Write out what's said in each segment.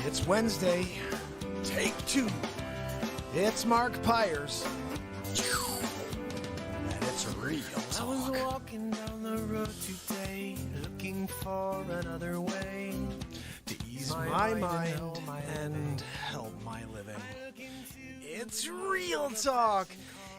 It's Wednesday, take 2. It's Mark Pyers. And it's real talk. I was walking down the road today, looking for another way to ease My mind and help my living. It's real talk.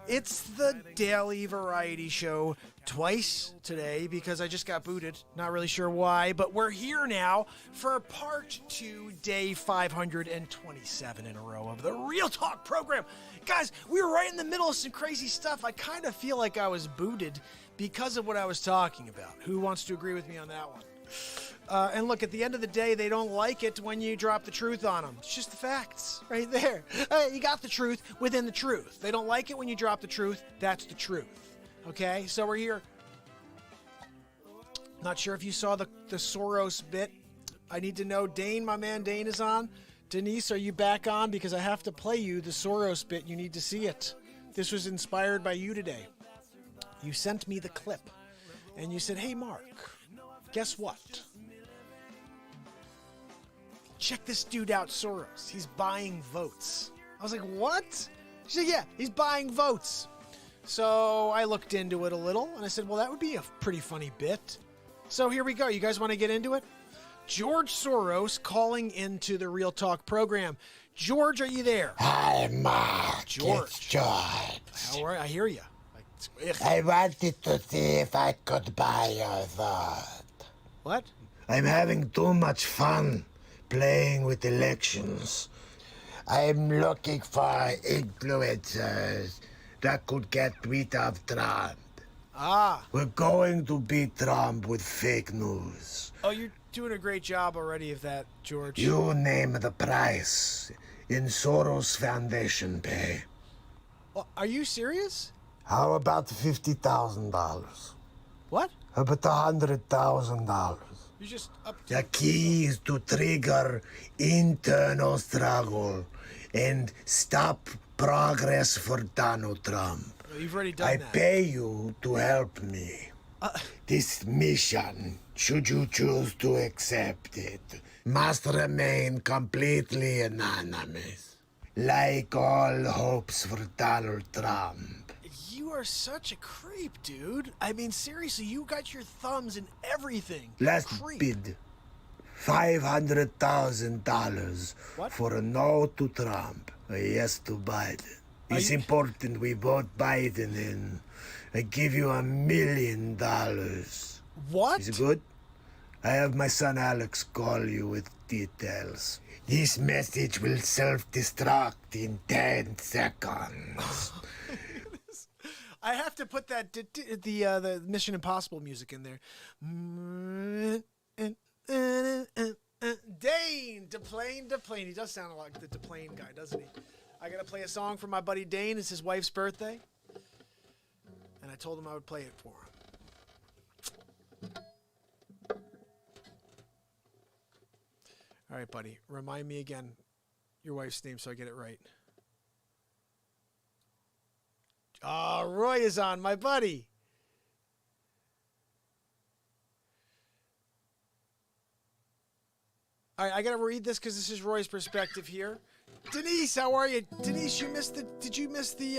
It's the daily variety show twice today because I just got booted. Not really sure why, but we're here now for part 2, day 527 in a row of the Real Talk program. Guys, we were right in the middle of some crazy stuff. I kind of feel like I was booted because of what I was talking about. Who wants to agree with me on that one? And look, at the end of the day, they don't like it when you drop the truth on them. It's just the facts right there. You got the truth within the truth. They don't like it when you drop the truth. That's the truth. Okay, so we're here. Not sure if you saw the Soros bit. I need to know, Dane, my man Dane is on. Denise, are you back on? Because I have to play you the Soros bit. You need to see it. This was inspired by you today. You sent me the clip. And you said, hey, Mark, guess what? Check this dude out, Soros. He's buying votes. I was like, what? She said, yeah, he's buying votes. So I looked into it a little, and I said, well, that would be a pretty funny bit. So here we go. You guys want to get into it? George Soros calling into the Real Talk program. George, are you there? Hi, Mark. George. It's George. How are you? I hear you. I wanted to see if I could buy your vote. What? I'm having too much fun playing with elections. I'm looking for influencers that could get rid of Trump. Ah. We're going to beat Trump with fake news. Oh, you're doing a great job already of that, George. You name the price in Soros Foundation pay. Well, are you serious? How about $50,000? What? How about $100,000? You just up. The key is to trigger internal struggle and stop progress for Donald Trump. Well, you've already done I that. pay you to help me. This mission, should you choose to accept it, must remain completely anonymous, like all hopes for Donald Trump. You are such a creep, dude. I mean, seriously, you got your thumbs in everything. Let's Creep. bid $500,000 What? for a no to Trump, a yes to Biden. It's important we vote Biden in. I give you $1 million. What? Is it good? I have my son Alex call you with details. This message will self-destruct in 10 seconds. I have to put that the Mission Impossible music in there. Dane, Deplane. He does sound like the Deplane guy, doesn't he? I gotta play a song for my buddy Dane. It's his wife's birthday, and I told him I would play it for him. All right, buddy. Remind me again your wife's name so I get it right. Oh, Roy is on, my buddy. All right, I gotta read this because this is Roy's perspective here. Denise, how are you? Denise, did you miss the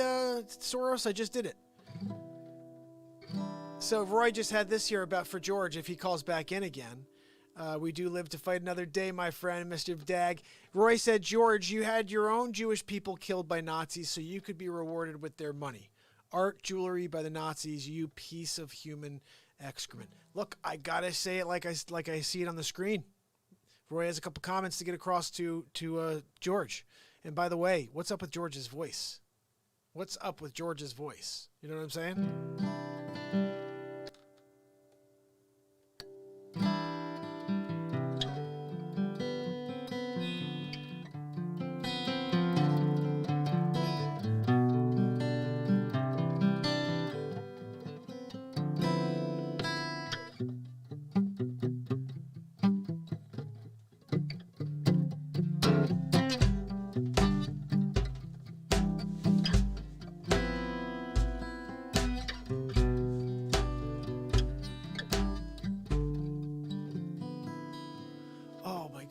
Soros? I just did it. So Roy just had this here about for George if he calls back in again. We do live to fight another day, my friend, Mr. Dag. Roy said, George, you had your own Jewish people killed by Nazis, so you could be rewarded with their money. Art, jewelry by the Nazis, you piece of human excrement. Look, I gotta say it like I see it on the screen. Roy has a couple comments to get across to George. And by the way, what's up with George's voice? What's up with George's voice? You know what I'm saying?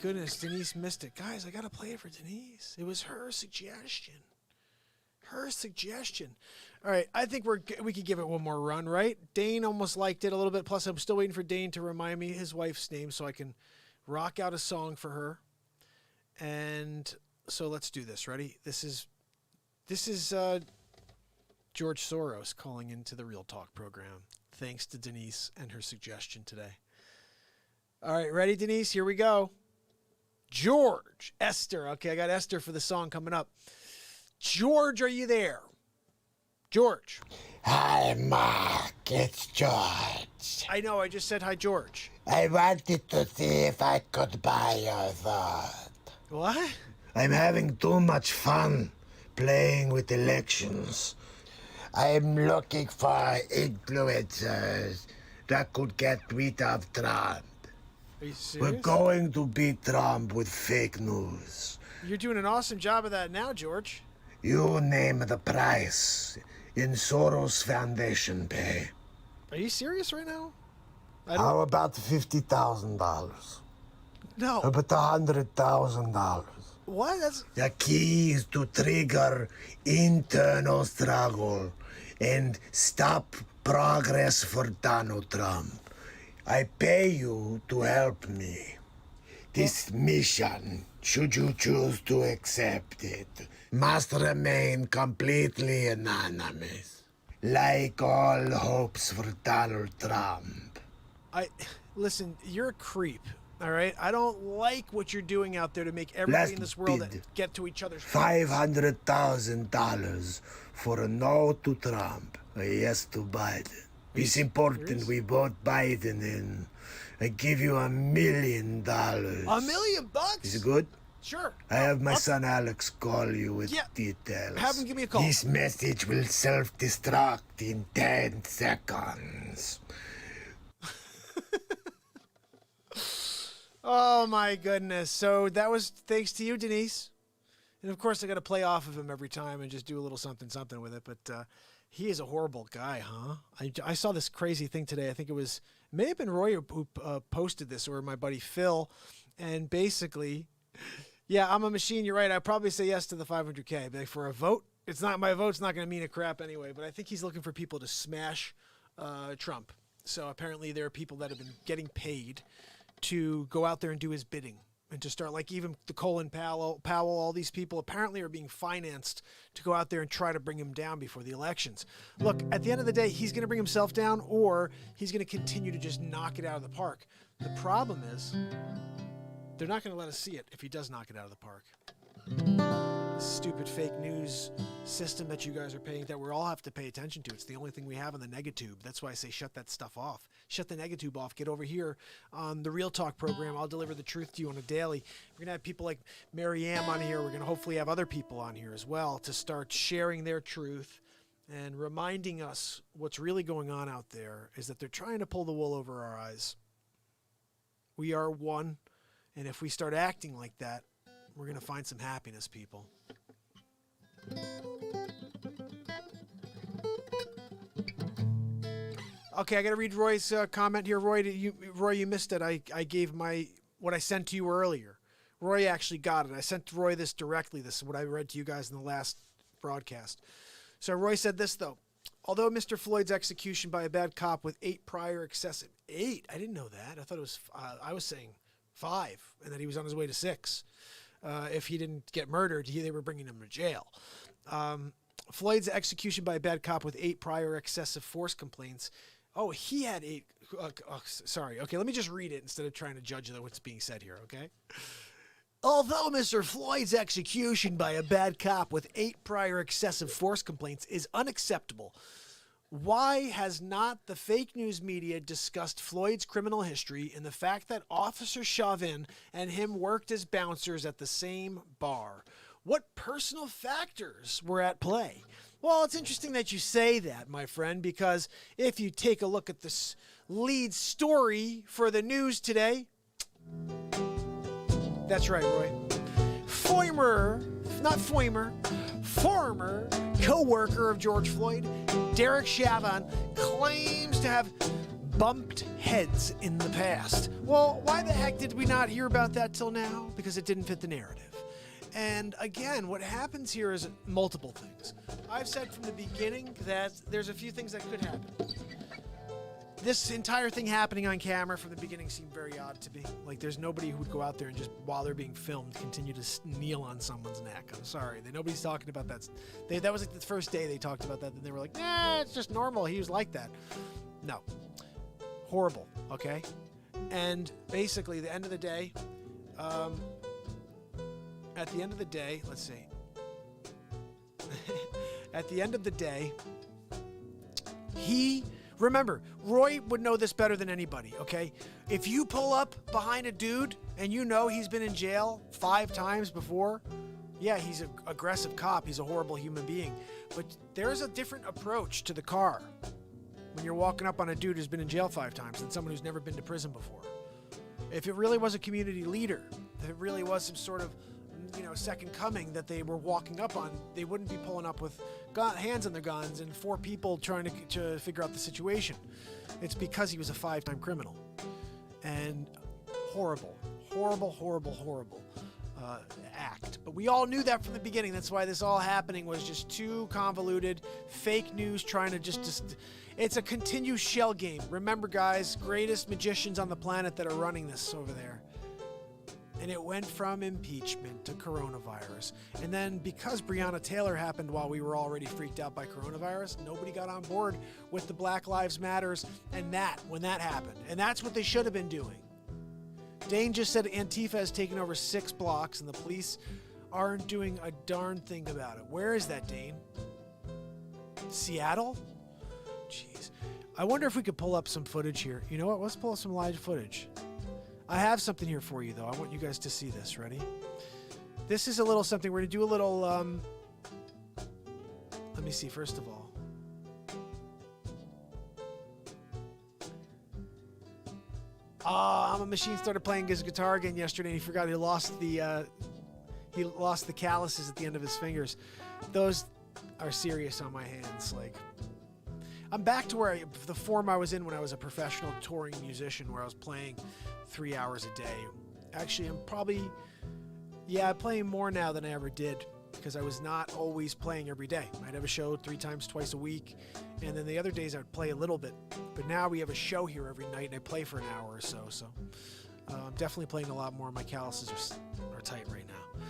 goodness, Denise missed it. Guys, I got to play it for Denise. It was her suggestion. Her suggestion. All right, I think we could give it one more run, right? Dane almost liked it a little bit. Plus, I'm still waiting for Dane to remind me his wife's name so I can rock out a song for her. And so let's do this. Ready? This is George Soros calling into the Real Talk program. Thanks to Denise and her suggestion today. All right, ready, Denise? Here we go. George, Esther. Okay, I got Esther for the song coming up. George, are you there? George. Hi, Mark. It's George. I know, I just said hi, George. I wanted to see if I could buy your thought. What? I'm having too much fun playing with elections. I'm looking for influencers that could get rid of Trump. Are you serious? We're going to beat Trump with fake news. You're doing an awesome job of that now, George. You name the price in Soros Foundation pay. Are you serious right now? How about $50,000? No. How about $100,000? What? That's... The key is to trigger internal struggle and stop progress for Donald Trump. I pay you to help me. This mission, should you choose to accept it, must remain completely anonymous, like all hopes for Donald Trump. Listen, you're a creep, all right? I don't like what you're doing out there to make everybody in this world get to each other's $500,000 for a no to Trump, a yes to Biden. It's important we vote Biden in. I give you $1 million. $1 million? Is it good? Sure. I have my son Alex call you with details. Have him give me a call. This message will self-destruct in 10 seconds. Oh, my goodness. So that was thanks to you, Denise. And, of course, I got to play off of him every time and just do a little something with it. But he is a horrible guy, huh? I saw this crazy thing today. I think it may have been Roy who posted this, or my buddy Phil. And basically, yeah, I'm a machine. You're right. I'd probably say yes to the 500K. But for a vote, it's not my vote's not going to mean a crap anyway. But I think he's looking for people to smash Trump. So apparently there are people that have been getting paid to go out there and do his bidding and to start, like even the Colin Powell, all these people apparently are being financed to go out there and try to bring him down before the elections. Look, at the end of the day, he's going to bring himself down, or he's going to continue to just knock it out of the park. The problem is they're not going to let us see it if he does knock it out of the park. This stupid fake news system that you guys are paying, that we all have to pay attention to. It's the only thing we have on the negatube. That's why I say shut that stuff off. Shut the negatube off. Get over here on the Real Talk program. I'll deliver the truth to you on a daily. We're going to have people like Mary Ann on here. We're going to hopefully have other people on here as well to start sharing their truth and reminding us what's really going on out there is that they're trying to pull the wool over our eyes. We are one, and if we start acting like that, we're going to find some happiness, people. Okay, I got to read Roy's comment here. Roy, you missed it. I gave what I sent to you earlier. Roy actually got it. I sent Roy this directly. This is what I read to you guys in the last broadcast. So Roy said this, though. Although Mr. Floyd's execution by a bad cop with 8 prior excessive... 8? I didn't know that. I thought it was... I was saying 5, and that he was on his way to 6. If he didn't get murdered, they were bringing him to jail. Floyd's execution by a bad cop with 8 prior excessive force complaints. Oh, he had 8. Sorry. Okay, let me just read it instead of trying to judge what's being said here, okay? Although Mr. Floyd's execution by a bad cop with 8 prior excessive force complaints is unacceptable, why has not the fake news media discussed Floyd's criminal history and the fact that Officer Chauvin and him worked as bouncers at the same bar? What personal factors were at play? Well, it's interesting that you say that, my friend, because if you take a look at this lead story for the news today, that's right, Roy. Former co-worker of George Floyd, Derek Chauvin, claims to have bumped heads in the past. Well, why the heck did we not hear about that till now? Because it didn't fit the narrative. And again, what happens here is multiple things. I've said from the beginning that there's a few things that could happen. This entire thing happening on camera from the beginning seemed very odd to me. Like, there's nobody who would go out there and just, while they're being filmed, continue to kneel on someone's neck. I'm sorry. Nobody's talking about that. That was like the first day they talked about that. Then they were like, nah, it's just normal. He was like that. No. Horrible, okay? And basically, the end of the day, at the end of the day, let's see. At the end of the day, remember, Roy would know this better than anybody, okay? If you pull up behind a dude and you know he's been in jail 5 times before, yeah, he's an aggressive cop. He's a horrible human being. But there's a different approach to the car when you're walking up on a dude who's been in jail 5 times than someone who's never been to prison before. If it really was a community leader, if it really was some sort of, second coming that they were walking up on, they wouldn't be pulling up with hands on their guns and 4 people trying to figure out the situation. It's because he was a 5-time criminal. And horrible act. But we all knew that from the beginning. That's why this all happening was just too convoluted. Fake news trying to just it's a continued shell game. Remember, guys, greatest magicians on the planet that are running this over there. And it went from impeachment to coronavirus. And then because Breonna Taylor happened while we were already freaked out by coronavirus, nobody got on board with the Black Lives Matters and when that happened. And that's what they should have been doing. Dane just said Antifa has taken over 6 blocks and the police aren't doing a darn thing about it. Where is that, Dane? Seattle? Jeez. I wonder if we could pull up some footage here. You know what? Let's pull up some live footage. I have something here for you, though. I want you guys to see this. Ready? This is a little something. We're going to do a little, let me see, first of all. I'm a Machine started playing his guitar again yesterday, and he forgot he lost the calluses at the end of his fingers. Those are serious on my hands. Like, I'm back to the form I was in when I was a professional touring musician, where I was playing 3 hours a day. Actually, I'm probably, playing more now than I ever did, because I was not always playing every day. I'd have a show 3 times, twice a week, and then the other days I'd play a little bit. But now we have a show here every night, and I play for an hour or so. So I'm definitely playing a lot more. My calluses are tight right now.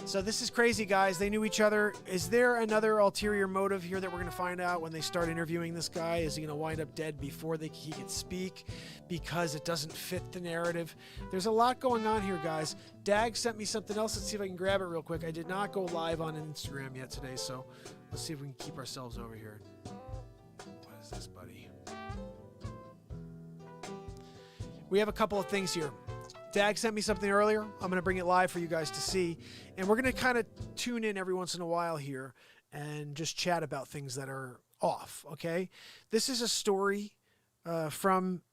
So this is crazy, guys. They knew each other. Is there another ulterior motive here that we're going to find out when they start interviewing this guy? Is he going to wind up dead before he can speak because it doesn't fit the narrative? There's a lot going on here, guys. Dag sent me something else. Let's see if I can grab it real quick. I did not go live on Instagram yet today, so let's see if we can keep ourselves over here. What is this, buddy? We have a couple of things here. Dag sent me something earlier. I'm going to bring it live for you guys to see. And we're going to kind of tune in every once in a while here and just chat about things that are off, okay? This is a story from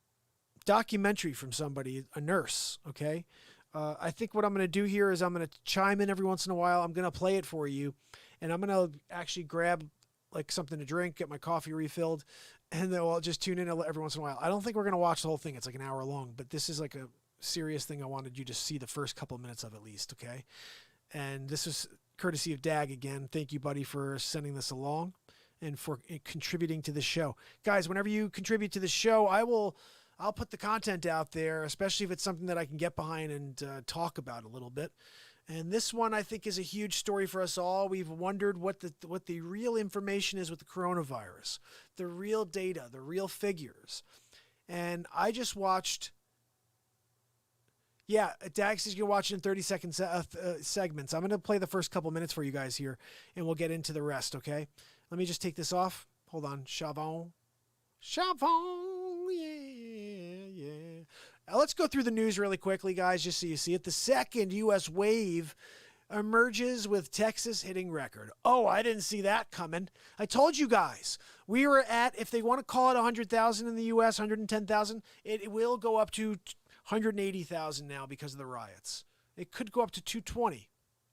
documentary from somebody, a nurse, okay? I think what I'm going to do here is I'm going to chime in every once in a while. I'm going to play it for you. And I'm going to actually grab like something to drink, get my coffee refilled, and then I'll just tune in every once in a while. I don't think we're going to watch the whole thing. It's like an hour long, but this is like a serious thing. I wanted you to see the first couple of minutes of at least, okay? And this is courtesy of Dag again. Thank you, buddy, for sending this along and for contributing to the show. Guys, whenever you contribute to the show, I'll put the content out there, especially if it's something that I can get behind and talk about a little bit. And this one, I think, is a huge story for us all. We've wondered what the real information is with the coronavirus, the real data, the real figures. And I just watched... Yeah, Dag says you can watch it in 30-second segments. I'm going to play the first couple minutes for you guys here, and we'll get into the rest, okay? Let me just take this off. Hold on. Chavon, yeah. Now let's go through the news really quickly, guys, just so you see it. The second U.S. wave emerges with Texas hitting record. Oh, I didn't see that coming. I told you guys. We were at, if they want to call it 100,000 in the U.S., 110,000, it will go up to 180,000 now because of the riots. It could go up to 220.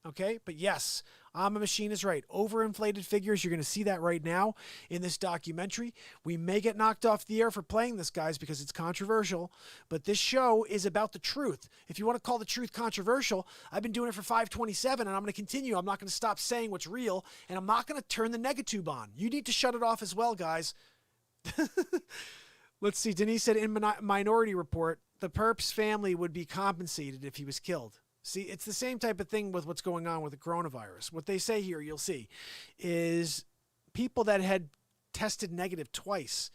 Okay? But yes, I'm a Machine is right. Overinflated figures. You're going to see that right now in this documentary. We may get knocked off the air for playing this, guys, because it's controversial. But this show is about the truth. If you want to call the truth controversial, I've been doing it for 527, and I'm going to continue. I'm not going to stop saying what's real, and I'm not going to turn the negatube on. You need to shut it off as well, guys. Let's see. Denise said in Minority Report, the perp's family would be compensated if he was killed. See, it's the same type of thing with what's going on with the coronavirus. What they say here, you'll see, is people that had tested negative twice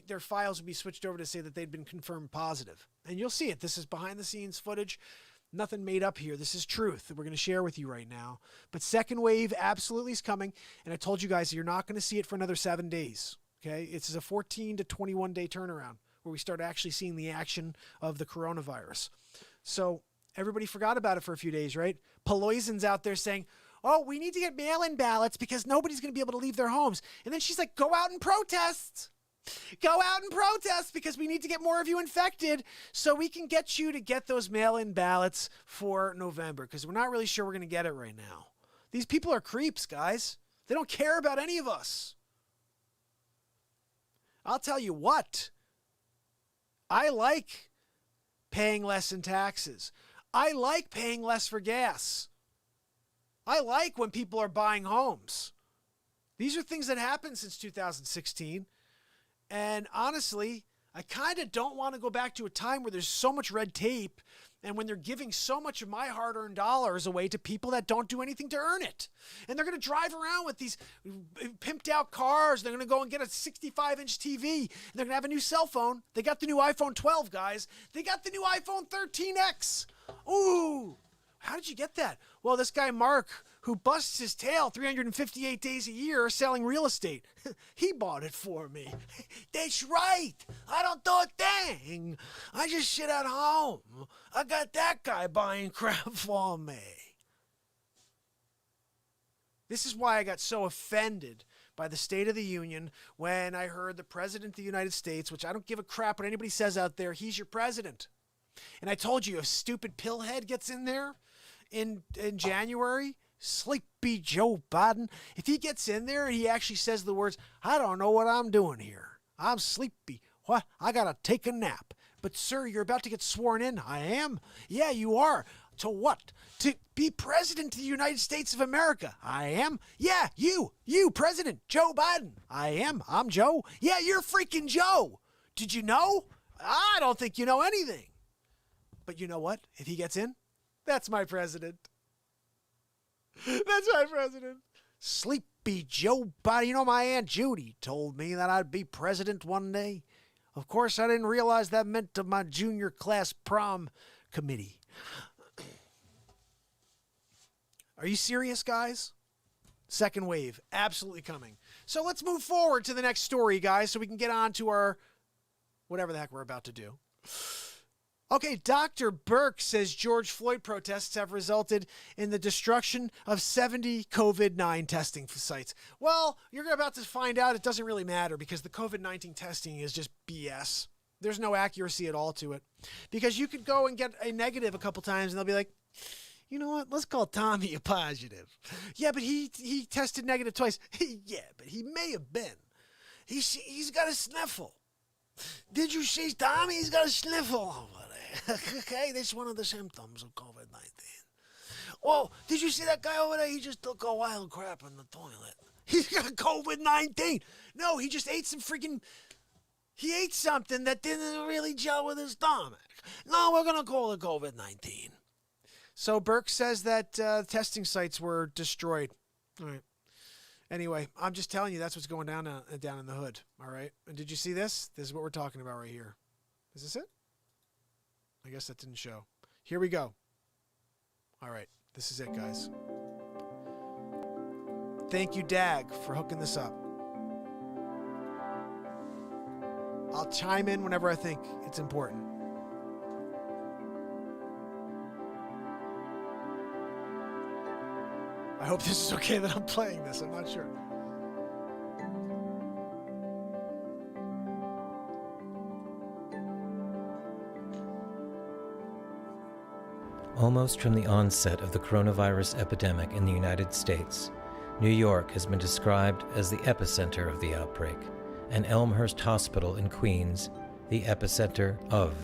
their files would be switched over to say that they'd been confirmed positive. And you'll see it. This is behind the scenes footage. Nothing made up here. This is truth that we're going to share with you right now. But second wave absolutely is coming. And I told you guys, you're not going to see it for another 7 days. Okay. It's a 14 to 21 day turnaround where we start actually seeing the action of the coronavirus. So, everybody forgot about it for a few days, right? Peloisen's out there saying, oh, we need to get mail-in ballots because nobody's going to be able to leave their homes. And then she's like, go out and protest. Go out and protest because we need to get more of you infected so we can get you to get those mail-in ballots for November because we're not really sure we're going to get it right now. These people are creeps, guys. They don't care about any of us. I'll tell you what. I like paying less in taxes. I like paying less for gas. I like when people are buying homes. These are things that happened since 2016. And honestly, I kind of don't want to go back to a time where there's so much red tape and when they're giving so much of my hard-earned dollars away to people that don't do anything to earn it. And they're going to drive around with these pimped-out cars. They're going to go and get a 65-inch TV. And they're going to have a new cell phone. They got the new iPhone 12, guys. They got the new iPhone 13X. Ooh, how did you get that? Well, this guy Mark, who busts his tail 358 days a year selling real estate, he bought it for me. That's right. I don't do a thing. I just sit at home. I got that guy buying crap for me. This is why I got so offended by the State of the Union when I heard the President of the United States, which I don't give a crap what anybody says out there, he's your president. And I told you, if stupid pillhead gets in there in January, Sleepy Joe Biden, if he gets in there and he actually says the words, I don't know what I'm doing here. I'm sleepy. What? I got to take a nap. But, sir, you're about to get sworn in. I am? Yeah, you are. To what? To be president of the United States of America. I am? Yeah, you, President Joe Biden. I am. I'm Joe. Yeah, you're freaking Joe. Did you know? I don't think you know anything. But you know what? If he gets in, that's my president. That's my president. Sleepy Joe Biden. You know, my Aunt Judy told me that I'd be president one day. Of course, I didn't realize that meant to my junior class prom committee. Are you serious, guys? Second wave, absolutely coming. So let's move forward to the next story, guys, so we can get on to our whatever the heck we're about to do. Okay, Dr. Burke says George Floyd protests have resulted in the destruction of 70 COVID-19 testing sites. Well, you're about to find out it doesn't really matter because the COVID-19 testing is just BS. There's no accuracy at all to it. Because you could go and get a negative a couple times and they'll be like, you know what, let's call Tommy a positive. Yeah, but he tested negative twice. Yeah, but he may have been. He's got a sniffle. Did you see Tommy? He's got a sniffle over there. Okay, that's one of the symptoms of COVID-19. Oh, did you see that guy over there? He just took a wild crap in the toilet. He's got COVID-19. No, he just ate he ate something that didn't really gel with his stomach. No, we're going to call it COVID-19. So Burke says that testing sites were destroyed. All right. Anyway, I'm just telling you that's what's going down in the hood. All right. And did you see this? This is what we're talking about right here. Is this it? I guess that didn't show. Here we go. All right. This is it, guys. Thank you, Dag, for hooking this up. I'll chime in whenever I think it's important. I hope this is okay that I'm playing this. I'm not sure. Almost from the onset of the coronavirus epidemic in the United States, New York has been described as the epicenter of the outbreak, and Elmhurst Hospital in Queens, the epicenter of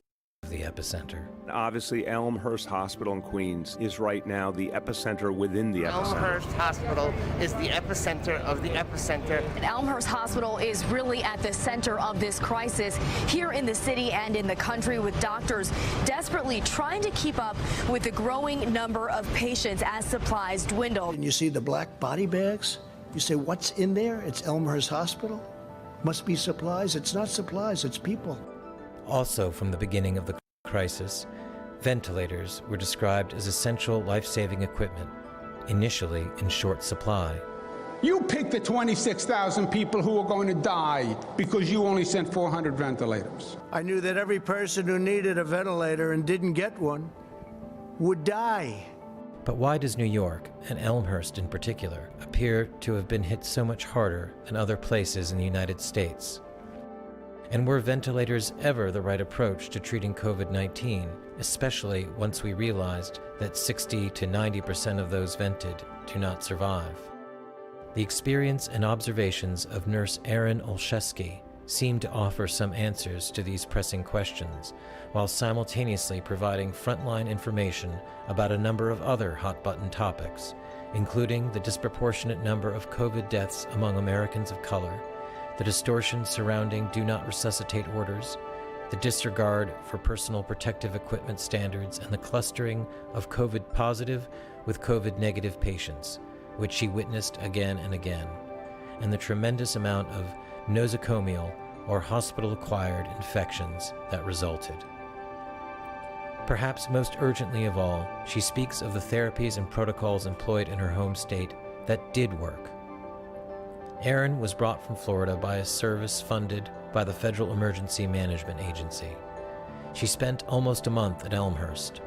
the epicenter. Obviously, Elmhurst Hospital in Queens is right now the epicenter within the epicenter. Elmhurst Hospital is the epicenter of the epicenter. And Elmhurst Hospital is really at the center of this crisis here in the city and in the country, with doctors desperately trying to keep up with the growing number of patients as supplies dwindle. And you see the black body bags? You say, what's in there? It's Elmhurst Hospital? Must be supplies. It's not supplies, it's people. Also from the beginning of the crisis, ventilators were described as essential life-saving equipment, initially in short supply. You picked the 26,000 people who are going to die because you only sent 400 ventilators. I knew that every person who needed a ventilator and didn't get one would die. But why does New York, and Elmhurst in particular, appear to have been hit so much harder than other places in the United States? And were ventilators ever the right approach to treating COVID-19, especially once we realized that 60 to 90% of those vented do not survive? The experience and observations of nurse Erin Olszewski seem to offer some answers to these pressing questions, while simultaneously providing frontline information about a number of other hot-button topics, including the disproportionate number of COVID deaths among Americans of color, the distortion surrounding do not resuscitate orders, the disregard for personal protective equipment standards, and the clustering of COVID positive with COVID negative patients, which she witnessed again and again, and the tremendous amount of nosocomial or hospital-acquired infections that resulted. Perhaps most urgently of all, she speaks of the therapies and protocols employed in her home state that did work. Erin was brought from Florida by a service funded by the Federal Emergency Management Agency. She spent almost a month at Elmhurst.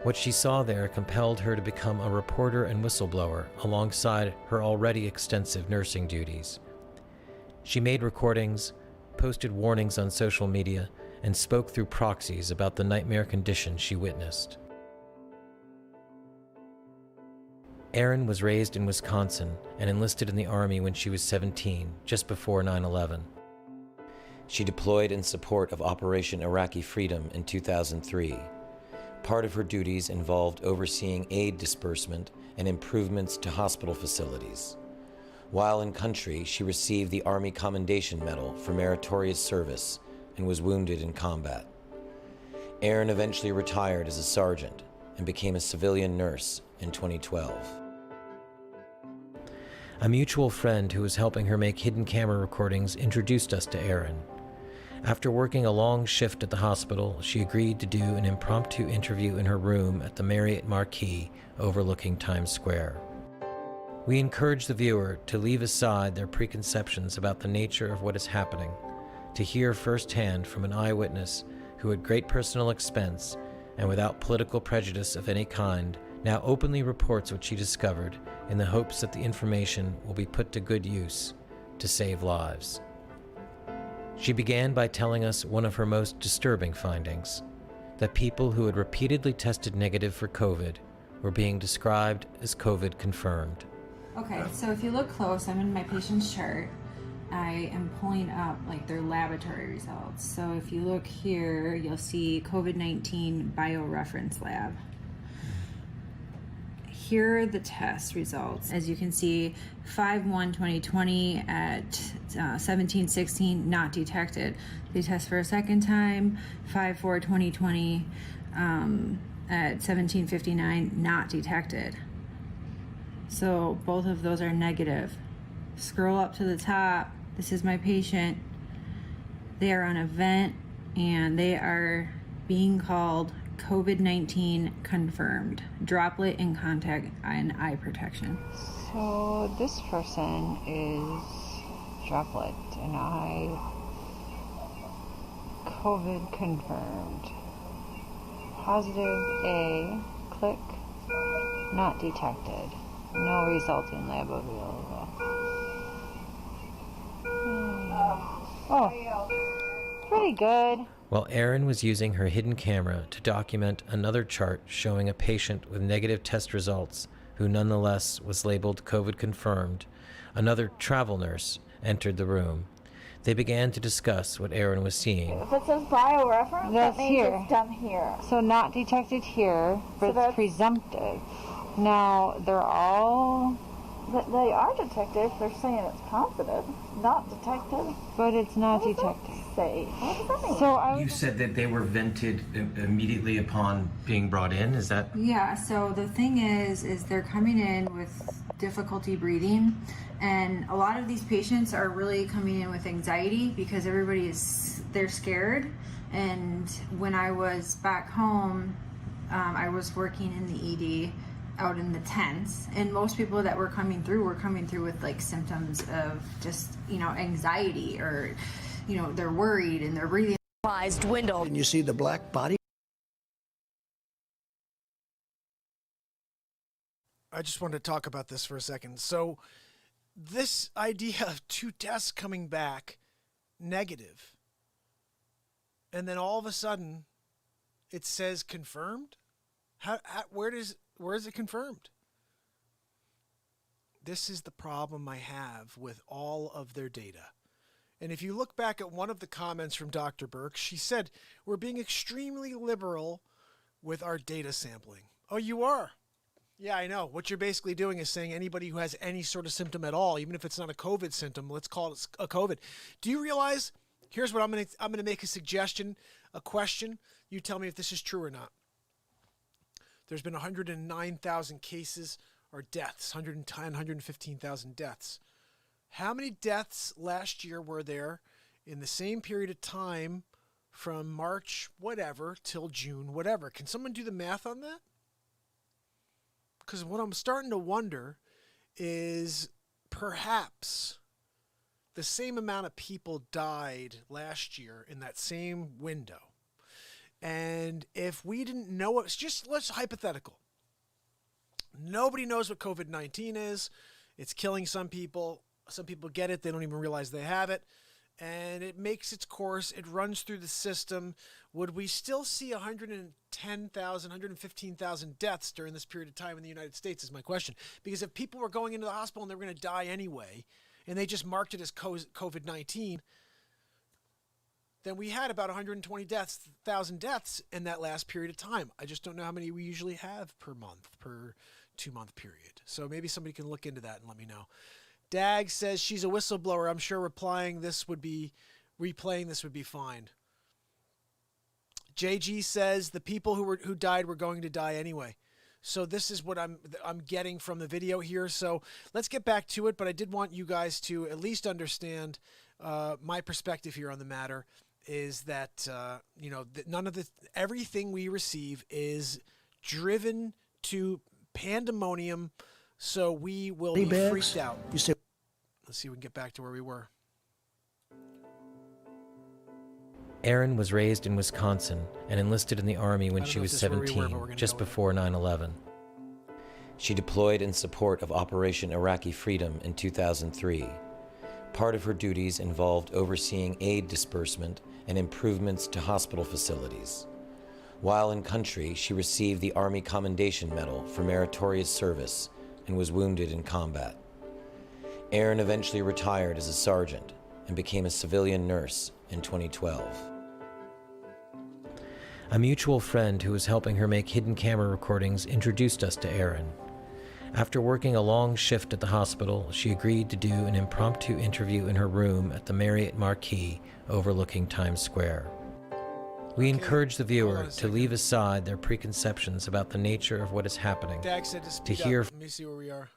What she saw there compelled her to become a reporter and whistleblower alongside her already extensive nursing duties. She made recordings, posted warnings on social media, and spoke through proxies about the nightmare conditions she witnessed. Erin was raised in Wisconsin and enlisted in the Army when she was 17, just before 9/11. She deployed in support of Operation Iraqi Freedom in 2003. Part of her duties involved overseeing aid disbursement and improvements to hospital facilities. While in country, she received the Army Commendation Medal for meritorious service and was wounded in combat. Erin eventually retired as a sergeant and became a civilian nurse in 2012. A mutual friend who was helping her make hidden camera recordings introduced us to Erin. After working a long shift at the hospital, she agreed to do an impromptu interview in her room at the Marriott Marquis overlooking Times Square. We encourage the viewer to leave aside their preconceptions about the nature of what is happening, to hear firsthand from an eyewitness who at great personal expense and without political prejudice of any kind now openly reports what she discovered in the hopes that the information will be put to good use to save lives. She began by telling us one of her most disturbing findings, that people who had repeatedly tested negative for COVID were being described as COVID confirmed. Okay, so if you look close, I'm in my patient's chart. I am pulling up like their laboratory results. So if you look here, you'll see COVID-19 bioreference lab. Here are the test results. As you can see, 5/1/2020 at 17:16, not detected. They test for a second time, 5/4/2020 at 17:59, not detected. So both of those are negative. Scroll up to the top. This is my patient. They are on a vent and they are being called COVID-19 confirmed. Droplet in contact and eye protection. So this person is droplet and eye COVID confirmed. Positive A, click, not detected. No resulting lab available. Oh, pretty good. while Erin was using her hidden camera to document another chart showing a patient with negative test results who nonetheless was labeled COVID confirmed, another travel nurse entered the room. They began to discuss what Erin was seeing. If it says bioreference, that's that means here. it's done here. So not detected here, but So it's presumptive. Now, they're all... But they are detected. They're saying it's positive. Not detected. But it's not What does detected. that say? What does that mean? So I You would... said that they were vented immediately upon being brought in, is that? Yeah, so the thing is they're coming in with difficulty breathing, and a lot of these patients are really coming in with anxiety because they're scared. And when I was back home, I was working in the ED out in the tents, and most people that were coming through with like symptoms of just, anxiety, or, they're worried and their breathing dwindled. And you see the black body. I just wanted to talk about this for a second. So this idea of 2 tests coming back negative, and then all of a sudden it says confirmed. Where is it confirmed? This is the problem I have with all of their data. And if you look back at one of the comments from Dr. Burke, she said, we're being extremely liberal with our data sampling. Oh, you are? Yeah, I know. What you're basically doing is saying anybody who has any sort of symptom at all, even if it's not a COVID symptom, let's call it a COVID. Do you realize, here's what I'm going to make a suggestion, a question. You tell me if this is true or not. There's been 109,000 cases or deaths, 110, 115,000 deaths. How many deaths last year were there in the same period of time from March whatever till June whatever? Can someone do the math on that? Because what I'm starting to wonder is perhaps the same amount of people died last year in that same window. And if we didn't know, let's hypothetical. Nobody knows what COVID-19 is. It's killing some people. Some people get it. They don't even realize they have it. And it makes its course. It runs through the system. Would we still see 110,000, 115,000 deaths during this period of time in the United States is my question. Because if people were going into the hospital and they were going to die anyway, and they just marked it as COVID-19, then we had about 120,000 deaths in that last period of time. I just don't know how many we usually have per month, per 2-month period. So maybe somebody can look into that and let me know. Dag says she's a whistleblower. I'm sure replaying this would be fine. JG says the people who died were going to die anyway. So this is what I'm getting from the video here. So let's get back to it. But I did want you guys to at least understand my perspective here on the matter. Is that everything we receive is driven to pandemonium, so we will be freaked out. Let's see if we can get back to where we were. Erin was raised in Wisconsin and enlisted in the Army when she was 17, just before 9/11. She deployed in support of Operation Iraqi Freedom in 2003. Part of her duties involved overseeing aid disbursement and improvements to hospital facilities. While in country, she received the Army Commendation Medal for meritorious service and was wounded in combat. Erin eventually retired as a sergeant and became a civilian nurse in 2012. A mutual friend who was helping her make hidden camera recordings introduced us to Erin. After working a long shift at the hospital, she agreed to do an impromptu interview in her room at the Marriott Marquis overlooking Times Square. We encourage the viewer to leave aside their preconceptions about the nature of what is happening. Dag said to speed up. Let me see where we are.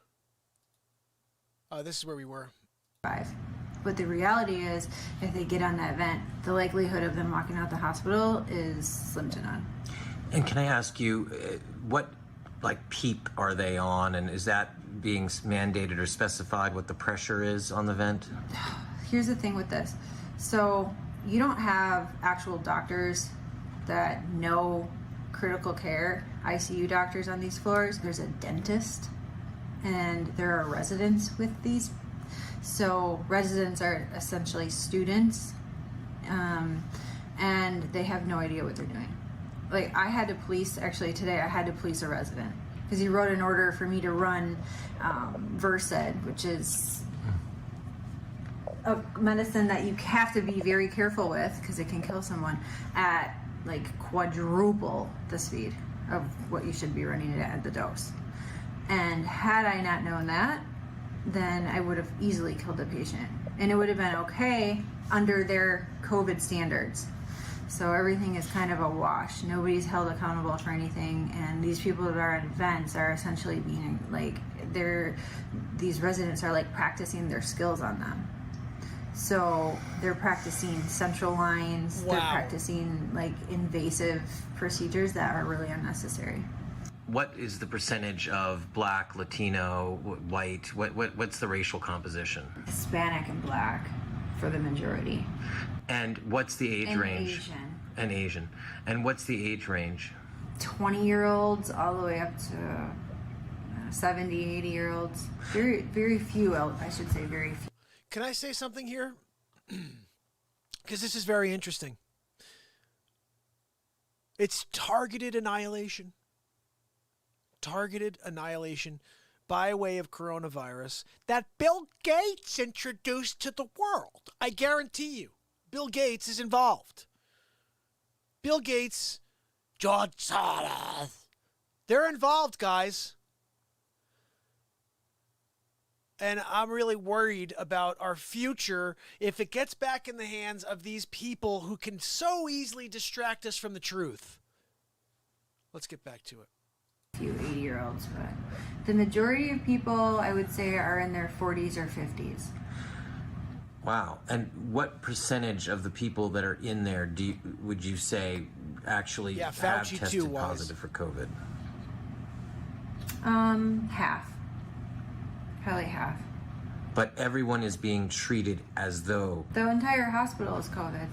This is where we were. But the reality is, if they get on that vent, the likelihood of them walking out the hospital is slim to none. And can I ask you, what PEEP are they on, and is that being mandated or specified what the pressure is on the vent? Here's the thing with this. So you don't have actual doctors that know critical care, ICU doctors on these floors. There's a dentist, and there are residents with these. So residents are essentially students, and they have no idea what they're doing. Like, I had to police, actually today I had to police a resident because he wrote an order for me to run Versed, which is a medicine that you have to be very careful with because it can kill someone at like quadruple the speed of what you should be running it at the dose. And had I not known that, then I would have easily killed the patient. And it would have been okay under their COVID standards. So everything is kind of a wash. Nobody's held accountable for anything, and these people that are at events are essentially being like, these residents are like practicing their skills on them. So they're practicing central lines, they're practicing like invasive procedures that are really unnecessary. What is the percentage of Black, Latino, white? What's the racial composition? Hispanic and Black for the majority. And what's the age range? Asian. And Asian. And what's the age range? 20-year-olds all the way up to 70, 80-year-olds. Very, very few, I should say very few. Can I say something here? Because this is very interesting. It's targeted annihilation. Targeted annihilation by way of coronavirus that Bill Gates introduced to the world. I guarantee you, Bill Gates is involved. Bill Gates, George Soros, they're involved, guys. And I'm really worried about our future if it gets back in the hands of these people who can so easily distract us from the truth. Let's get back to it. Few 80-year-olds, but the majority of people, I would say, are in their 40s or 50s. Wow. And what percentage of the people that are in there would you say actually have tested positive for COVID? Half. Probably half. But everyone is being treated as though... The entire hospital is COVID.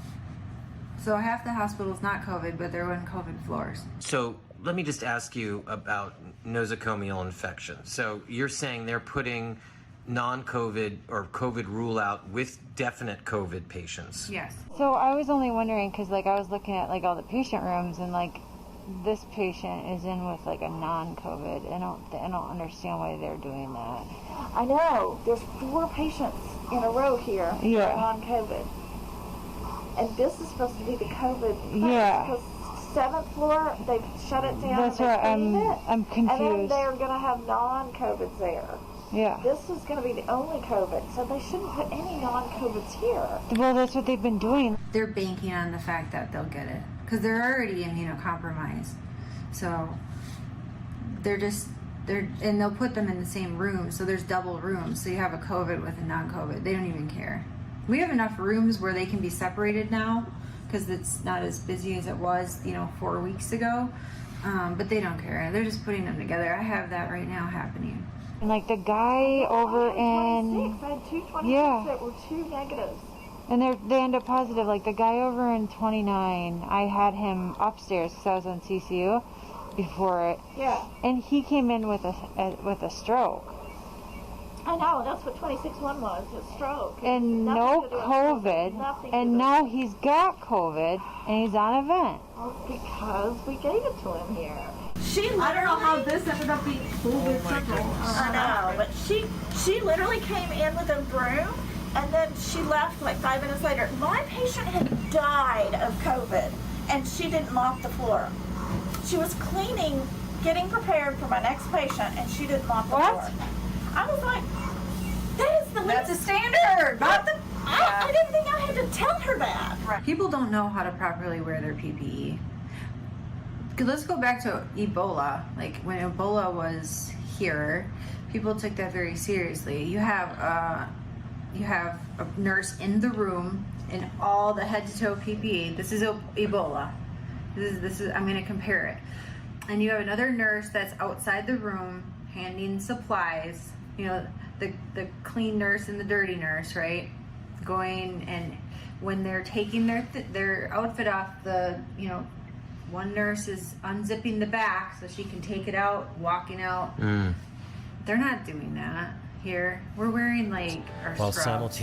So half the hospital is not COVID, but they're on COVID floors. So let me just ask you about nosocomial infection. So you're saying they're putting non-COVID or COVID rule out with definite COVID patients? Yes. So I was only wondering, because like I was looking at like all the patient rooms, and like this patient is in with like a non-COVID. I don't understand why they're doing that. I know. There's 4 patients in a row here Yeah. on COVID. And this is supposed to be the COVID. Yeah. Because 7th floor, they've shut it down. That's right. I'm confused. And then they're going to have non-COVIDs there. Yeah. This is going to be the only COVID, so they shouldn't put any non-COVIDs here. Well, that's what they've been doing. They're banking on the fact that they'll get it because they're already immunocompromised. So and they'll put them in the same room. So there's double rooms. So you have a COVID with a non-COVID. They don't even care. We have enough rooms where they can be separated now because it's not as busy as it was, 4 weeks ago. But they don't care. They're just putting them together. I have that right now happening. And like the guy over in... I had 2 26 that were 2 negatives. And they end up positive. Like the guy over in 29, I had him upstairs because I was on CCU before it. Yeah. And he came in with a stroke. I know, that's what 26-1 was, a stroke. And no COVID. And now he's got COVID and he's on a vent. Well, because we gave it to him here. I don't know how this ended up being COVID central. I know, but she literally came in with a broom, and then she left like 5 minutes later. My patient had died of COVID, and she didn't mop the floor. She was cleaning, getting prepared for my next patient, and she didn't mop the floor. I was like, that's a standard. I didn't think I had to tell her that. Right. People don't know how to properly wear their PPE. Let's go back to Ebola. Like when Ebola was here, people took that very seriously. You have a nurse in the room in all the head to toe PPE. This is Ebola. This is I'm going to compare it. And you have another nurse that's outside the room handing supplies. The clean nurse and the dirty nurse, right? Going and when they're taking their outfit off, one nurse is unzipping the back so she can take it out, walking out. They're not doing that here. We're wearing like our scrubs.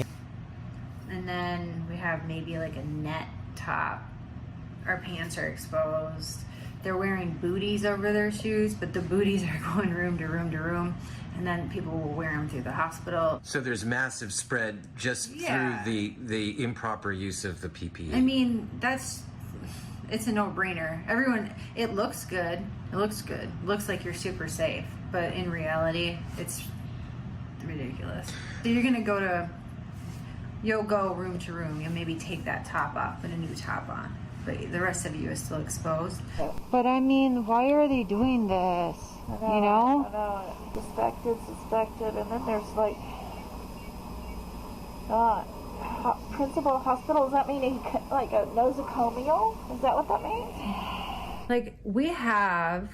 And then we have maybe like a net top our pants are exposed. They're wearing booties over their shoes, but the booties are going room to room to room, and then people will wear them through the hospital. So there's massive spread just through the improper use of the PPE. I mean, it's a no-brainer. Everyone, it looks good. It looks good. Looks like you're super safe, but in reality, it's ridiculous. So you'll go room to room. You'll maybe take that top off, put a new top on, but the rest of you is still exposed. But I mean, why are they doing this? You know? I know. Suspected, and then there's like principal hospital. Does that mean like a nosocomial? Is that what that means? Like, we have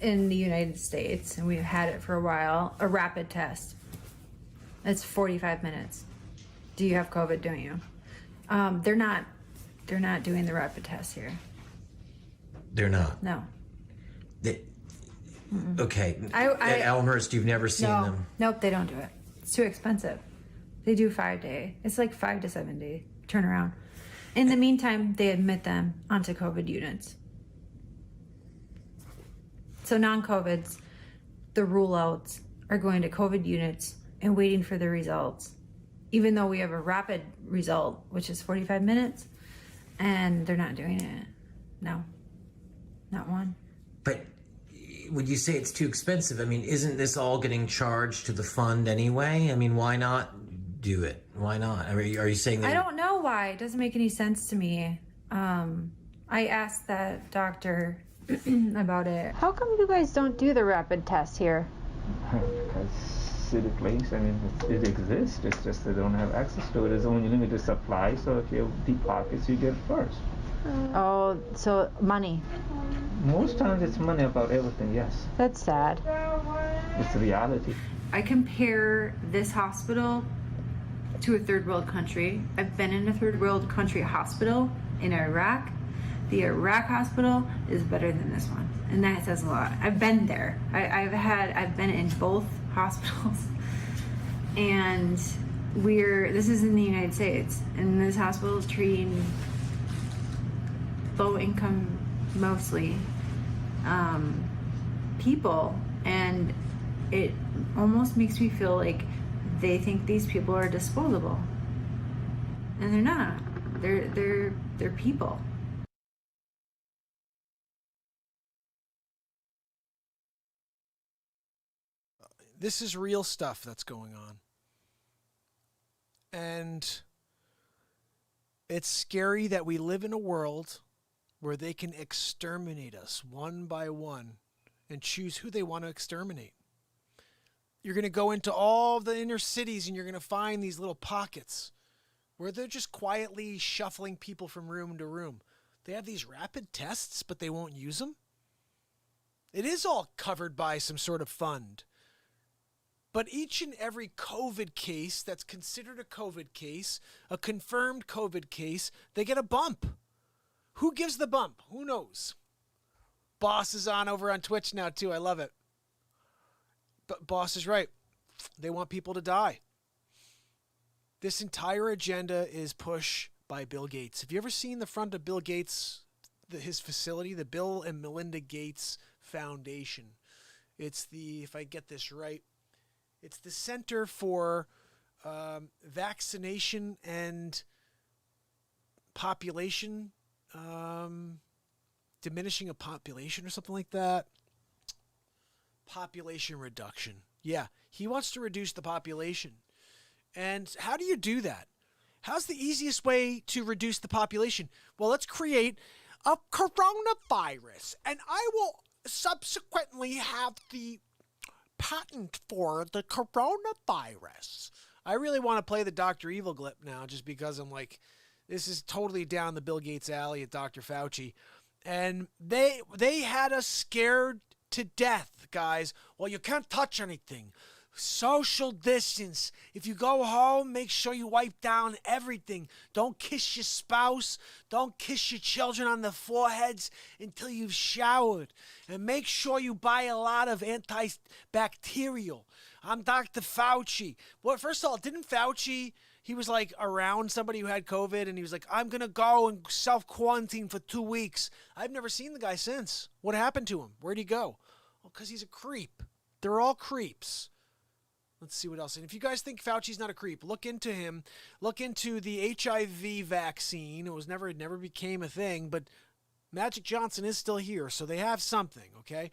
in the United States, and we've had it for a while, a rapid test. It's 45 minutes. Do you have COVID? Don't you? They're not doing the rapid test here. They're not. No. Okay. At Elmhurst, you've never seen them. Nope, they don't do it. It's too expensive. They do 5-day. It's like 5 to 7 day turnaround. In the meantime, they admit them onto COVID units. So non-COVIDs, the rule-outs, are going to COVID units and waiting for the results. Even though we have a rapid result, which is 45 minutes, and they're not doing it. No. Not one. But would you say it's too expensive? I mean, isn't this all getting charged to the fund anyway? I mean, why not do it? Why not? Are you saying that? I don't know why. It doesn't make any sense to me. I asked that doctor about it. How come you guys don't do the rapid test here? Because city place, I mean, it exists. It's just they don't have access to it. There's only limited supply, so if you have deep pockets, you get it first. Oh, so money. Most times it's money about everything, yes. That's sad. It's the reality. I compare this hospital to a third world country. I've been in a third world country hospital in Iraq. The Iraq hospital is better than this one, and that says a lot. I've been there. I've been in both hospitals, and this is in the United States, and this hospital is treating low income, mostly people, and it almost makes me feel like they think these people are disposable, and they're not. They're people. This is real stuff that's going on. And it's scary that we live in a world where they can exterminate us one by one and choose who they want to exterminate. You're going to go into all the inner cities and you're going to find these little pockets where they're just quietly shuffling people from room to room. They have these rapid tests, but they won't use them. It is all covered by some sort of fund. But each and every COVID case that's considered a COVID case, a confirmed COVID case, they get a bump. Who gives the bump? Who knows? Boss is on over on Twitch now too. I love it. But Boss is right. They want people to die. This entire agenda is pushed by Bill Gates. Have you ever seen the front of Bill Gates, his facility, the Bill and Melinda Gates Foundation? It's the, if I get this right, it's the Center for Vaccination and Population, diminishing of population or something like that. Population reduction. Yeah, he wants to reduce the population. And how do you do that? How's the easiest way to reduce the population? Well, let's create a coronavirus, and I will subsequently have the patent for the coronavirus. I really want to play the Dr. Evil clip now just because I'm like, this is totally down the Bill Gates alley at Dr. Fauci. And they had us scared to death, guys. Well, you can't touch anything. Social distance. If you go home, make sure you wipe down everything. Don't kiss your spouse. Don't kiss your children on the foreheads until you've showered. And make sure you buy a lot of antibacterial. I'm Dr. Fauci. Well, first of all, didn't Fauci He was like around somebody who had COVID, and he was like, I'm going to go and self-quarantine for 2 weeks. I've never seen the guy since. What happened to him? Where'd he go? Well, because he's a creep. They're all creeps. Let's see what else. And if you guys think Fauci's not a creep, look into him. Look into the HIV vaccine. It never became a thing, but Magic Johnson is still here, so they have something, okay?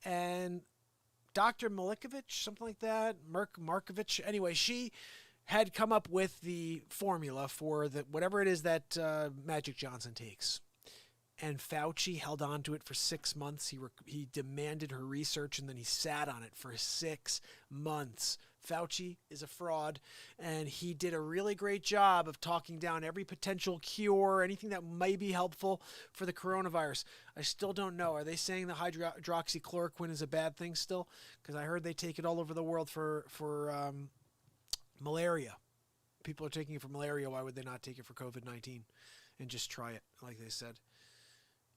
And Dr. Malkovich, something like that, Markovich. Anyway, she had come up with the formula for whatever it is that Magic Johnson takes. And Fauci held on to it for 6 months. He demanded her research, and then he sat on it for 6 months. Fauci is a fraud, and he did a really great job of talking down every potential cure, anything that may be helpful for the coronavirus. I still don't know. Are they saying the hydroxychloroquine is a bad thing still? Because I heard they take it all over the world for malaria. People are taking it for malaria. Why would they not take it for COVID-19 and just try it, like they said?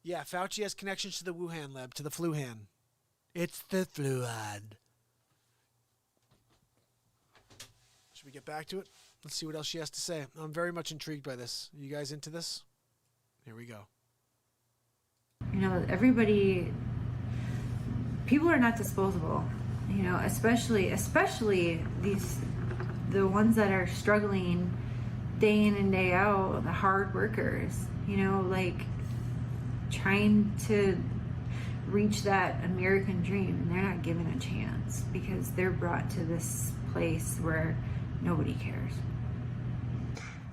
Yeah, Fauci has connections to the Wuhan lab, to the Fluhan. It's the Fluhan. Should we get back to it? Let's see what else she has to say. I'm very much intrigued by this. Are you guys into this? Here we go. You know, people are not disposable. You know, especially the ones that are struggling day in and day out, the hard workers. You know, like trying to reach that American dream, and they're not given a chance because they're brought to this place where nobody cares.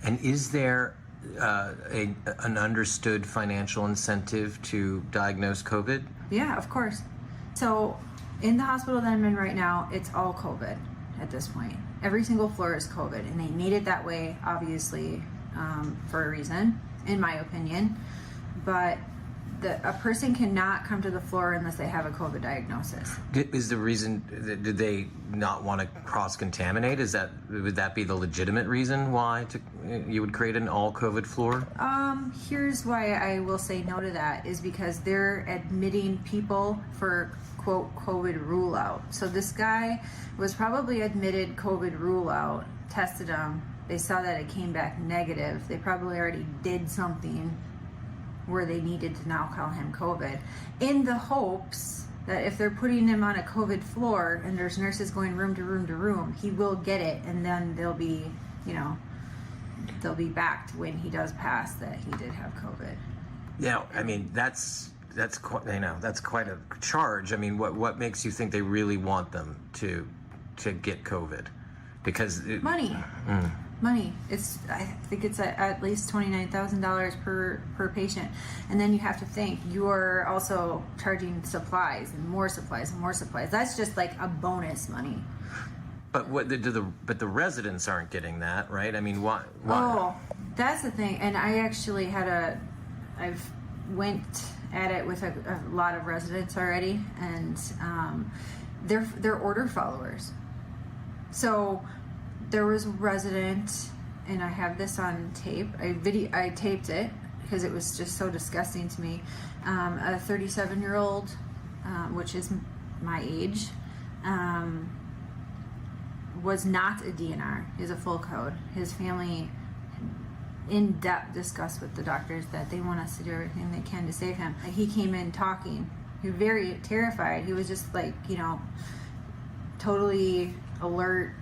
And is there an understood financial incentive to diagnose COVID? Yeah, of course. So in the hospital that I'm in right now, it's all COVID at this point. Every single floor is COVID, and they made it that way, obviously, for a reason, in my opinion. But a person cannot come to the floor unless they have a COVID diagnosis. Is the reason, did they not want to cross-contaminate? Would that be the legitimate reason why you would create an all-COVID floor? Here's why I will say no to that, is because they're admitting people for, quote, COVID rule out. So this guy was probably admitted COVID rule out, tested him, they saw that it came back negative. They probably already did something where they needed to now call him COVID, in the hopes that if they're putting him on a COVID floor and there's nurses going room to room to room, he will get it, and then they'll be backed when he does pass that he did have COVID. Yeah, I mean that's quite, that's quite a charge. I mean, what makes you think they really want them to get COVID? Because money. Money. I think it's at least $29,000 per patient, and then you have to think you are also charging supplies and more supplies and more supplies. That's just like a bonus money. But but the residents aren't getting that, right? I mean, why? Oh, that's the thing. And I actually I've went at it with a lot of residents already, and they're order followers. So there was a resident, and I have this on tape. I taped it because it was just so disgusting to me. A 37-year-old, which is my age, was not a DNR. He was a full code. His family in depth discussed with the doctors that they want us to do everything they can to save him. He came in talking. He was very terrified. He was just like, totally alert,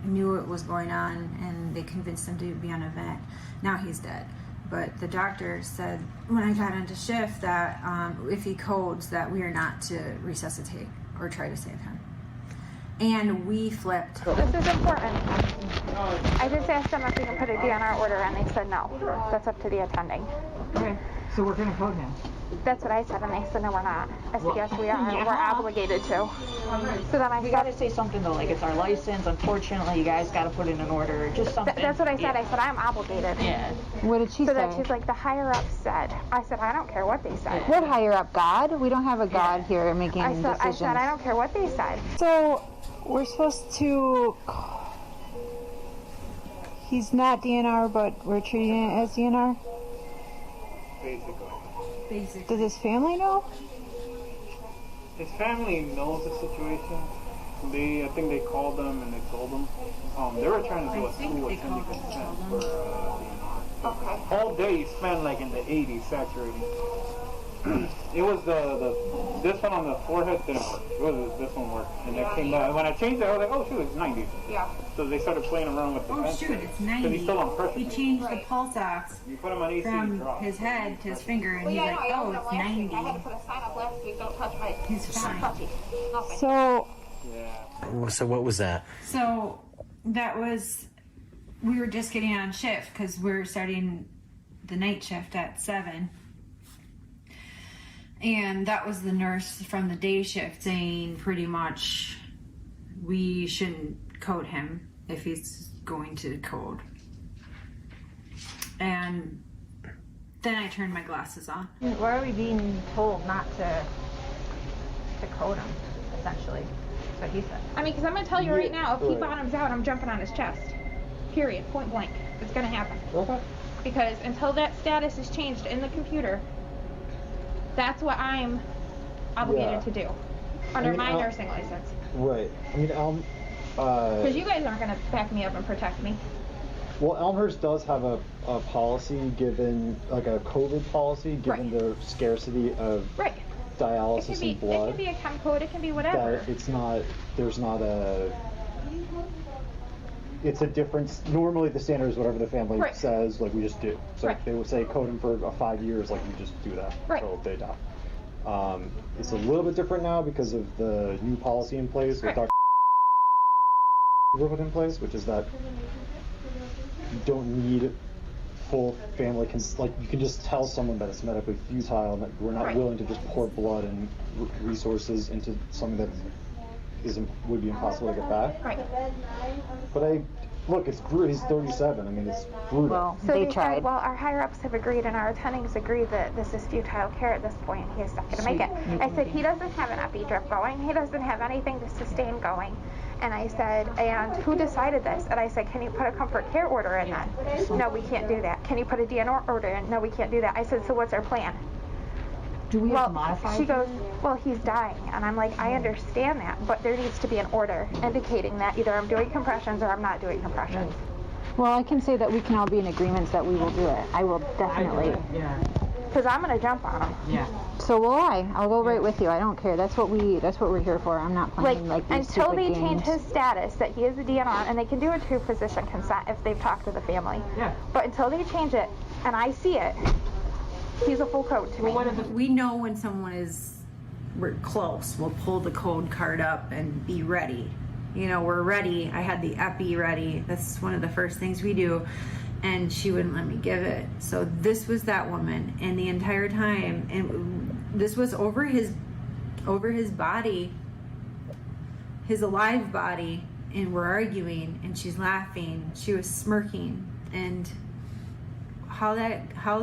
knew what was going on, and they convinced him to be on a vent. Now he's dead. But the doctor said when I got into shift that if he codes, that we are not to resuscitate or try to save him. And we flipped. This is important. I just asked them if we can put a DNR order, and they said no. That's up to the attending. Okay, so we're going to code him. That's what I said, and they said no, we're not. I said yes, we are. Yeah. We're obligated to. So then you got to say something though, like it's our license. Unfortunately, you guys got to put in an order, just something. That's what I said. I said I'm obligated. Yeah. What did she say? So then she's like, the higher up said. I said I don't care what they said. What higher up? God? We don't have a God here making decisions. I said I don't care what they said. So we're supposed to. He's not DNR, but we're treating it as DNR. Basically. Does his family know? His family knows the situation. I think they called them and they told them. They were trying to do a school attending consent for DNR. Okay. All day he spent like in the 80s saturating. It was this one on the forehead didn't work. It was this one worked, and it came back. When I changed it, I was like, oh shoot, it's 90. Yeah. So they started playing around with the Oh shoot, it's 90. he's still on pressure. He changed the pulse ox You put him on AC, from drop. his head to his finger, and Well, he's yeah, like, no, I oh, asked it's him last 90. week. I had to put a sign up last week. Don't touch my. He's fine. Nothing. So, So what was that? So that was, we were just getting on shift because we were starting the night shift at 7. And that was the nurse from the day shift saying pretty much we shouldn't code him if he's going to code. And then I turned my glasses on. Why are we being told not to code him, essentially? That's what he said. I mean, because I'm going to tell you right now, if he bottoms out, I'm jumping on his chest. Period. Point blank. It's going to happen. Okay. Because until that status is changed in the computer, that's what I'm obligated to do under my nursing license. Right. I mean, Because you guys aren't going to back me up and protect me. well, Elmhurst does have a policy given, like a COVID policy, given the scarcity of dialysis and blood. It can be a chem code, it can be whatever. That it's not, there's not a, it's a difference. Normally the standard is whatever the family says, like we just do. So if they would say code them for 5 years, like we just do that until they die. It's a little bit different now because of the new policy in place with Dr. put in place, which is that you don't need full family like you can just tell someone that it's medically futile and that we're not willing to just pour blood and resources into something that would be impossible to get back. But look, it's brutal. He's 37. I mean, it's brutal. Well, so they tried. Well, our higher ups have agreed and our attendings agree that this is futile care at this point. He is not going to make it. I said, he doesn't have an epi drip going. He doesn't have anything to sustain going. And I said, and who decided this? And I said, can you put a comfort care order in then? No, we can't do that. Can you put a DNR order in? No, we can't do that. I said, so what's our plan? Do we have to modify? She goes, well, he's dying. And I'm like, I understand that, but there needs to be an order indicating that either I'm doing compressions or I'm not doing compressions. Well, I can say that we can all be in agreement that we will do it. I will definitely. Because I'm going to jump on him. Yeah. So will I. I'll go right with you. I don't care. That's what we're here for. I'm not playing like these until stupid they games. change his status that he is a DNR, and they can do a true physician consent if they've talked to the family. Yeah. But until they change it, and I see it, he's a full code to me. We know when someone we're close. We'll pull the code card up and be ready. You know, we're ready. I had the epi ready. That's one of the first things we do. And she wouldn't let me give it. So this was that woman. And the entire time, and this was over his body, his alive body. And we're arguing and she's laughing. She was smirking. And how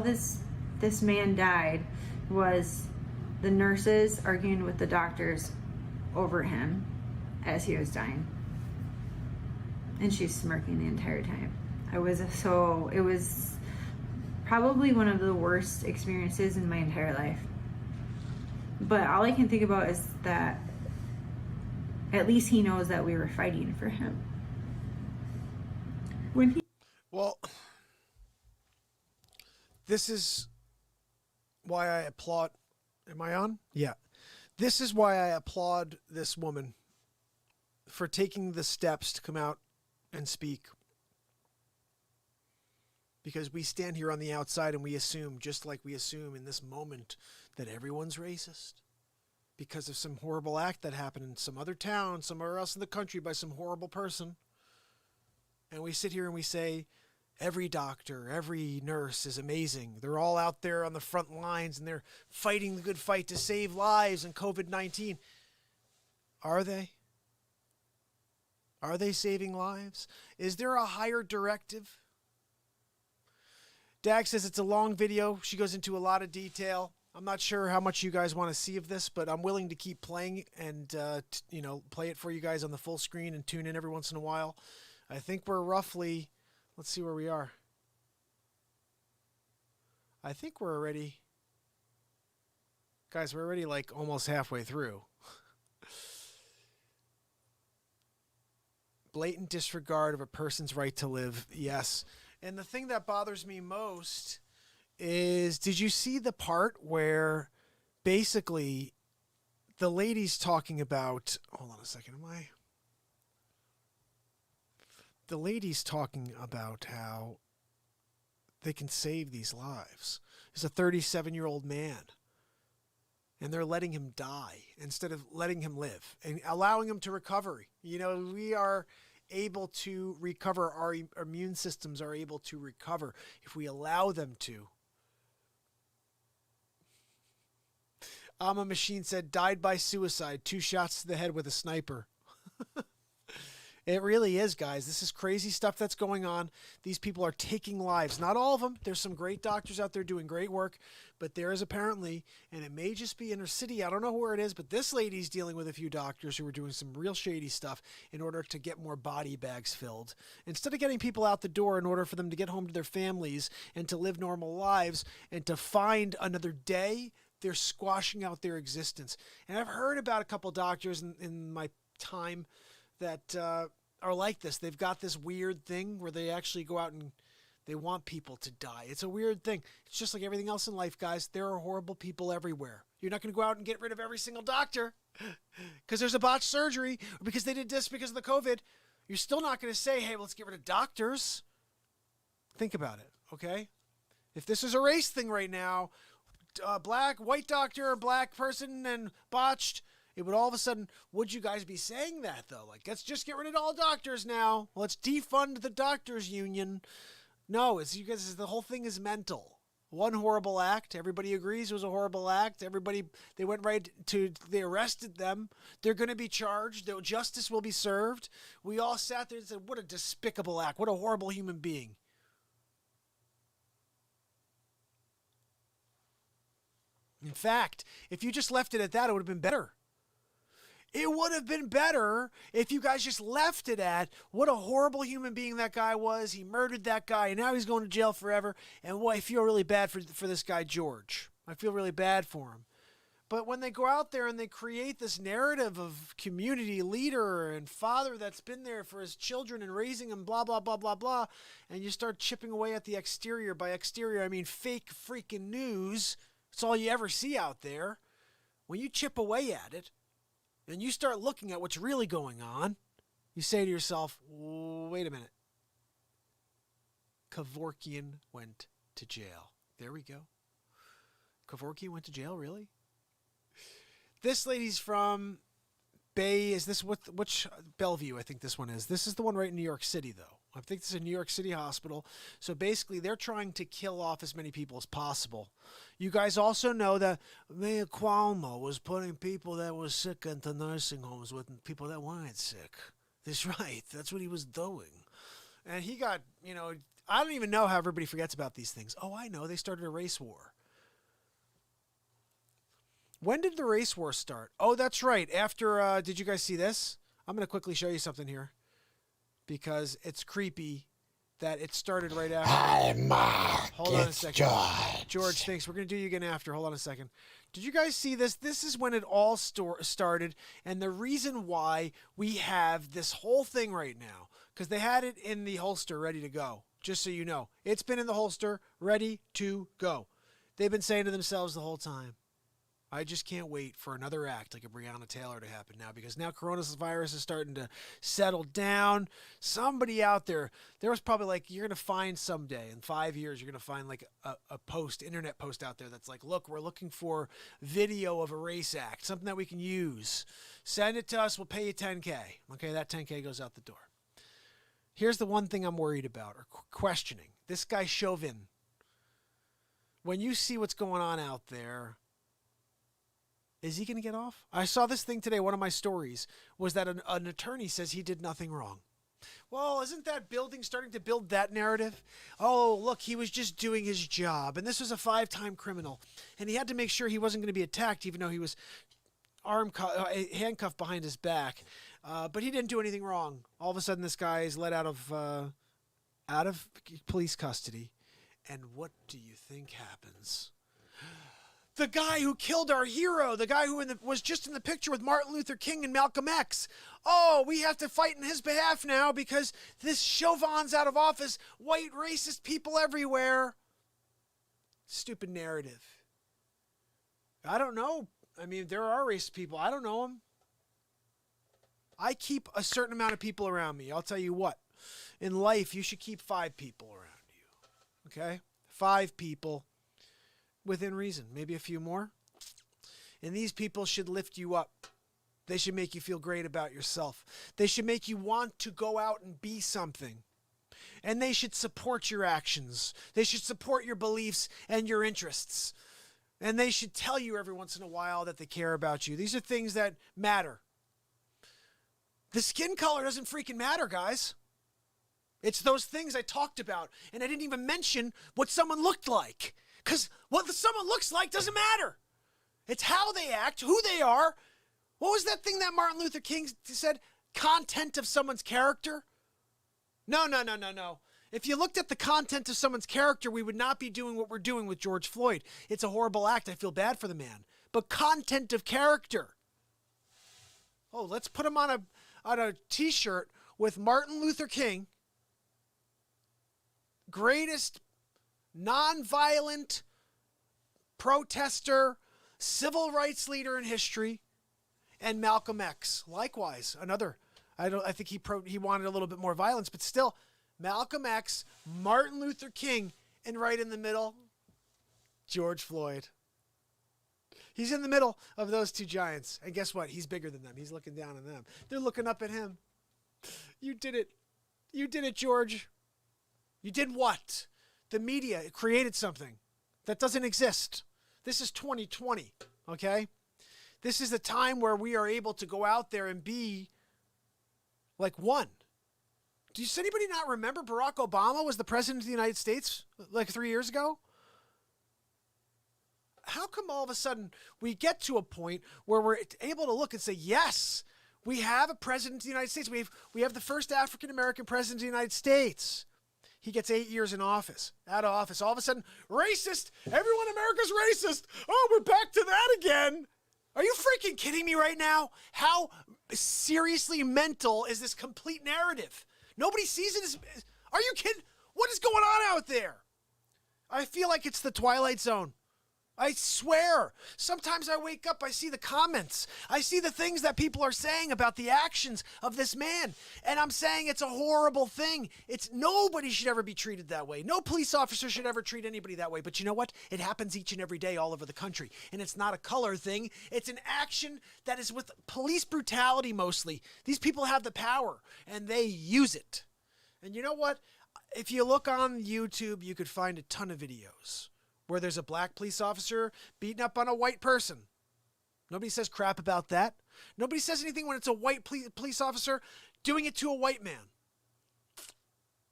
this man died was the nurses arguing with the doctors over him as he was dying. And she's smirking the entire time. It was probably one of the worst experiences in my entire life. But all I can think about is that at least he knows that we were fighting for him. Well, this is why I applaud. Am I on? Yeah. This is why I applaud this woman for taking the steps to come out and speak. Because we stand here on the outside and we assume, just like we assume in this moment, that everyone's racist. Because of some horrible act that happened in some other town, somewhere else in the country by some horrible person. And we sit here and we say, every doctor, every nurse is amazing. They're all out there on the front lines and they're fighting the good fight to save lives in COVID-19. Are they? Are they saving lives? Is there a higher directive? Dag says it's a long video. She goes into a lot of detail. I'm not sure how much you guys want to see of this, but I'm willing to keep playing and play it for you guys on the full screen and tune in every once in a while. I think we're roughly, let's see where we are. I think we're already, guys, we're already like almost halfway through. Blatant disregard of a person's right to live. Yes. And the thing that bothers me most is, did you see the part where basically the lady's talking about, hold on a second, the lady's talking about how they can save these lives. He's a 37-year-old man, and they're letting him die instead of letting him live and allowing him to recover. You know, we are able to recover. Our immune systems are able to recover if we allow them to. Machine said, died by suicide, 2 shots to the head with a sniper. It really is, guys. This is crazy stuff that's going on. These people are taking lives. Not all of them. There's some great doctors out there doing great work, but there is apparently, and it may just be inner city, I don't know where it is, but this lady's dealing with a few doctors who are doing some real shady stuff in order to get more body bags filled. Instead of getting people out the door in order for them to get home to their families and to live normal lives and to find another day, they're squashing out their existence. And I've heard about a couple doctors in my time that are like this. They've got this weird thing where they actually go out and they want people to die. It's a weird thing. It's just like everything else in life, guys. There are horrible people everywhere. You're not going to go out and get rid of every single doctor because there's a botched surgery or because they did this because of the COVID. You're still not going to say, hey, let's get rid of doctors. Think about it, okay? If this is a race thing right now, white doctor, black person, and botched, it would all of a sudden, would you guys be saying that, though? Like, let's just get rid of all doctors now. Let's defund the doctors union. No, it's you guys. The whole thing is mental. One horrible act. Everybody agrees it was a horrible act. They went right to, they arrested them. They're going to be charged. Justice will be served. We all sat there and said, what a despicable act. What a horrible human being. In fact, if you just left it at that, it would have been better. It would have been better if you guys just left it at what a horrible human being that guy was. He murdered that guy, and now he's going to jail forever. And I feel really bad for this guy, George. I feel really bad for him. But when they go out there and they create this narrative of community leader and father that's been there for his children and raising them, blah, blah, blah, blah, blah, and you start chipping away at the exterior. By exterior, I mean fake freaking news. It's all you ever see out there. When you chip away at it and you start looking at what's really going on, you say to yourself, wait a minute. Kevorkian went to jail. There we go. Kevorkian went to jail, really? This lady's from is this which Bellevue, I think this one is. This is the one right in New York City, though. I think this is a New York City hospital. So basically, they're trying to kill off as many people as possible. You guys also know that Mayor Cuomo was putting people that were sick into nursing homes with people that weren't sick. That's right. That's what he was doing. And he got, I don't even know how everybody forgets about these things. Oh, I know. They started a race war. When did the race war start? Oh, that's right. After, did you guys see this? I'm going to quickly show you something here because it's creepy that it started right after. Hi, Mark. Hold on a second. George. George, thanks. We're going to do you again after. Hold on a second. Did you guys see this? This is when it all started, and the reason why we have this whole thing right now, because they had it in the holster ready to go, just so you know. It's been in the holster ready to go. They've been saying to themselves the whole time, I just can't wait for another act like a Breonna Taylor to happen now, because now coronavirus is starting to settle down. Somebody out there was probably like, you're going to find someday in 5 years, you're going to find like a internet post out there that's like, look, we're looking for video of a race act, something that we can use. Send it to us. We'll pay you $10K. Okay, that $10K goes out the door. Here's the one thing I'm worried about or questioning. This guy Chauvin. When you see what's going on out there, is he going to get off? I saw this thing today. One of my stories was that an attorney says he did nothing wrong. Well, isn't that building starting to build that narrative? Oh, look, he was just doing his job. And this was a 5-time criminal. And he had to make sure he wasn't going to be attacked, even though he was handcuffed behind his back. But he didn't do anything wrong. All of a sudden, this guy is let out of police custody. And what do you think happens? The guy who killed our hero, the guy who was just in the picture with Martin Luther King and Malcolm X. Oh, we have to fight in his behalf now because this Chauvin's out of office. White racist people everywhere. Stupid narrative. I don't know. I mean, there are racist people. I don't know them. I keep a certain amount of people around me. I'll tell you what. In life, you should keep 5 people around you. Okay? 5 people. Within reason, maybe a few more. And these people should lift you up. They should make you feel great about yourself. They should make you want to go out and be something. And they should support your actions. They should support your beliefs and your interests. And they should tell you every once in a while that they care about you. These are things that matter. The skin color doesn't freaking matter, guys. It's those things I talked about. And I didn't even mention what someone looked like. Because what someone looks like doesn't matter. It's how they act, who they are. What was that thing that Martin Luther King said? Content of someone's character? No. If you looked at the content of someone's character, we would not be doing what we're doing with George Floyd. It's a horrible act. I feel bad for the man. But content of character. Oh, let's put him on a t-shirt with Martin Luther King. Greatest nonviolent protester, civil rights leader in history, and Malcolm X. Likewise, another. I think he wanted a little bit more violence, but still, Malcolm X, Martin Luther King, and right in the middle, George Floyd. He's in the middle of those 2 giants, and guess what? He's bigger than them. He's looking down on them. They're looking up at him. You did it. You did it, George. You did what? The media created something that doesn't exist. This is 2020, okay? This is the time where we are able to go out there and be like one. Does anybody not remember Barack Obama was the president of the United States like 3 years ago? How come all of a sudden we get to a point where we're able to look and say, yes, we have a president of the United States. We have the first African-American president of the United States. He gets 8 years in office, out of office. All of a sudden, racist. Everyone in America's racist. Oh, we're back to that again. Are you freaking kidding me right now? How seriously mental is this complete narrative? Nobody sees it as... Are you kidding? What is going on out there? I feel like it's the Twilight Zone. I swear. Sometimes I wake up, I see the comments. I see the things that people are saying about the actions of this man. And I'm saying it's a horrible thing. Nobody should ever be treated that way. No police officer should ever treat anybody that way. But you know what? It happens each and every day all over the country. And it's not a color thing. It's an action that is with police brutality mostly. These people have the power and they use it. And you know what? If you look on YouTube, you could find a ton of videos where there's a black police officer beating up on a white person. Nobody says crap about that. Nobody says anything when it's a white police officer doing it to a white man.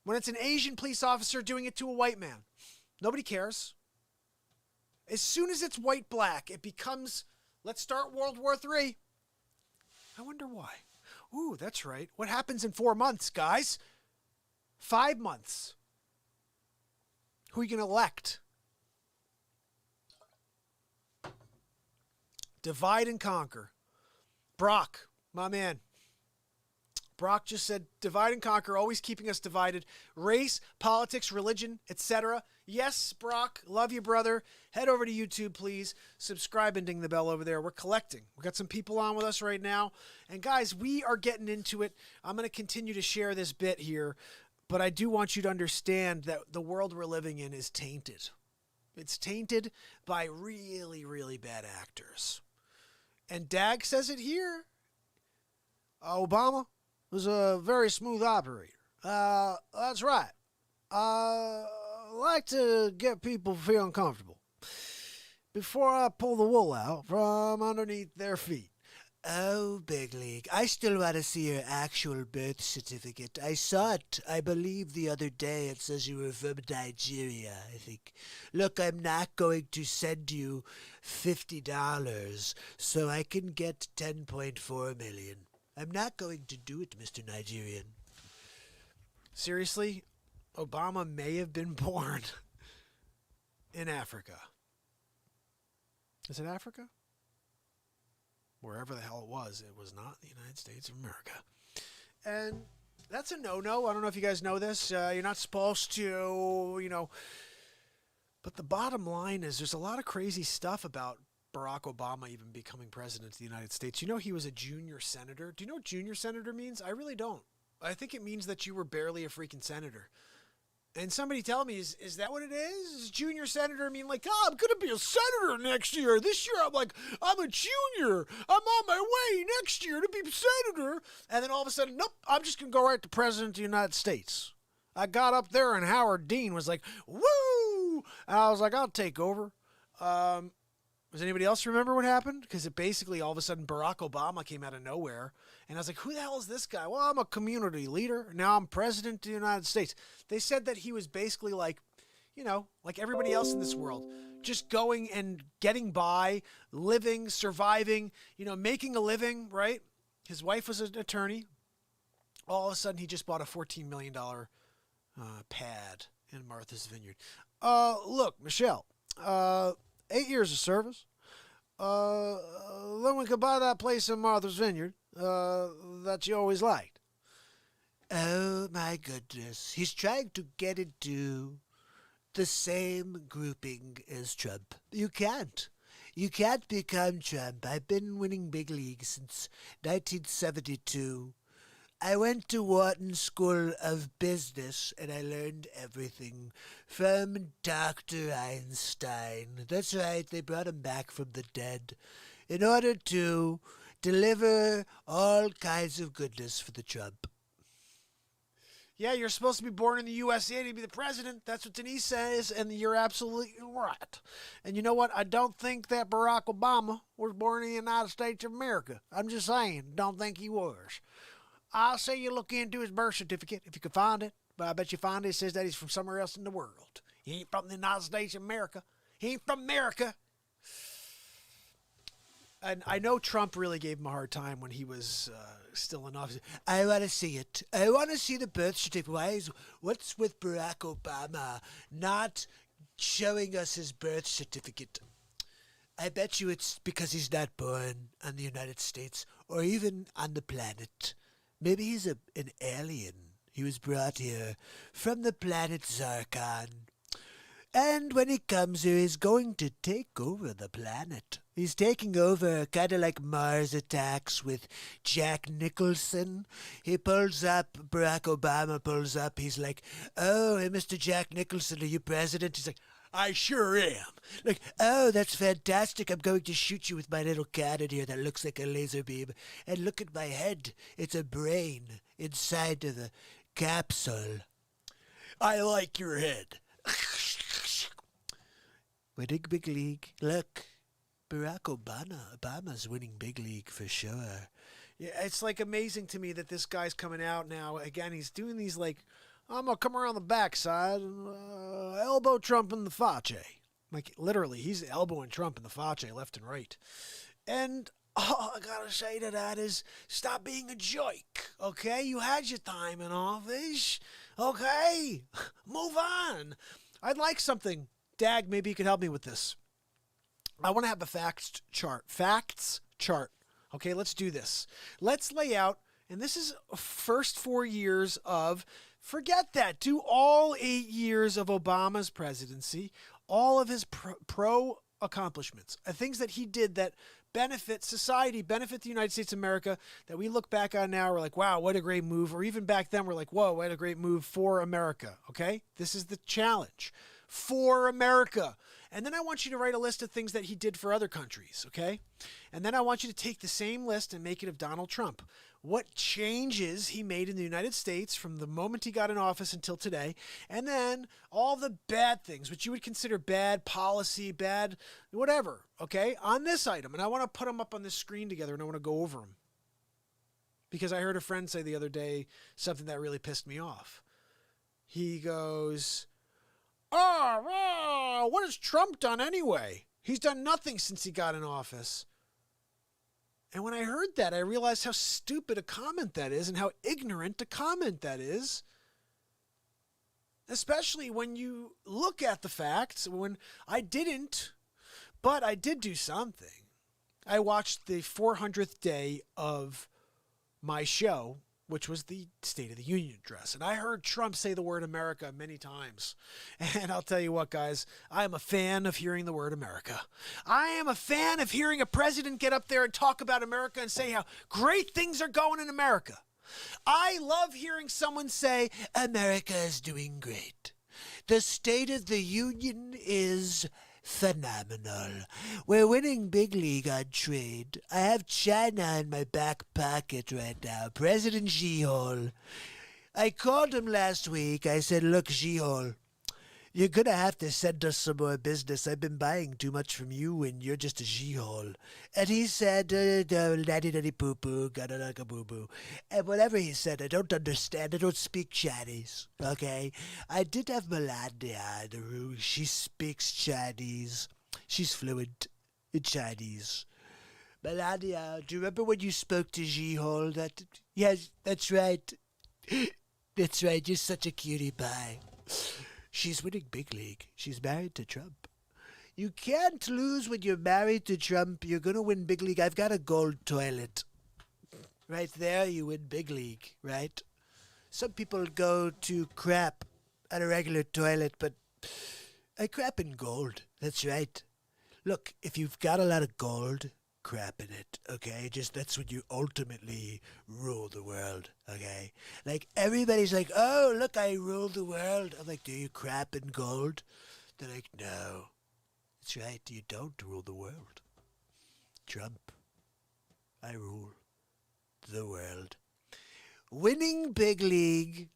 When it's an Asian police officer doing it to a white man. Nobody cares. As soon as it's white-black, it becomes, let's start World War III. I wonder why. Ooh, that's right. What happens in 4 months, guys? 5 months. Who are you going to elect? Divide and conquer. Brock, my man. Brock just said, divide and conquer, always keeping us divided. Race, politics, religion, etc. Yes, Brock, love you, brother. Head over to YouTube, please. Subscribe and ding the bell over there. We're collecting. We've got some people on with us right now. And guys, we are getting into it. I'm going to continue to share this bit here. But I do want you to understand that the world we're living in is tainted. It's tainted by really, really bad actors. And Dag says it here. Obama was a very smooth operator. That's right. I like to get people feeling comfortable before I pull the wool out from underneath their feet. Oh, big league. I still want to see your actual birth certificate. I saw it, I believe, the other day. It says you were from Nigeria, I think. Look, I'm not going to send you $50 so I can get 10.4 million. I'm not going to do it, Mr. Nigerian. Seriously, Obama may have been born in Africa. Is it Africa? Wherever the hell it was not the United States of America. And that's a no-no. I don't know if you guys know this. You're not supposed to, But the bottom line is there's a lot of crazy stuff about Barack Obama even becoming president of the United States. You know he was a junior senator. Do you know what junior senator means? I really don't. I think it means that you were barely a freaking senator. And somebody tell me, is that what it is? Does junior senator mean like, I'm going to be a senator next year. This year I'm a junior. I'm on my way next year to be senator. And then all of a sudden, nope, I'm just going to go right to president of the United States. I got up there and Howard Dean was like, woo! And I was like, I'll take over. Does anybody else remember what happened? Because it basically all of a sudden Barack Obama came out of nowhere. And I was like, who the hell is this guy? Well, I'm a community leader. Now I'm president of the United States. They said that he was basically like everybody else in this world, just going and getting by, living, surviving, making a living, right? His wife was an attorney. All of a sudden he just bought a $14 million pad in Martha's Vineyard. Look, Michelle, 8 years of service. Then we could buy that place in Martha's Vineyard that you always liked. Oh my goodness. He's trying to get into the same grouping as Trump. You can't. You can't become Trump. I've been winning big leagues since 1972. I went to Wharton School of Business and I learned everything from Dr. Einstein. That's right, they brought him back from the dead in order to deliver all kinds of goodness for the Trump. Yeah, you're supposed to be born in the USA to be the president. That's what Denise says, and you're absolutely right. And you know what? I don't think that Barack Obama was born in the United States of America. I'm just saying, don't think he was. I'll say you look into his birth certificate if you can find it, but I bet you find it says that he's from somewhere else in the world. He ain't from the United States of America. He ain't from America. And I know Trump really gave him a hard time when he was still in office. I want to see it. I want to see the birth certificate. What's with Barack Obama not showing us his birth certificate? I bet you it's because he's not born on the United States or even on the planet. Maybe he's an alien. He was brought here from the planet Zarkon. And when he comes here, he's going to take over the planet. He's taking over kind of like Mars Attacks with Jack Nicholson. He pulls up, Barack Obama pulls up. He's like, oh, hey, Mr. Jack Nicholson, are you president? He's like, I sure am. Like, oh, that's fantastic. I'm going to shoot you with my little cannon here that looks like a laser beam. And look at my head. It's a brain inside of the capsule. I like your head. Winning big league. Look, Barack Obama's winning big league for sure. Yeah, it's like amazing to me that this guy's coming out now. Again, he's doing these like, I'm going to come around the backside and elbow Trump in the face. Like, literally, he's elbowing Trump in the face left and right. And all I got to say to that is stop being a jerk, okay? You had your time in office, okay? Move on. I'd like something. Dag, maybe you could help me with this. I want to have a facts chart. Facts chart. Okay, let's do this. Let's lay out, and this is first 4 years of, forget that, do all 8 years of Obama's presidency, all of his pro accomplishments, things that he did that benefit society, benefit the United States of America, that we look back on now, we're like, wow, what a great move. Or even back then, we're like, whoa, what a great move for America. Okay, this is the challenge. For America. And then I want you to write a list of things that he did for other countries, okay? And then I want you to take the same list and make it of Donald Trump. What changes he made in the United States from the moment he got in office until today. And then all the bad things, which you would consider bad policy, bad whatever, okay, on this item. And I want to put them up on this screen together and I want to go over them. Because I heard a friend say the other day something that really pissed me off. He goes, oh, what has Trump done anyway? He's done nothing since he got in office. And when I heard that, I realized how stupid a comment that is and how ignorant a comment that is. Especially when you look at the facts, when I didn't But I did do something. I watched the 400th day of my show, which was the State of the Union address. And I heard Trump say the word America many times. And I'll tell you what, guys, I am a fan of hearing the word America. I am a fan of hearing a president get up there and talk about America and say how great things are going in America. I love hearing someone say, America is doing great. The State of the Union is phenomenal. We're winning big league on trade. I have China in my back pocket right now. President Xi-Hol. I called him last week. I said, look, Xi-Hol, you're going to have to send us some more business. I've been buying too much from you, and you're just a Xi-Hol. And he said, daddy-daddy-poo-poo, gada-da-ga-boo-boo. And whatever he said, I don't understand. I don't speak Chinese, okay? I did have Melania in the room. She speaks Chinese. She's fluent in Chinese. Melania, do you remember when you spoke to Xi-Hol? Yes, that's right. That's right. You're such a cutie pie. She's winning big league. She's married to Trump. You can't lose when you're married to Trump. You're going to win big league. I've got a gold toilet. Right there, you win big league, right? Some people go to crap at a regular toilet, but I crap in gold. That's right. Look, if you've got a lot of gold, crap in it, okay? Just that's when you ultimately rule the world, okay? Like, everybody's like, oh, look, I rule the world. I'm like, do you crap in gold? They're like, no. That's right, you don't rule the world. Trump, I rule the world. Winning big league.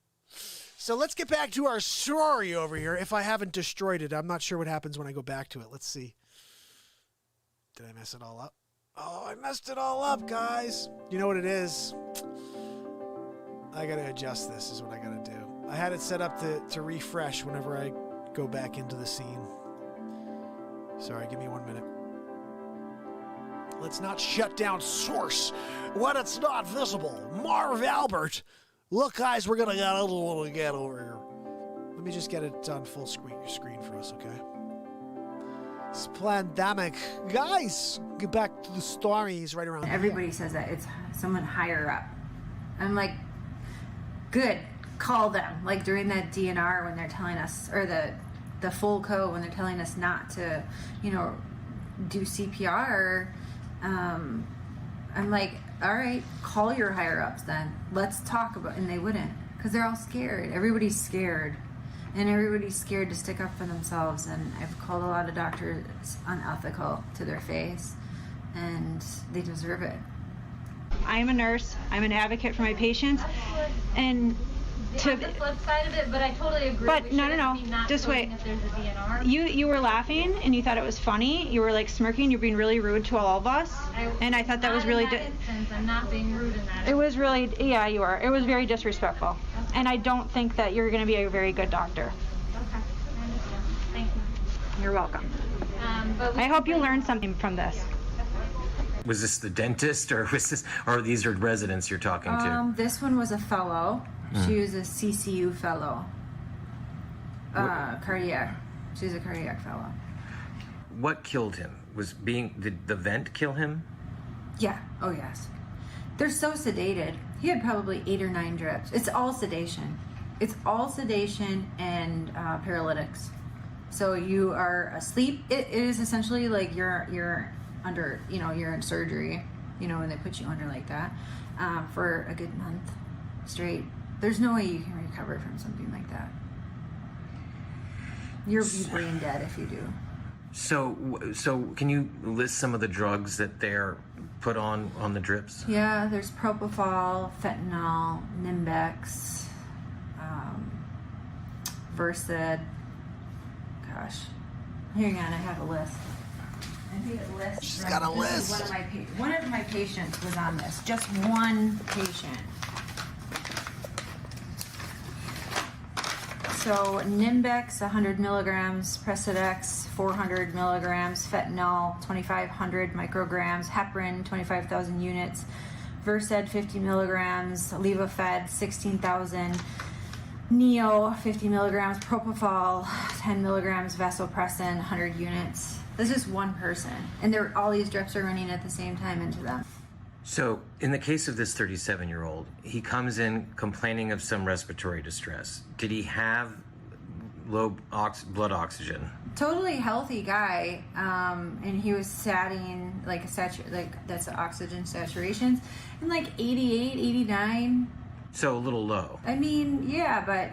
So let's get back to our story over here. If I haven't destroyed it, I'm not sure what happens when I go back to it. Let's see. Did I mess it all up? Oh, I messed it all up, guys. You know what it is? I gotta adjust this is what I gotta do. I had it set up to refresh whenever I go back into the scene. Sorry, give me 1 minute. Let's not shut down Source when it's not visible. Marv Albert. Look, guys, we're gonna get a little again over here. Let me just get it on full screen for us, okay? It's pandemic. Guys, get back to the stories right around Everybody says that. It's someone higher up. I'm like, good, call them. Like during that DNR when they're telling us, or the full code when they're telling us not to, do CPR. I'm like, all right, call your higher ups then. Let's talk about, and they wouldn't, because they're all scared. Everybody's scared. And everybody's scared to stick up for themselves, and I've called a lot of doctors unethical to their face, and they deserve it. I'm a nurse. I'm an advocate for my patients, and to the flip side of it, but I totally agree. But no. Just wait. If there's a DNR. You were laughing and you thought it was funny. You were like smirking. You're being really rude to all of us, and I thought that was really. I'm not being rude in that. It was really, yeah, you are. It was very disrespectful, okay. And I don't think that you're going to be a very good doctor. Okay, I understand. Thank you. You're welcome. I hope you learned something from this. Was this the dentist, or or these are residents you're talking to? This one was a fellow. She was a CCU fellow. Cardiac. She's a cardiac fellow. What killed him? Did the vent kill him? Yeah. Oh, yes. They're so sedated. He had probably 8 or 9 drips. It's all sedation. It's all sedation and paralytics. So you are asleep. It is essentially like you're under, you're in surgery, when they put you under like that for a good month straight. There's no way you can recover from something like that. You're brain dead if you do. So can you list some of the drugs that they're put on the drips? Yeah, there's propofol, fentanyl, Nimbex, Versed. Gosh, hang on, I have a list. She's got a list. One of my patients was on this. Just one patient. So Nimbex, 100 milligrams, Precedex, 400 milligrams, fentanyl, 2,500 micrograms, heparin, 25,000 units, Versed, 50 milligrams, Levofed, 16,000, Neo, 50 milligrams, Propofol, 10 milligrams, Vasopressin, 100 units, That's just one person, and all these drips are running at the same time into them. So, in the case of this 37-year-old, he comes in complaining of some respiratory distress. Did he have low blood oxygen? Totally healthy guy, and he was satting that's the oxygen saturations, and 88, 89. So a little low. I mean, yeah, but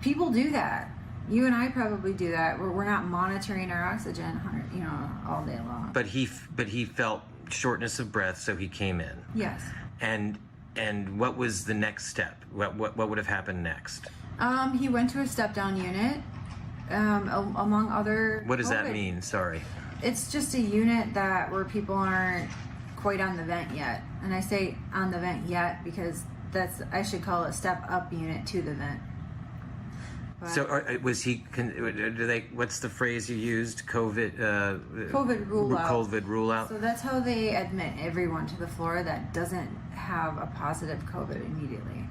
people do that. You and I probably do that. We're not monitoring our oxygen, all day long. But he felt shortness of breath, so he came in. Yes. And what was the next step? What would have happened next? He went to a step-down unit, among other... What does that mean? Sorry. It's just a unit where people aren't quite on the vent yet. And I say on the vent yet because I should call it a step-up unit to the vent. But so was he... what's the phrase you used? COVID rule out. COVID rule out? So that's how they admit everyone to the floor that doesn't have a positive COVID immediately.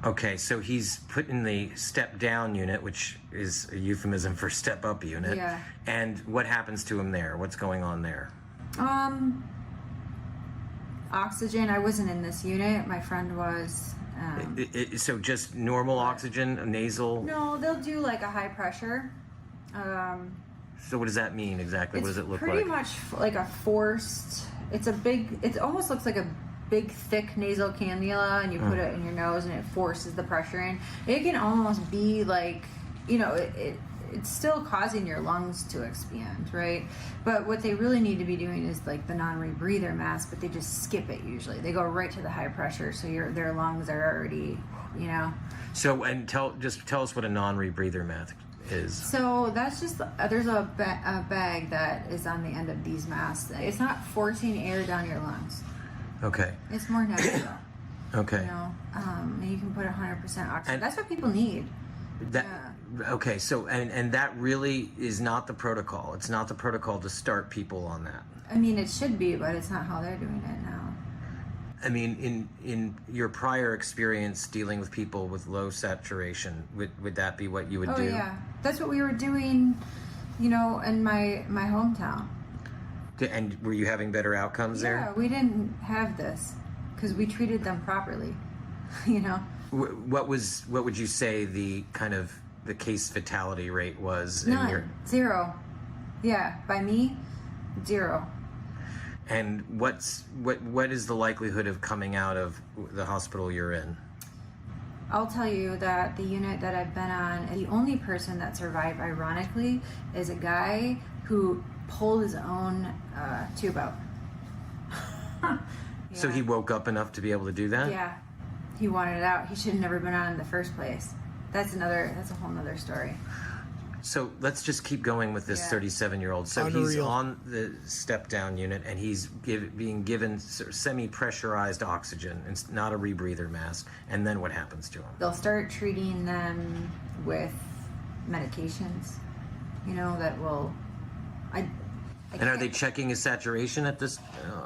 Okay, so he's put in the step-down unit, which is a euphemism for step-up unit. Yeah. And what happens to him there? What's going on there? Oxygen. I wasn't in this unit. My friend was. So just normal oxygen, nasal? No, they'll do a high pressure. So what does that mean exactly? What does it look like? Pretty much like a forced. It almost looks like a big thick nasal cannula, and you put it in your nose and it forces the pressure in. It can almost be it's still causing your lungs to expand, right? But what they really need to be doing is the non-rebreather mask, but they just skip it usually. They go right to the high pressure, so their lungs are already, So, and tell us what a non-rebreather mask is. So that's just, there's a bag that is on the end of these masks. It's not forcing air down your lungs. Okay. It's more natural. Okay. And you can put 100% oxygen. That's what people need. Okay, so and that really is not the protocol. It's not the protocol to start people on that. I mean, it should be, but it's not how they're doing it now. I mean, in your prior experience dealing with people with low saturation, would that be what you would do? Oh yeah, that's what we were doing, in my hometown. And were you having better outcomes there? Yeah, we didn't have this because we treated them properly, What would you say the case fatality rate was? None. 0. Yeah, by me, 0. And what is the likelihood of coming out of the hospital you're in? I'll tell you that the unit that I've been on, the only person that survived, ironically, is a guy who pulled his own tube out. Yeah. So he woke up enough to be able to do that? Yeah. He wanted it out. He should have never been on in the first place. That's a whole nother story. So let's just keep going with this 37-year-old. So Unreal. He's on the step-down unit, and he's being given semi-pressurized oxygen, and not a rebreather mask. And then what happens to him? They'll start treating them with medications, that will... And are they checking his saturation at this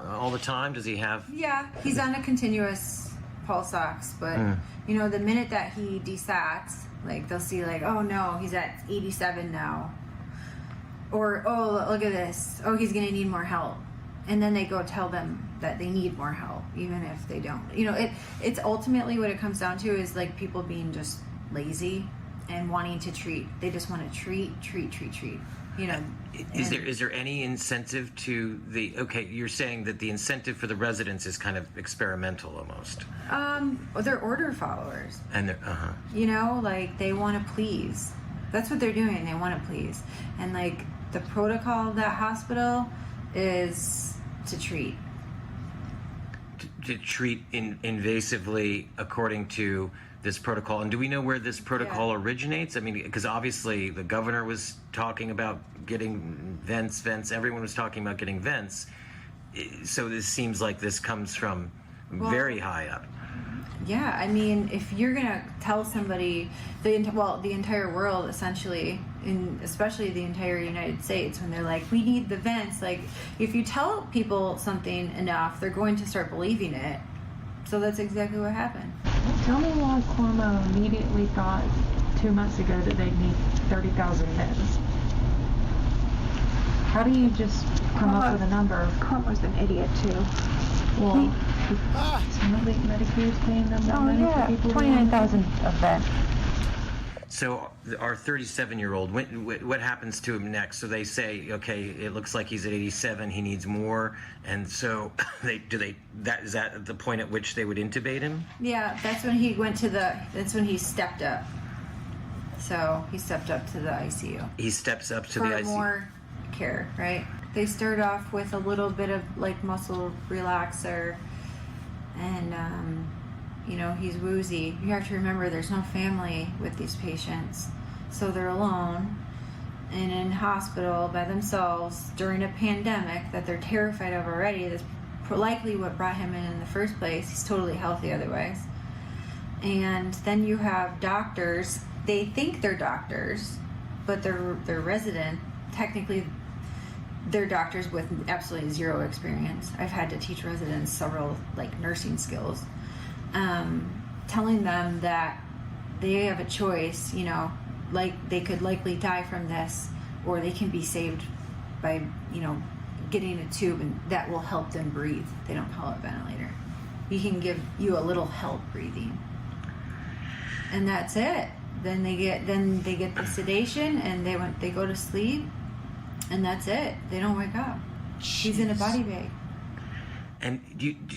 all the time? Does he have... Yeah, he's on a continuous pulse ox, but, the minute that he desats, they'll see, oh, no, he's at 87 now. Or, oh, look at this. Oh, he's going to need more help. And then they go tell them that they need more help, even if they don't. It's ultimately what it comes down to is, people being just lazy and wanting to treat. They just want to treat. Is there any incentive to the... Okay, you're saying that the incentive for the residents is kind of experimental almost. They're order followers. And they're, they want to please. That's what they're doing. They want to please. And, the protocol of that hospital is to treat. To treat invasively according to this protocol. And do we know where this protocol originates? I mean, because obviously the governor was talking about getting vents. Everyone was talking about getting vents. So this seems like this comes from very high up. Yeah, I mean, if you're going to tell somebody, the entire world essentially, especially the entire United States, when they're like, we need the vents, if you tell people something enough, they're going to start believing it. So that's exactly what happened. Tell me why Cuomo immediately thought 2 months ago that they'd need 30,000 vents. How do you just come up with a number? Comer's an idiot too. Well, some of the Medicare is paying them more money for people. 29,000 of that. So our 37-year-old, what happens to him next? So they say, okay, it looks like he's at 87, he needs more, and so is that the point at which they would intubate him? Yeah, that's when he went to that's when he stepped up. So he stepped up to the ICU. He steps up to the ICU. For more care, right? They start off with a little bit of like muscle relaxer, and he's woozy. You have to remember there's no family with these patients, so they're alone and in hospital by themselves during a pandemic that they're terrified of already. That's likely what brought him in the first place. He's totally healthy otherwise. And then you have doctors. They think they're doctors, but they're resident. Technically, they're doctors with absolutely zero experience. I've had to teach residents several nursing skills, telling them that they have a choice, they could likely die from this, or they can be saved by, getting a tube, and that will help them breathe. They don't call it ventilator. We can give you a little help breathing, and that's it. Then they get the sedation, and they go to sleep, and that's it. They don't wake up. He's in a body bag. And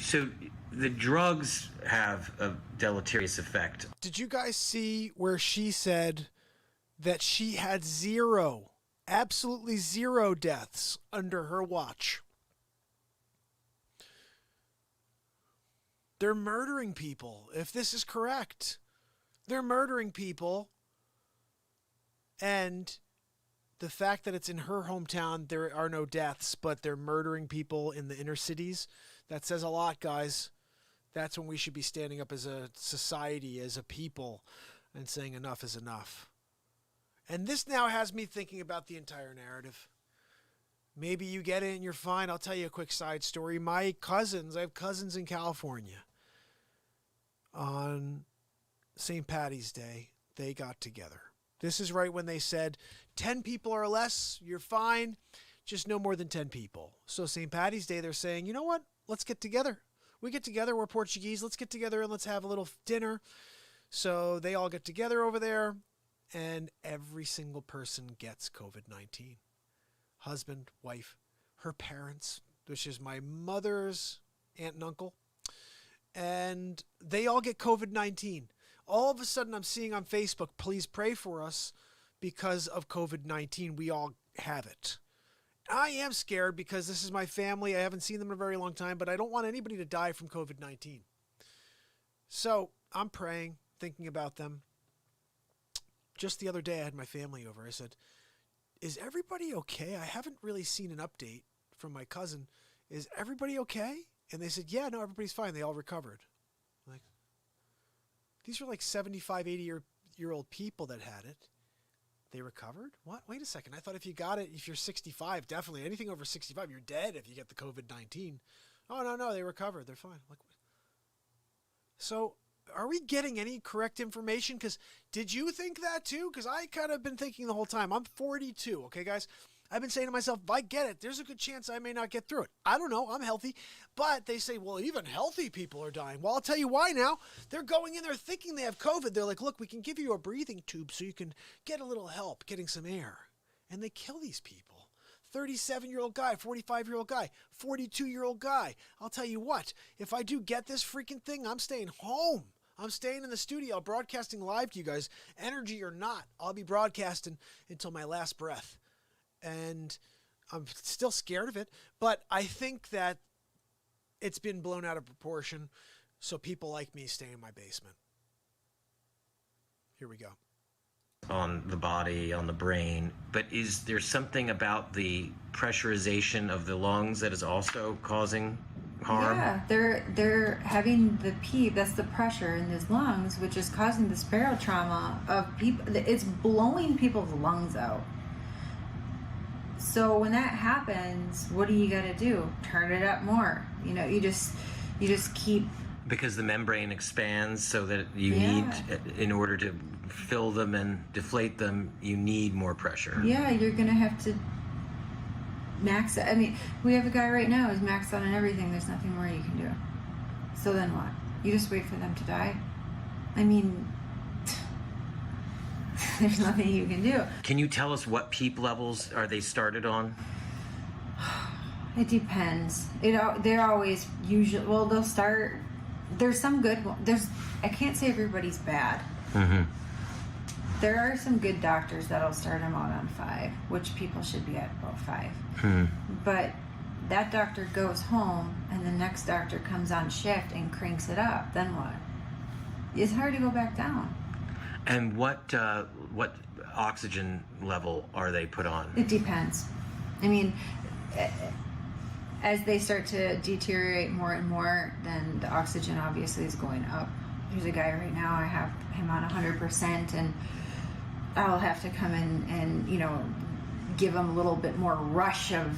so the drugs have a deleterious effect. Did you guys see where she said that she had absolutely zero deaths under her watch? They're murdering people, if this is correct. They're murdering people. And the fact that it's in her hometown, there are no deaths, but they're murdering people in the inner cities, that says a lot, guys. That's when we should be standing up as a society, as a people, and saying enough is enough. And this now has me thinking about the entire narrative. Maybe you get it and you're fine. I'll tell you a quick side story. I have cousins in California. On St. Patty's Day, they got together. This is right when they said 10 people or less, you're fine. Just no more than 10 people. So St. Patty's Day, they're saying, you know what? Let's get together. We get together. We're Portuguese. Let's get together and let's have a little dinner. So they all get together over there, and every single person gets COVID-19. Husband, wife, her parents, which is my mother's aunt and uncle. And they all get COVID-19. All of a sudden, I'm seeing on Facebook, please pray for us because of COVID-19. We all have it. I am scared because this is my family. I haven't seen them in a very long time, but I don't want anybody to die from COVID-19. So I'm praying, thinking about them. Just the other day, I had my family over. I said, is everybody okay? I haven't really seen an update from my cousin. Is everybody okay? And they said, yeah, no, everybody's fine. They all recovered. These were 75, 80-year-old people that had it. They recovered? What? Wait a second. I thought if you got it, if you're 65, definitely anything over 65, you're dead if you get the COVID-19. Oh, no, they recovered. They're fine. So are we getting any correct information? Because did you think that too? Because I kind of been thinking the whole time. I'm 42, okay, guys? I've been saying to myself, if I get it, there's a good chance I may not get through it. I don't know. I'm healthy. But they say, well, even healthy people are dying. Well, I'll tell you why now. They're going in there thinking they have COVID. They're like, look, we can give you a breathing tube so you can get a little help getting some air. And they kill these people. 37-year-old guy, 45-year-old guy, 42-year-old guy. I'll tell you what, if I do get this freaking thing, I'm staying home. I'm staying in the studio, broadcasting live to you guys. Energy or not, I'll be broadcasting until my last breath. And I'm still scared of it, but I think that it's been blown out of proportion, so people like me stay in my basement. Here we go. On the body, on the brain, but is there something about the pressurization of the lungs that is also causing harm? Yeah, they're having the PEEP, that's the pressure in his lungs, which is causing the barotrauma of people. It's blowing people's lungs out. So when that happens, what do you got to do? Turn it up more. You just keep. Because the membrane expands, so that you need, in order to fill them and deflate them, you need more pressure. Yeah, you're gonna have to max. I mean, we have a guy right now who's maxed out on everything. There's nothing more you can do. So then what? You just wait for them to die? I mean, there's nothing you can do. Can you tell us what PEEP levels are they started on? It depends. They're always usually, well, they'll start, there's some good ones. I can't say everybody's bad. Mm-hmm. There are some good doctors that'll start them out on 5, which people should be at about 5. Hmm. But that doctor goes home and the next doctor comes on shift and cranks it up. Then what? It's hard to go back down. And what oxygen level are they put on? It depends. I mean, as they start to deteriorate more and more, then the oxygen obviously is going up. There's a guy right now, I have him on 100%, and I'll have to come in and, give him a little bit more rush of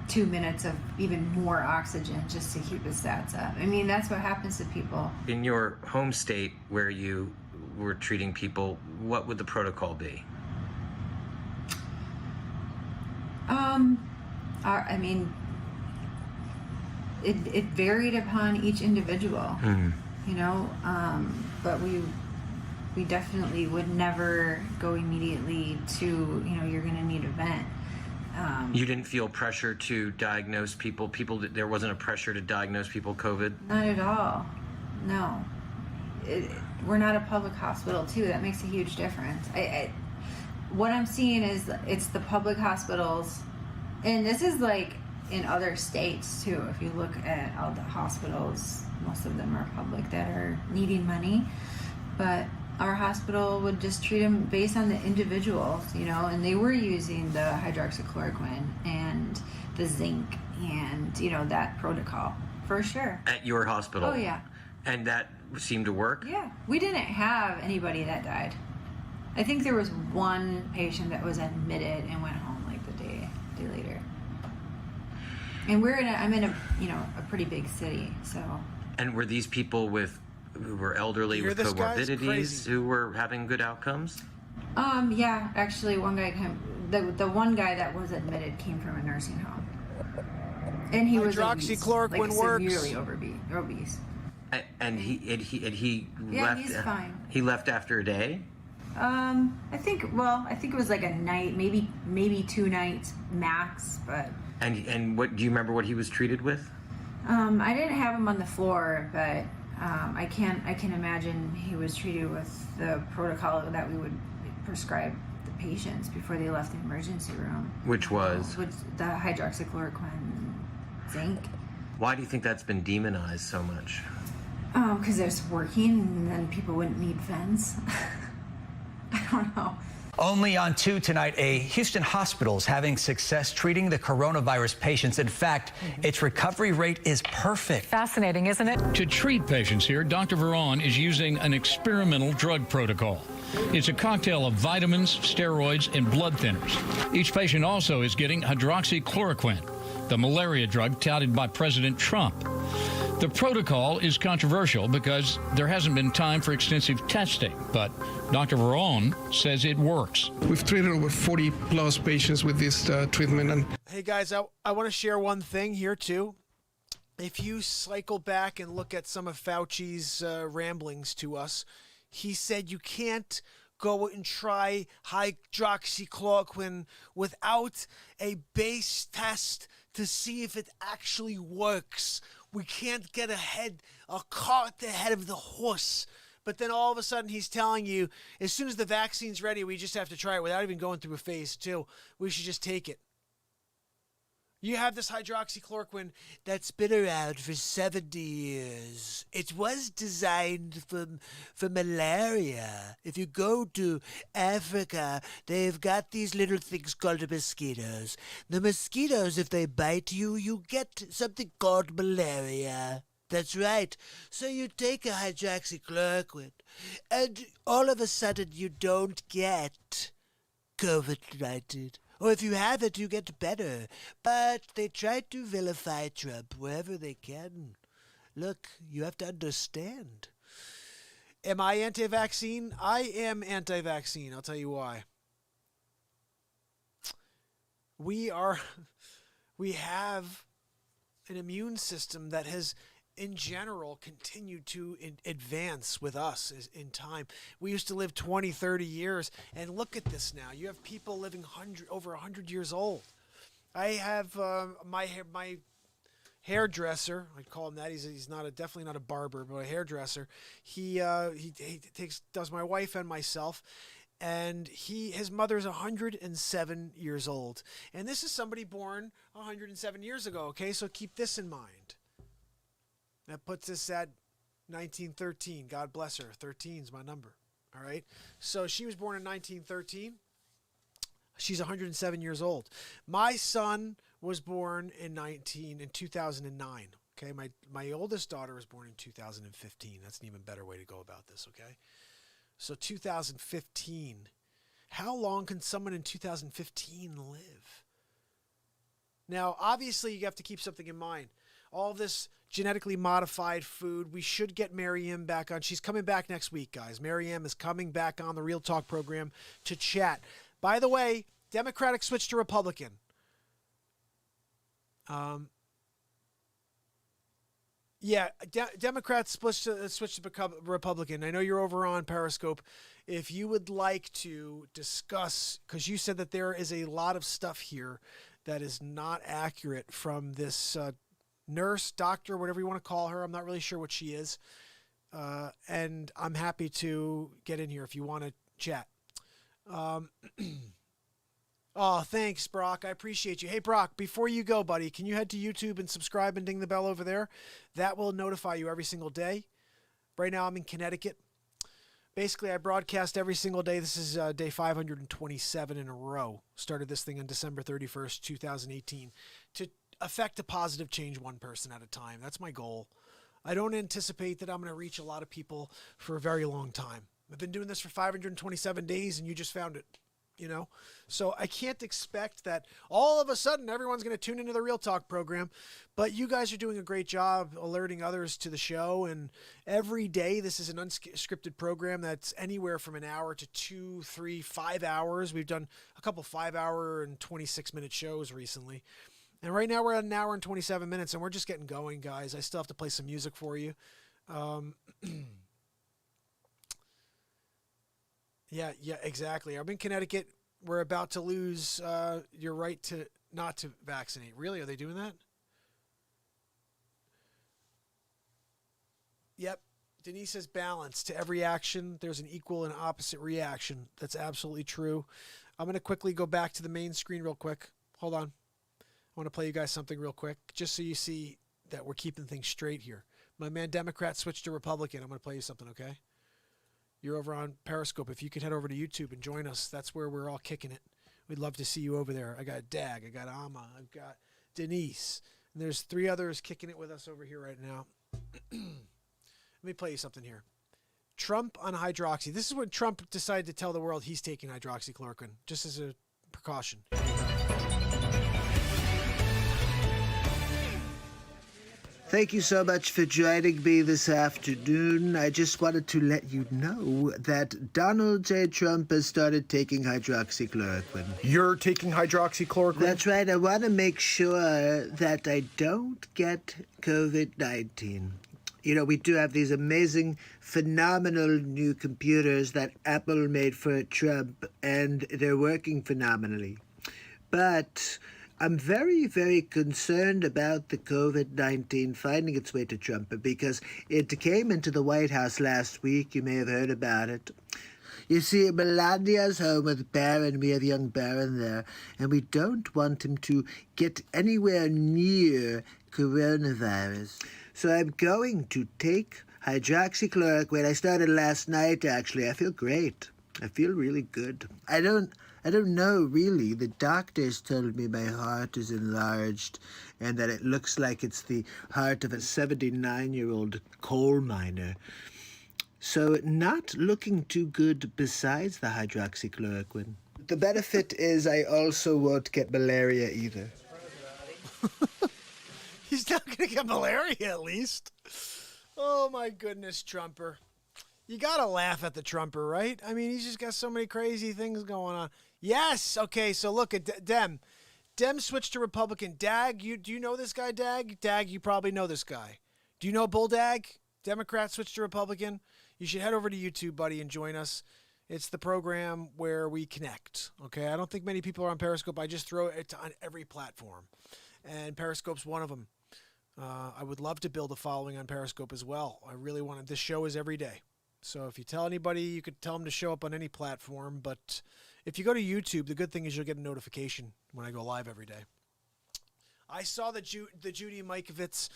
2 minutes of even more oxygen just to keep his stats up. I mean, that's what happens to people. In your home state where you were treating people, what would the protocol be? I mean, it varied upon each individual, but we definitely would never go immediately to, you're going to need a vent. You didn't feel pressure to diagnose people? There wasn't a pressure to diagnose people COVID? Not at all. No. We're not a public hospital, too. That makes a huge difference. What I'm seeing is it's the public hospitals, and this is like in other states, too. If you look at all the hospitals, most of them are public that are needing money. But our hospital would just treat them based on the individuals, and they were using the hydroxychloroquine and the zinc and, that protocol, for sure. At your hospital? Oh, yeah. And that seemed to work? Yeah. We didn't have anybody that died. I think there was one patient that was admitted and went home like the day later. And I'm in a pretty big city, so. And were these people who were elderly with comorbidities who were having good outcomes? Yeah, actually one guy the one guy that was admitted came from a nursing home. And he was hydroxychloroquine works. Severely obese. And he yeah, left. He's fine. He left after a day? I think it was like a night, maybe 2 nights max, but. And what do you remember what he was treated with? I didn't have him on the floor, but I can imagine he was treated with the protocol that we would prescribe the patients before they left the emergency room. Which was? The hydroxychloroquine, zinc. Why do you think that's been demonized so much? Because it's working, and then people wouldn't need vents. I don't know. Only on 2 tonight, a Houston hospital is having success treating the coronavirus patients. In fact, its recovery rate is perfect. Fascinating, isn't it? To treat patients here, Dr. Veron is using an experimental drug protocol. It's a cocktail of vitamins, steroids, and blood thinners. Each patient also is getting hydroxychloroquine, the malaria drug touted by President Trump. The protocol is controversial because there hasn't been time for extensive testing, but Dr. Veron says it works. We've treated over 40 plus patients with this treatment. And hey guys, I want to share one thing here too. If you cycle back and look at some of Fauci's ramblings to us, he said you can't go and try hydroxychloroquine without a base test to see if it actually works. We can't get a cart ahead of the horse. But then all of a sudden he's telling you, as soon as the vaccine's ready, we just have to try it without even going through a phase 2. We should just take it. You have this hydroxychloroquine that's been around for 70 years. It was designed for malaria. If you go to Africa, they've got these little things called mosquitoes. The mosquitoes, if they bite you, you get something called malaria. That's right. So you take a hydroxychloroquine, and all of a sudden you don't get COVID-19. Or if you have it, you get better. But they try to vilify Trump wherever they can. Look, you have to understand. Am I anti-vaccine? I am anti-vaccine. I'll tell you why. we have an immune system that has, in general, continued to advance with us in time. We used to live 20, 30 years, and look at this now. You have people living over 100 years old. I have my hairdresser. I'd call him that. He's definitely not a barber, but a hairdresser. He does my wife and myself. And his mother's 107 years old. And this is somebody born 107 years ago, okay? So keep this in mind. That puts us at 1913. God bless her. 13 is my number, all right? So she was born in 1913. She's 107 years old. My son was born in 2009, okay? My oldest daughter was born in 2015. That's an even better way to go about this, okay? So 2015. How long can someone in 2015 live? Now, obviously, you have to keep something in mind. All this genetically modified food, we should get Maryam back on. She's coming back next week, guys. Maryam is coming back on the Real Talk program to chat. By the way, Democratic switched to Republican. Yeah, Democrats switched to become Republican. I know you're over on Periscope. If you would like to discuss, because you said that there is a lot of stuff here that is not accurate from this nurse, doctor, whatever you want to call her. I'm not really sure what she is. And I'm happy to get in here if you want to chat. Oh, thanks, Brock. I appreciate you. Hey, Brock, before you go, buddy, can you head to YouTube and subscribe and ding the bell over there? That will notify you every single day. Right now, I'm in Connecticut. Basically, I broadcast every single day. This is day 527 in a row. Started this thing on December 31st, 2018, to affect a positive change one person at a time. That's my goal. I don't anticipate that I'm going to reach a lot of people for a very long time. I've been doing this for 527 days, and you just found it. You know, so I can't expect that all of a sudden everyone's going to tune into the Real Talk program, but you guys are doing a great job alerting others to the show. And every day, this is an unscripted program that's anywhere from an hour to 2, 3, 5 hours. We've done a couple 5-hour and 26-minute shows recently. And right now we're at an hour and 27 minutes and we're just getting going, guys. I still have to play some music for you. Yeah, exactly. I'm in Connecticut. We're about to lose your right to not to vaccinate. Really? Are they doing that? Yep. Denise says balance. To every action, there's an equal and opposite reaction. That's absolutely true. I'm going to quickly go back to the main screen real quick. Hold on. I want to play you guys something real quick, just so you see that we're keeping things straight here. My man Democrat switched to Republican. I'm going to play you something, okay? You're over on Periscope. If you could head over to YouTube and join us, that's where we're all kicking it. We'd love to see you over there. I got Dag, I got Amma, I've got Denise, and there's 3 others kicking it with us over here right now. Let me play you something here. Trump on hydroxy. This is when Trump decided to tell the world he's taking hydroxychloroquine, just as a precaution. Thank you so much for joining me this afternoon. I just wanted to let you know that Donald J. Trump has started taking hydroxychloroquine. You're taking hydroxychloroquine? That's right. I want to make sure that I don't get COVID-19. You know, we do have these amazing, phenomenal new computers that Apple made for Trump, and they're working phenomenally. But I'm very, very concerned about the COVID-19 finding its way to Trump because it came into the White House last week. You may have heard about it. You see, Melania's home with Barron. We have young Barron there, and we don't want him to get anywhere near coronavirus. So I'm going to take hydroxychloroquine. I started last night, actually. I feel great. I feel really good. I don't know, really. The doctors told me my heart is enlarged and that it looks like it's the heart of a 79-year-old coal miner. So not looking too good besides the hydroxychloroquine. The benefit is I also won't get malaria either. He's not going to get malaria, at least. Oh, my goodness, Trumper. You got to laugh at the Trumper, right? I mean, he's just got so many crazy things going on. Yes. Okay, so look at Dem. Dem switched to Republican. Dag, do you know this guy, Dag? Dag, you probably know this guy. Do you know Bull Dag? Democrat switched to Republican. You should head over to YouTube, buddy, and join us. It's the program where we connect, okay? I don't think many people are on Periscope. I just throw it on every platform, and Periscope's one of them. I would love to build a following on Periscope as well. I really want to. This show is every day. So if you tell anybody, you could tell them to show up on any platform. But if you go to YouTube, the good thing is you'll get a notification when I go live every day. I saw the Judy Mikovits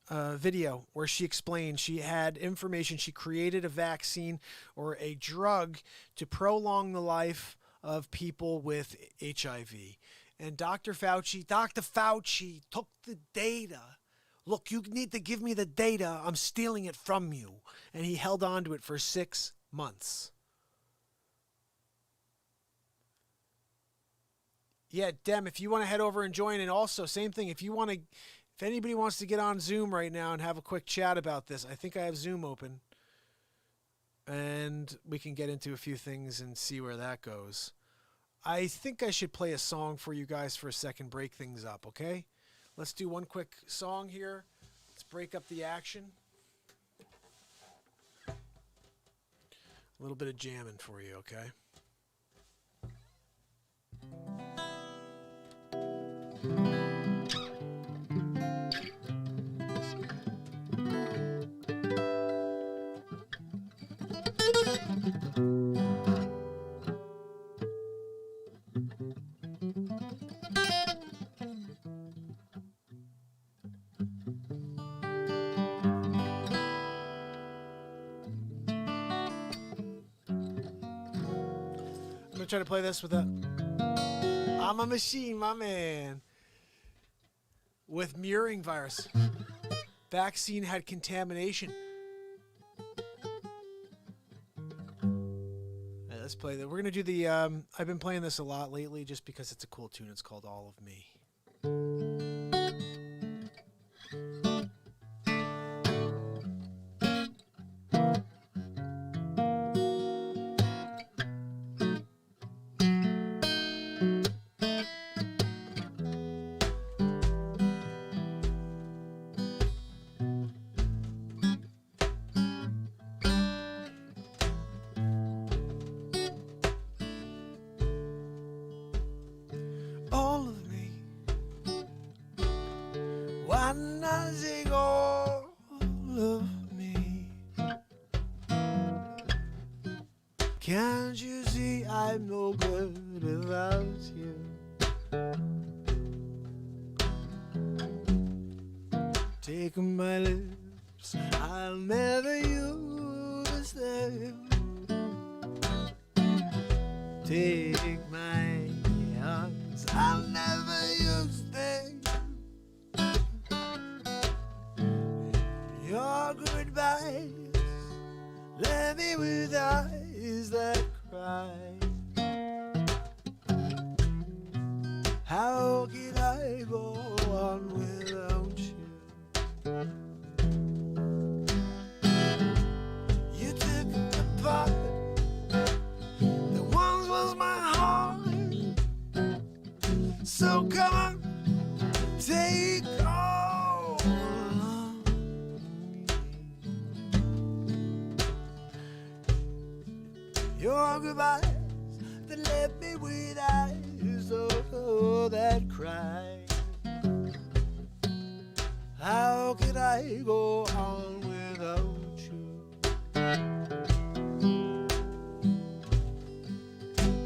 video where she explained she had information. She created a vaccine or a drug to prolong the life of people with HIV. And Dr. Fauci took the data. Look, you need to give me the data. I'm stealing it from you. And he held on to it for 6 months. Yeah, Dem, if you want to head over and join, and also, same thing, if anybody wants to get on Zoom right now and have a quick chat about this, I think I have Zoom open. And we can get into a few things and see where that goes. I think I should play a song for you guys for a second, break things up, okay? Let's do one quick song here. Let's break up the action. A little bit of jamming for you, okay? Try to play this with I'm a machine, my man. With murine virus. Vaccine had contamination. Right, let's play that. We're going to do the, I've been playing this a lot lately just because it's a cool tune. It's called All of Me. Can't you see I'm no good without you? Take my lips, I'll never use them. Take my arms, I'll never use them. Your goodbyes left me with eyes that cry. How can I go on without you? You took apart that once was my heart. So come on, take all of me. Your goodbyes that left me with eyes that cry. How could I go on without you?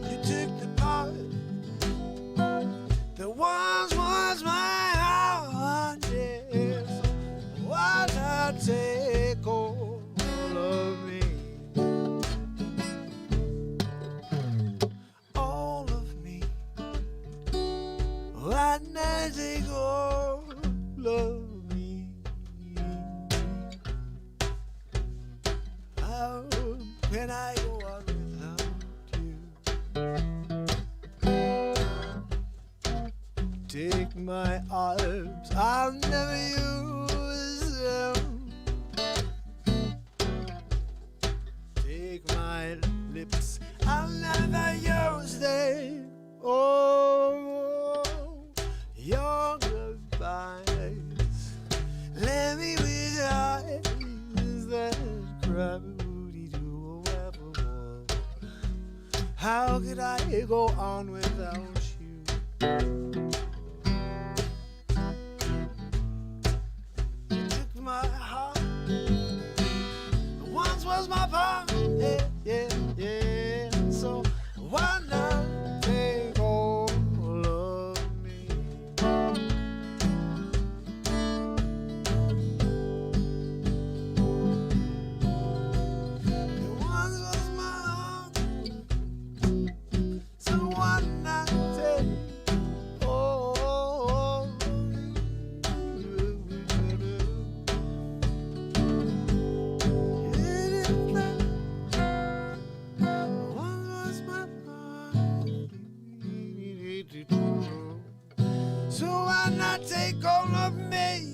You took the part that once was my heart, yes. Why not take all of me? All of me. Why not take all of me? How can I go on without you? Take my arms, I'll never use them. Take my lips, I'll never use them. Oh, How could I go on without you? You took my heart. Once was my part. Yeah, yeah, yeah. So why not take all of me? It once was my heart. So why not take all of So why not take all of me?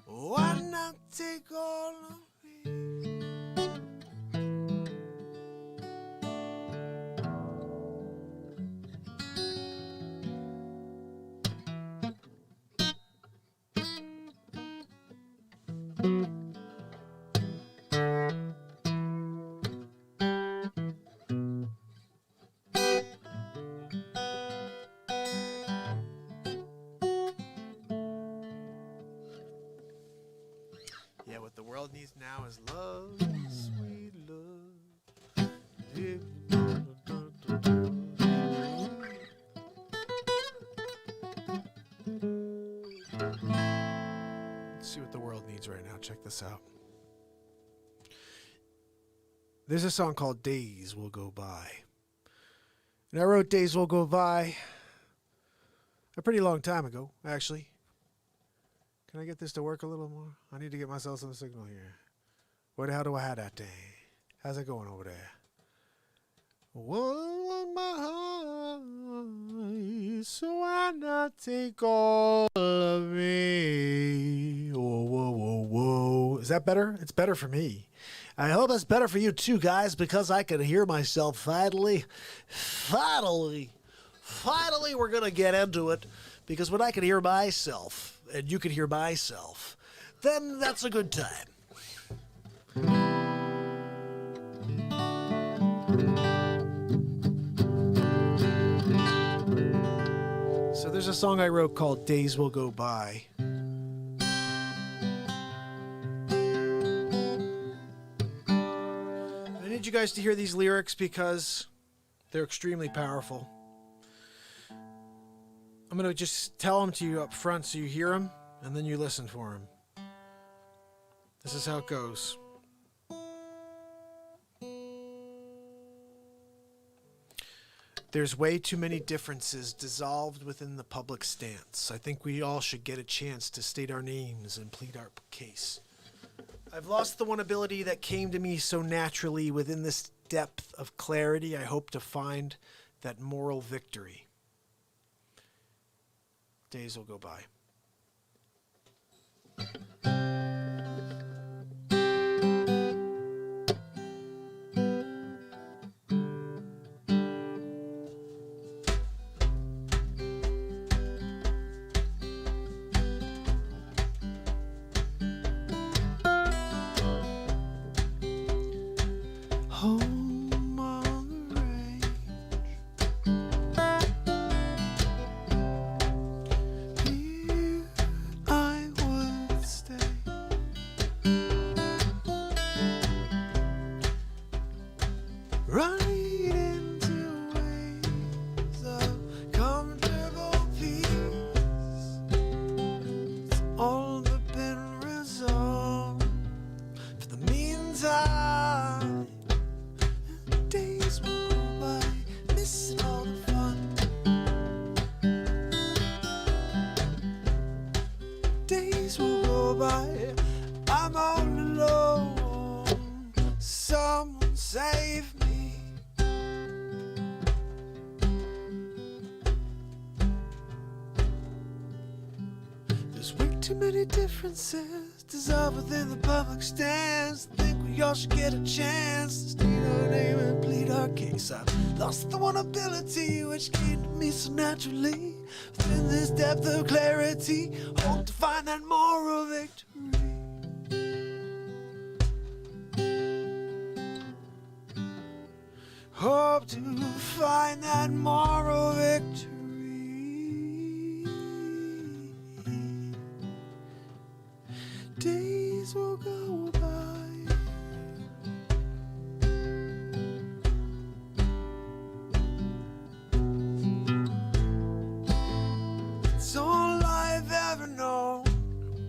Why not take all of me? Yeah, what the world needs now is love, sweet love. Let's see what the world needs right now. Check this out. There's a song called Days Will Go By. And I wrote Days Will Go By a pretty long time ago, actually. Can I get this to work a little more? I need to get myself some signal here. Where the hell do I have that thing? How's it going over there? Whoa, my heart, so why not take all of me? Whoa, whoa, whoa, whoa. Is that better? It's better for me. I hope it's better for you too, guys, because I can hear myself finally. Finally, we're going to get into it. Because when I can hear myself, and you can hear myself, then that's a good time. So there's a song I wrote called Days Will Go By. I need you guys to hear these lyrics because they're extremely powerful. I'm going to just tell them to you up front so you hear them, and then you listen for them. This is how it goes. There's way too many differences dissolved within the public stance. I think we all should get a chance to state our names and plead our case. I've lost the one ability that came to me so naturally within this depth of clarity. I hope to find that moral victory. Days will go by. Home on the range. Here I would stay. Right into waves of comfortable peace. It's all but been resolved. For the meantime, days will go by, missing all the fun. Days will go by, I'm all alone. Someone save me. Too many differences dissolve within the public stance. I think we all should get a chance to state our name and plead our case. I've lost the one ability which came to me so naturally. Within this depth of clarity, hope to find that moral victory. Hope to find that moral victory. Days will go by. It's all I've ever known.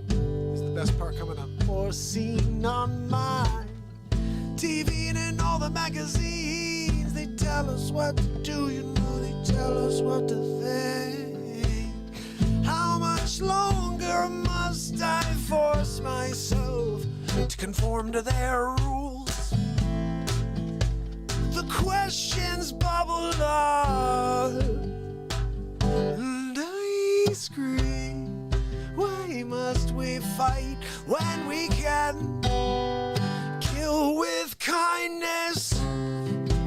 Here's the best part coming up. Or seen on my TV and in all the magazines. They tell us what to do, you know, they tell us what to think. How much longer must I force myself to conform to their rules? The questions bubble up, and I scream, why must we fight when we can kill with kindness?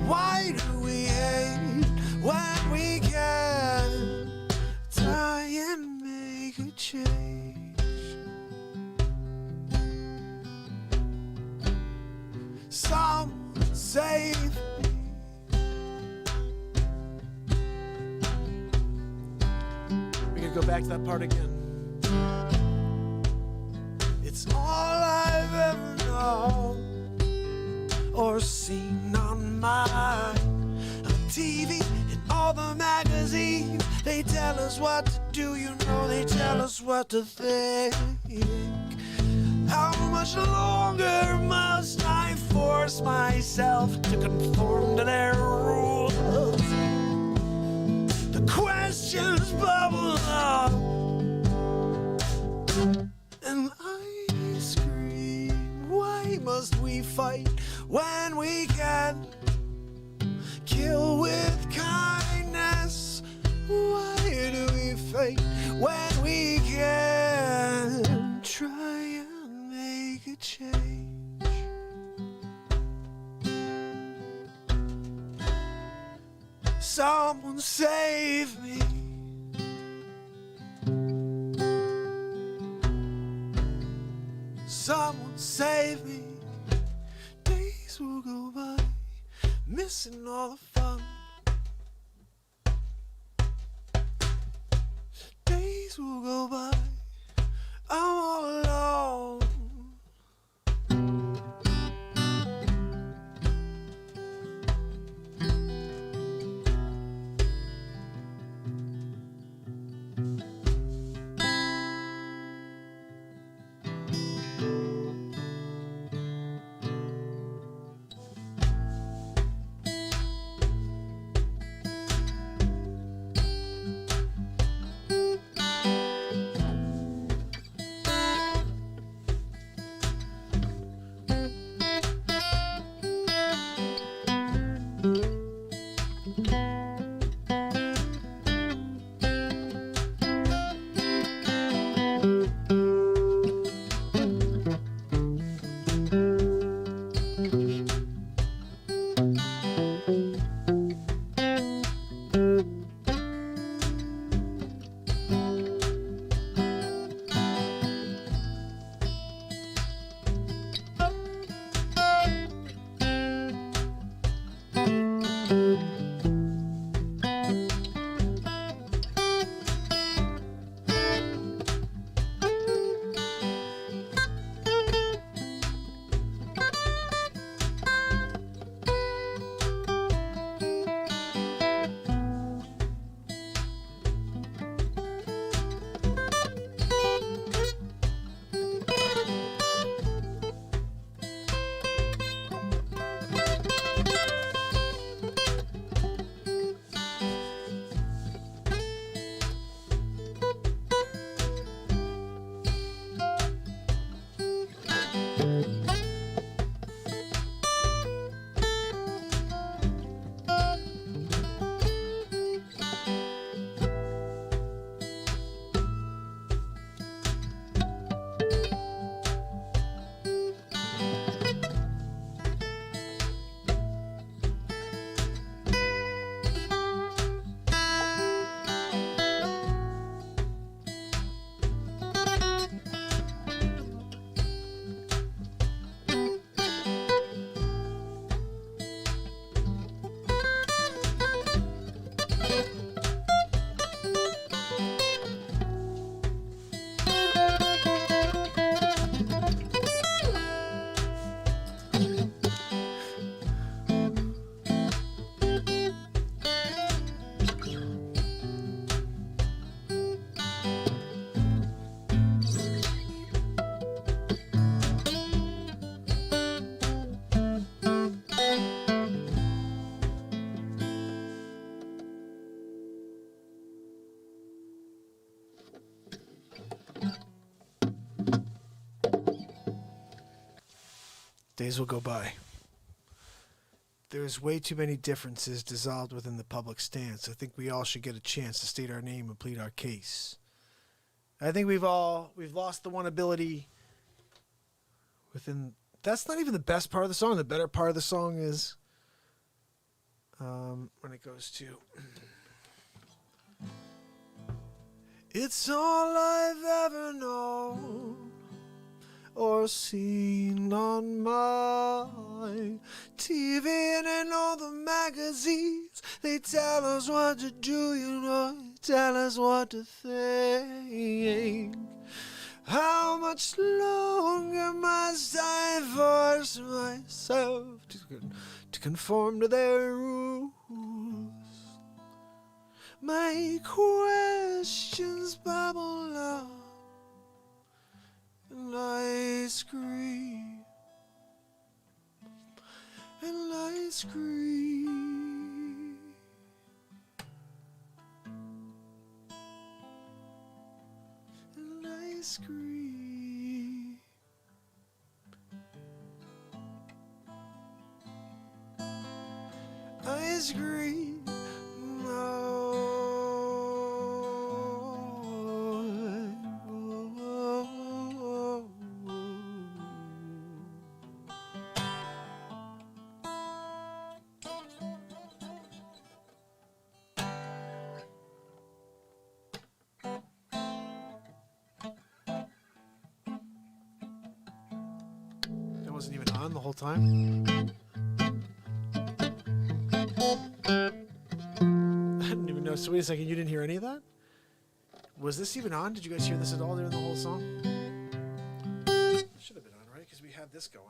Why do we hate when we can try and make a change? Someone save me. We're gonna go back to that part again. It's all I've ever known or seen on my TV and all the magazines. They tell us what to do, you know, they tell us what to think. How much longer must I force myself to conform to their rules? The questions bubble up, and I scream, why must we fight when we can kill with kindness? Why do we fight when we can try and make a change? Someone save me. Someone save me. Days will go by, missing all the fun. Days will go by, I'm all alone. Days will go by. There's way too many differences dissolved within the public stance. I think we all should get a chance to state our name and plead our case. I think we've lost the one ability within. That's not even the best part of the song. The better part of the song is when it goes to. It's all I've ever known or seen on my TV and in all the magazines. They tell us what to do, you know, tell us what to think. How much longer must I force myself to conform to their rules? My questions bubble up and I scream, and I scream, and I scream. I scream. That wasn't even on the whole time. No, so wait a second, you didn't hear any of that? Was this even on? Did you guys hear this at all during the whole song? It should have been on, right? Because we had this going.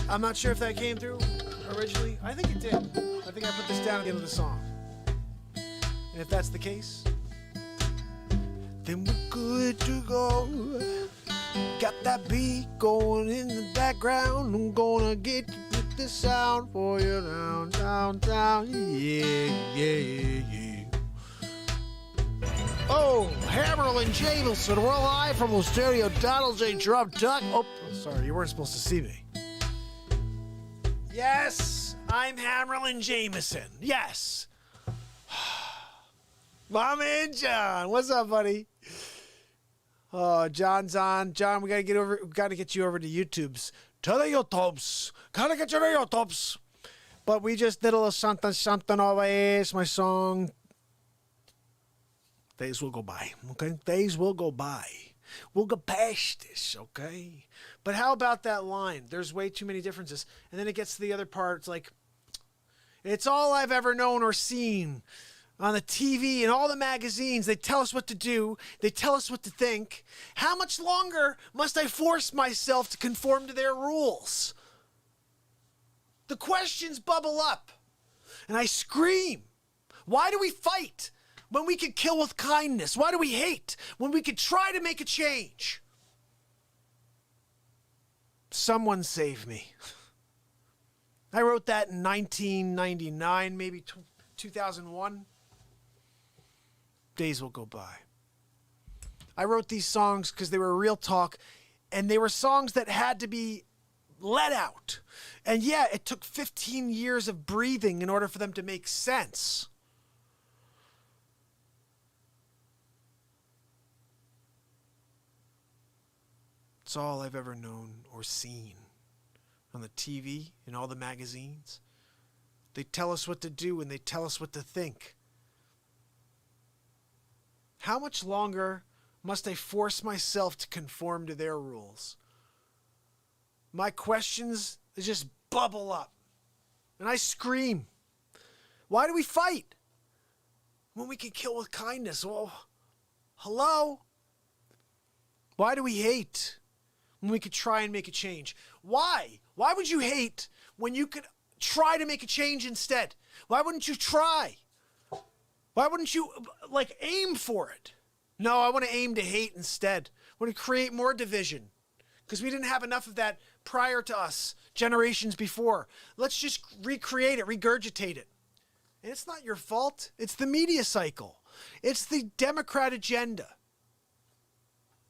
I'm not sure if that came through originally. I think it did. I think I put this down at the end of the song. And if that's the case, then we're good to go. Got that beat going in the background. I'm gonna get you with this sound for you down, down, down. Yeah, yeah, yeah. Oh, Hammerlin Jameson, we're live from the studio. Donald J. Drum Duck. Oh, sorry, you weren't supposed to see me. Yes, I'm Hammerlin Jameson. Yes. My man John, what's up, buddy? Oh, John's on. John, we gotta get you over to YouTube's. To the YouTubes. Gotta get you to YouTubes. But we just did a little something always. My song. Days will go by. Okay? Days will go by. We'll get past this, okay? But how about that line? There's way too many differences. And then it gets to the other part. It's like, it's all I've ever known or seen on the TV and all the magazines. They tell us what to do. They tell us what to think. How much longer must I force myself to conform to their rules? The questions bubble up. And I scream. Why do we fight when we could kill with kindness? Why do we hate when we could try to make a change? Someone save me. I wrote that in 1999, maybe 2001. Days will go by. I wrote these songs because they were real talk, and they were songs that had to be let out. And yeah, it took 15 years of breathing in order for them to make sense. It's all I've ever known or seen on the TV and all the magazines. They tell us what to do and they tell us what to think. How much longer must I force myself to conform to their rules? My questions just bubble up and I scream. Why do we fight when we can kill with kindness? Well, hello? Why do we hate when we could try and make a change? Why? Why would you hate when you could try to make a change instead? Why wouldn't you try? Why wouldn't you, like, aim for it? No, I want to aim to hate instead. I want to create more division because we didn't have enough of that prior to us, generations before. Let's just recreate it, regurgitate it. And it's not your fault. It's the media cycle. It's the Democrat agenda.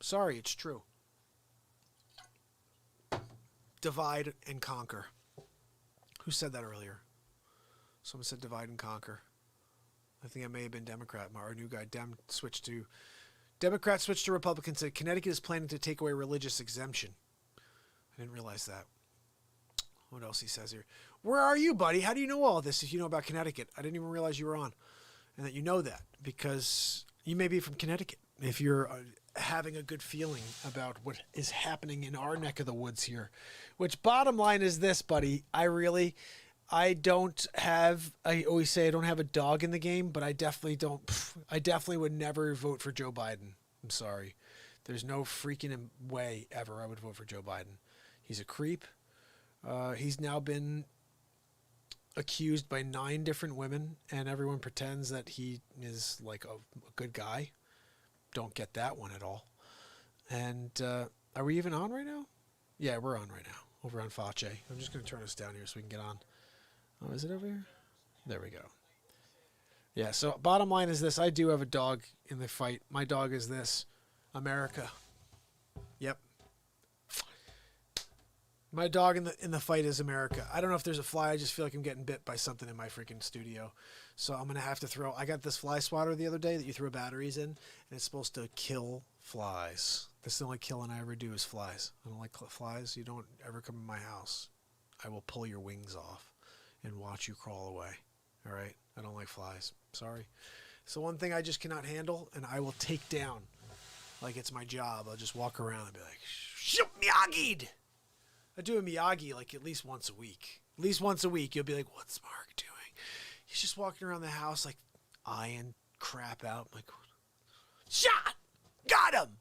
Sorry, it's true. Divide and conquer. Who said that earlier? Someone said divide and conquer. I think it may have been Democrat. Our new guy, Democrat switched to Republican, said Connecticut is planning to take away religious exemption. I didn't realize that. What else he says here? Where are you, buddy? How do you know all this if you know about Connecticut? I didn't even realize you were on and that you know that because you may be from Connecticut. If you're having a good feeling about what is happening in our neck of the woods here, which bottom line is this, buddy, I always say I don't have a dog in the game, but I definitely would never vote for Joe Biden. I'm sorry. There's no freaking way ever I would vote for Joe Biden. He's a creep. He's now been accused by 9 different women, and everyone pretends that he is like a good guy. Don't get that one at all. And are we even on right now? Yeah, we're on right now. Over on Fache. I'm just going to turn this down here so we can get on. Oh, is it over here? There we go. Yeah, so bottom line is this. I do have a dog in the fight. My dog is this. America. Yep. My dog in the fight is America. I don't know if there's a fly. I just feel like I'm getting bit by something in my freaking studio. So I'm going to have to throw... I got this fly swatter the other day that you throw batteries in, and it's supposed to kill flies. That's the only killing I ever do is flies. I don't like flies. You don't ever come in my house. I will pull your wings off and watch you crawl away. All right? I don't like flies. Sorry. So one thing I just cannot handle, and I will take down like it's my job. I'll just walk around and be like, shoot Miyagi'd! I do a Miyagi like at least once a week. At least once a week, you'll be like, what's Mark doing? He's just walking around the house like eyeing crap out. I'm like, shot! Got him!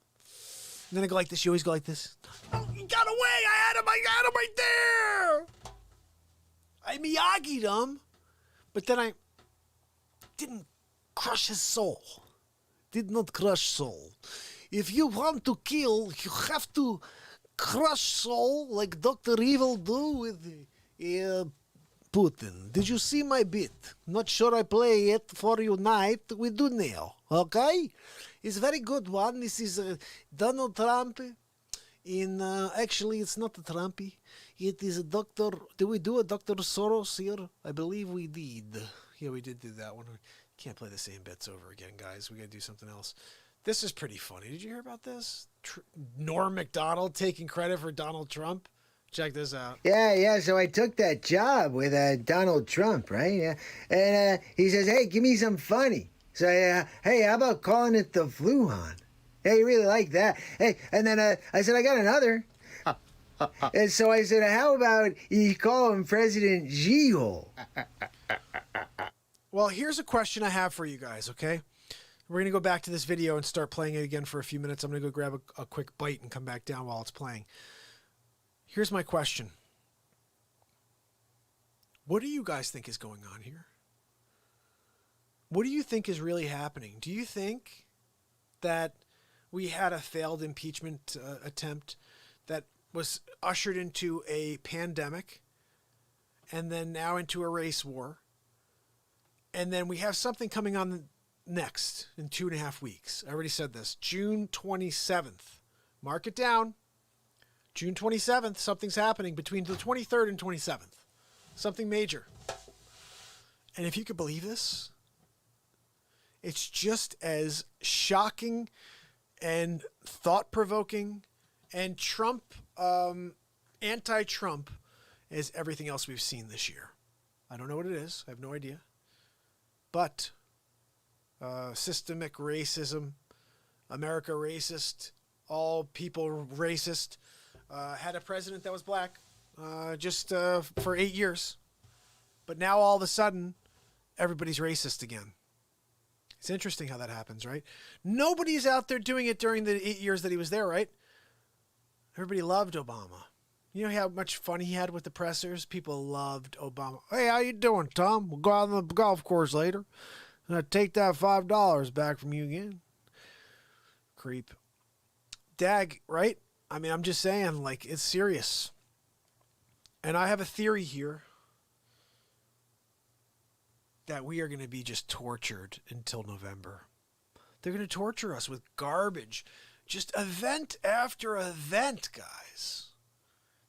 And then I go like this. You always go like this. Oh, he got away! I had him right there! I Miyagi'd him, but then I didn't crush his soul. Did not crush soul. If you want to kill, you have to crush soul like Dr. Evil do with Putin. Did you see my bit? Not sure I play it for you night. We do now. Okay? It's a very good one. This is Donald Trump. Actually, it's not a Trumpy. It is a Dr. Did we do a Dr. Soros here? I believe we did. Yeah, we did do that one. Can't play the same bits over again, guys. We got to do something else. This is pretty funny. Did you hear about this? Norm Macdonald taking credit for Donald Trump. Check this out. Yeah. So I took that job with Donald Trump, right? Yeah. And he says, hey, give me some funny. So, hey, how about calling it the flu on? Hey, you really like that. Hey, and then I said, I got another. And so I said, how about you call him President G-hole? Well, here's a question I have for you guys, okay? We're going to go back to this video and start playing it again for a few minutes. I'm going to go grab a quick bite and come back down while it's playing. Here's my question. What do you guys think is going on here? What do you think is really happening? Do you think that we had a failed impeachment attempt that was ushered into a pandemic and then now into a race war? And then we have something coming on next in 2.5 weeks. I already said this. June 27th. Mark it down. June 27th, something's happening between the 23rd and 27th. Something major. And if you could believe this, it's just as shocking and thought-provoking and Trump, anti-Trump as everything else we've seen this year. I don't know what it is. I have no idea. But systemic racism, America racist, all people racist, had a president that was black just for 8 years. But now all of a sudden, everybody's racist again. It's interesting how that happens, right? Nobody's out there doing it during the 8 years that he was there, right? Everybody loved Obama. You know how much fun he had with the pressers? People loved Obama. Hey, how you doing, Tom? We'll go out on the golf course later. And I'll take that $5 back from you again. Creep. Dag, right? I mean, I'm just saying, like, it's serious. And I have a theory here that we are going to be just tortured until November. They're going to torture us with garbage. Just event after event, guys.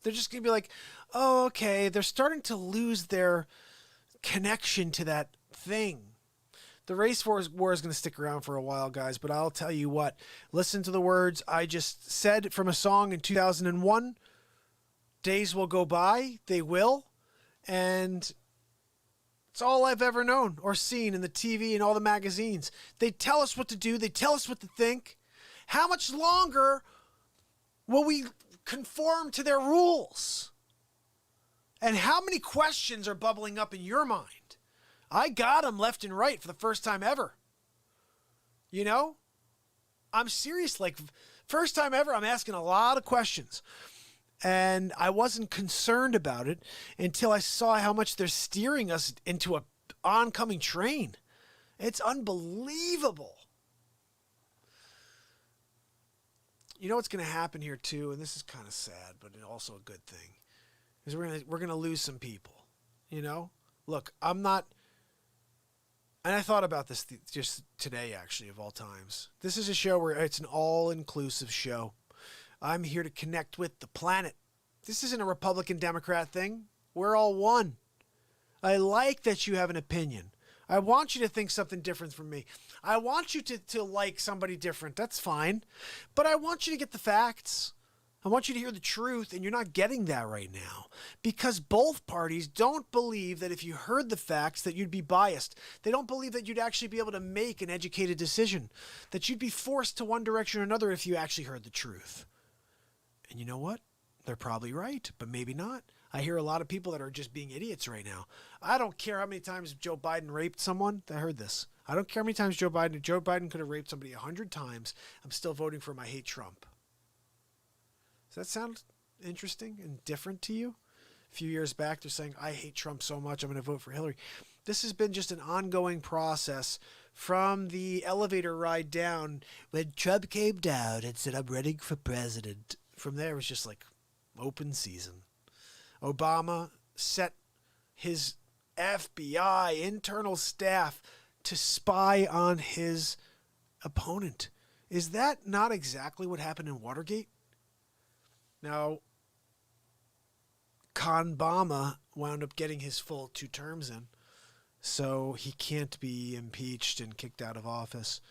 They're just going to be like, oh, okay, they're starting to lose their connection to that thing. The race war is going to stick around for a while, guys, but I'll tell you what. Listen to the words I just said from a song in 2001. Days will go by. They will. And it's all I've ever known or seen in the TV and all the magazines. They tell us what to do. They tell us what to think. How much longer will we conform to their rules? And how many questions are bubbling up in your mind? I got them left and right for the first time ever. You know? I'm serious. Like, first time ever, I'm asking a lot of questions. And I wasn't concerned about it until I saw how much they're steering us into a oncoming train. It's unbelievable. You know what's going to happen here too, and this is kind of sad, but also a good thing, is we're going to lose some people. You know, look, I'm not, and I thought about this just today, actually, of all times. This is a show where it's an all-inclusive show. I'm here to connect with the planet. This isn't a Republican-Democrat thing. We're all one. I like that you have an opinion. I want you to think something different from me. I want you to like somebody different. That's fine. But I want you to get the facts. I want you to hear the truth, and you're not getting that right now because both parties don't believe that if you heard the facts that you'd be biased. They don't believe that you'd actually be able to make an educated decision, that you'd be forced to one direction or another if you actually heard the truth. And you know what? They're probably right, but maybe not. I hear a lot of people that are just being idiots right now. I don't care how many times Joe Biden raped someone. I heard this. I don't care how many times Joe Biden could have raped somebody 100 times. I'm still voting for him. I hate Trump. Does that sound interesting and different to you? A few years back, they're saying, I hate Trump so much, I'm going to vote for Hillary. This has been just an ongoing process from the elevator ride down. When Trump came down and said, I'm running for president. From there, it was just like open season. Obama set his FBI internal staff to spy on his opponent. Is that not exactly what happened in Watergate? Now, Obama wound up getting his full 2 terms in, so he can't be impeached and kicked out of office.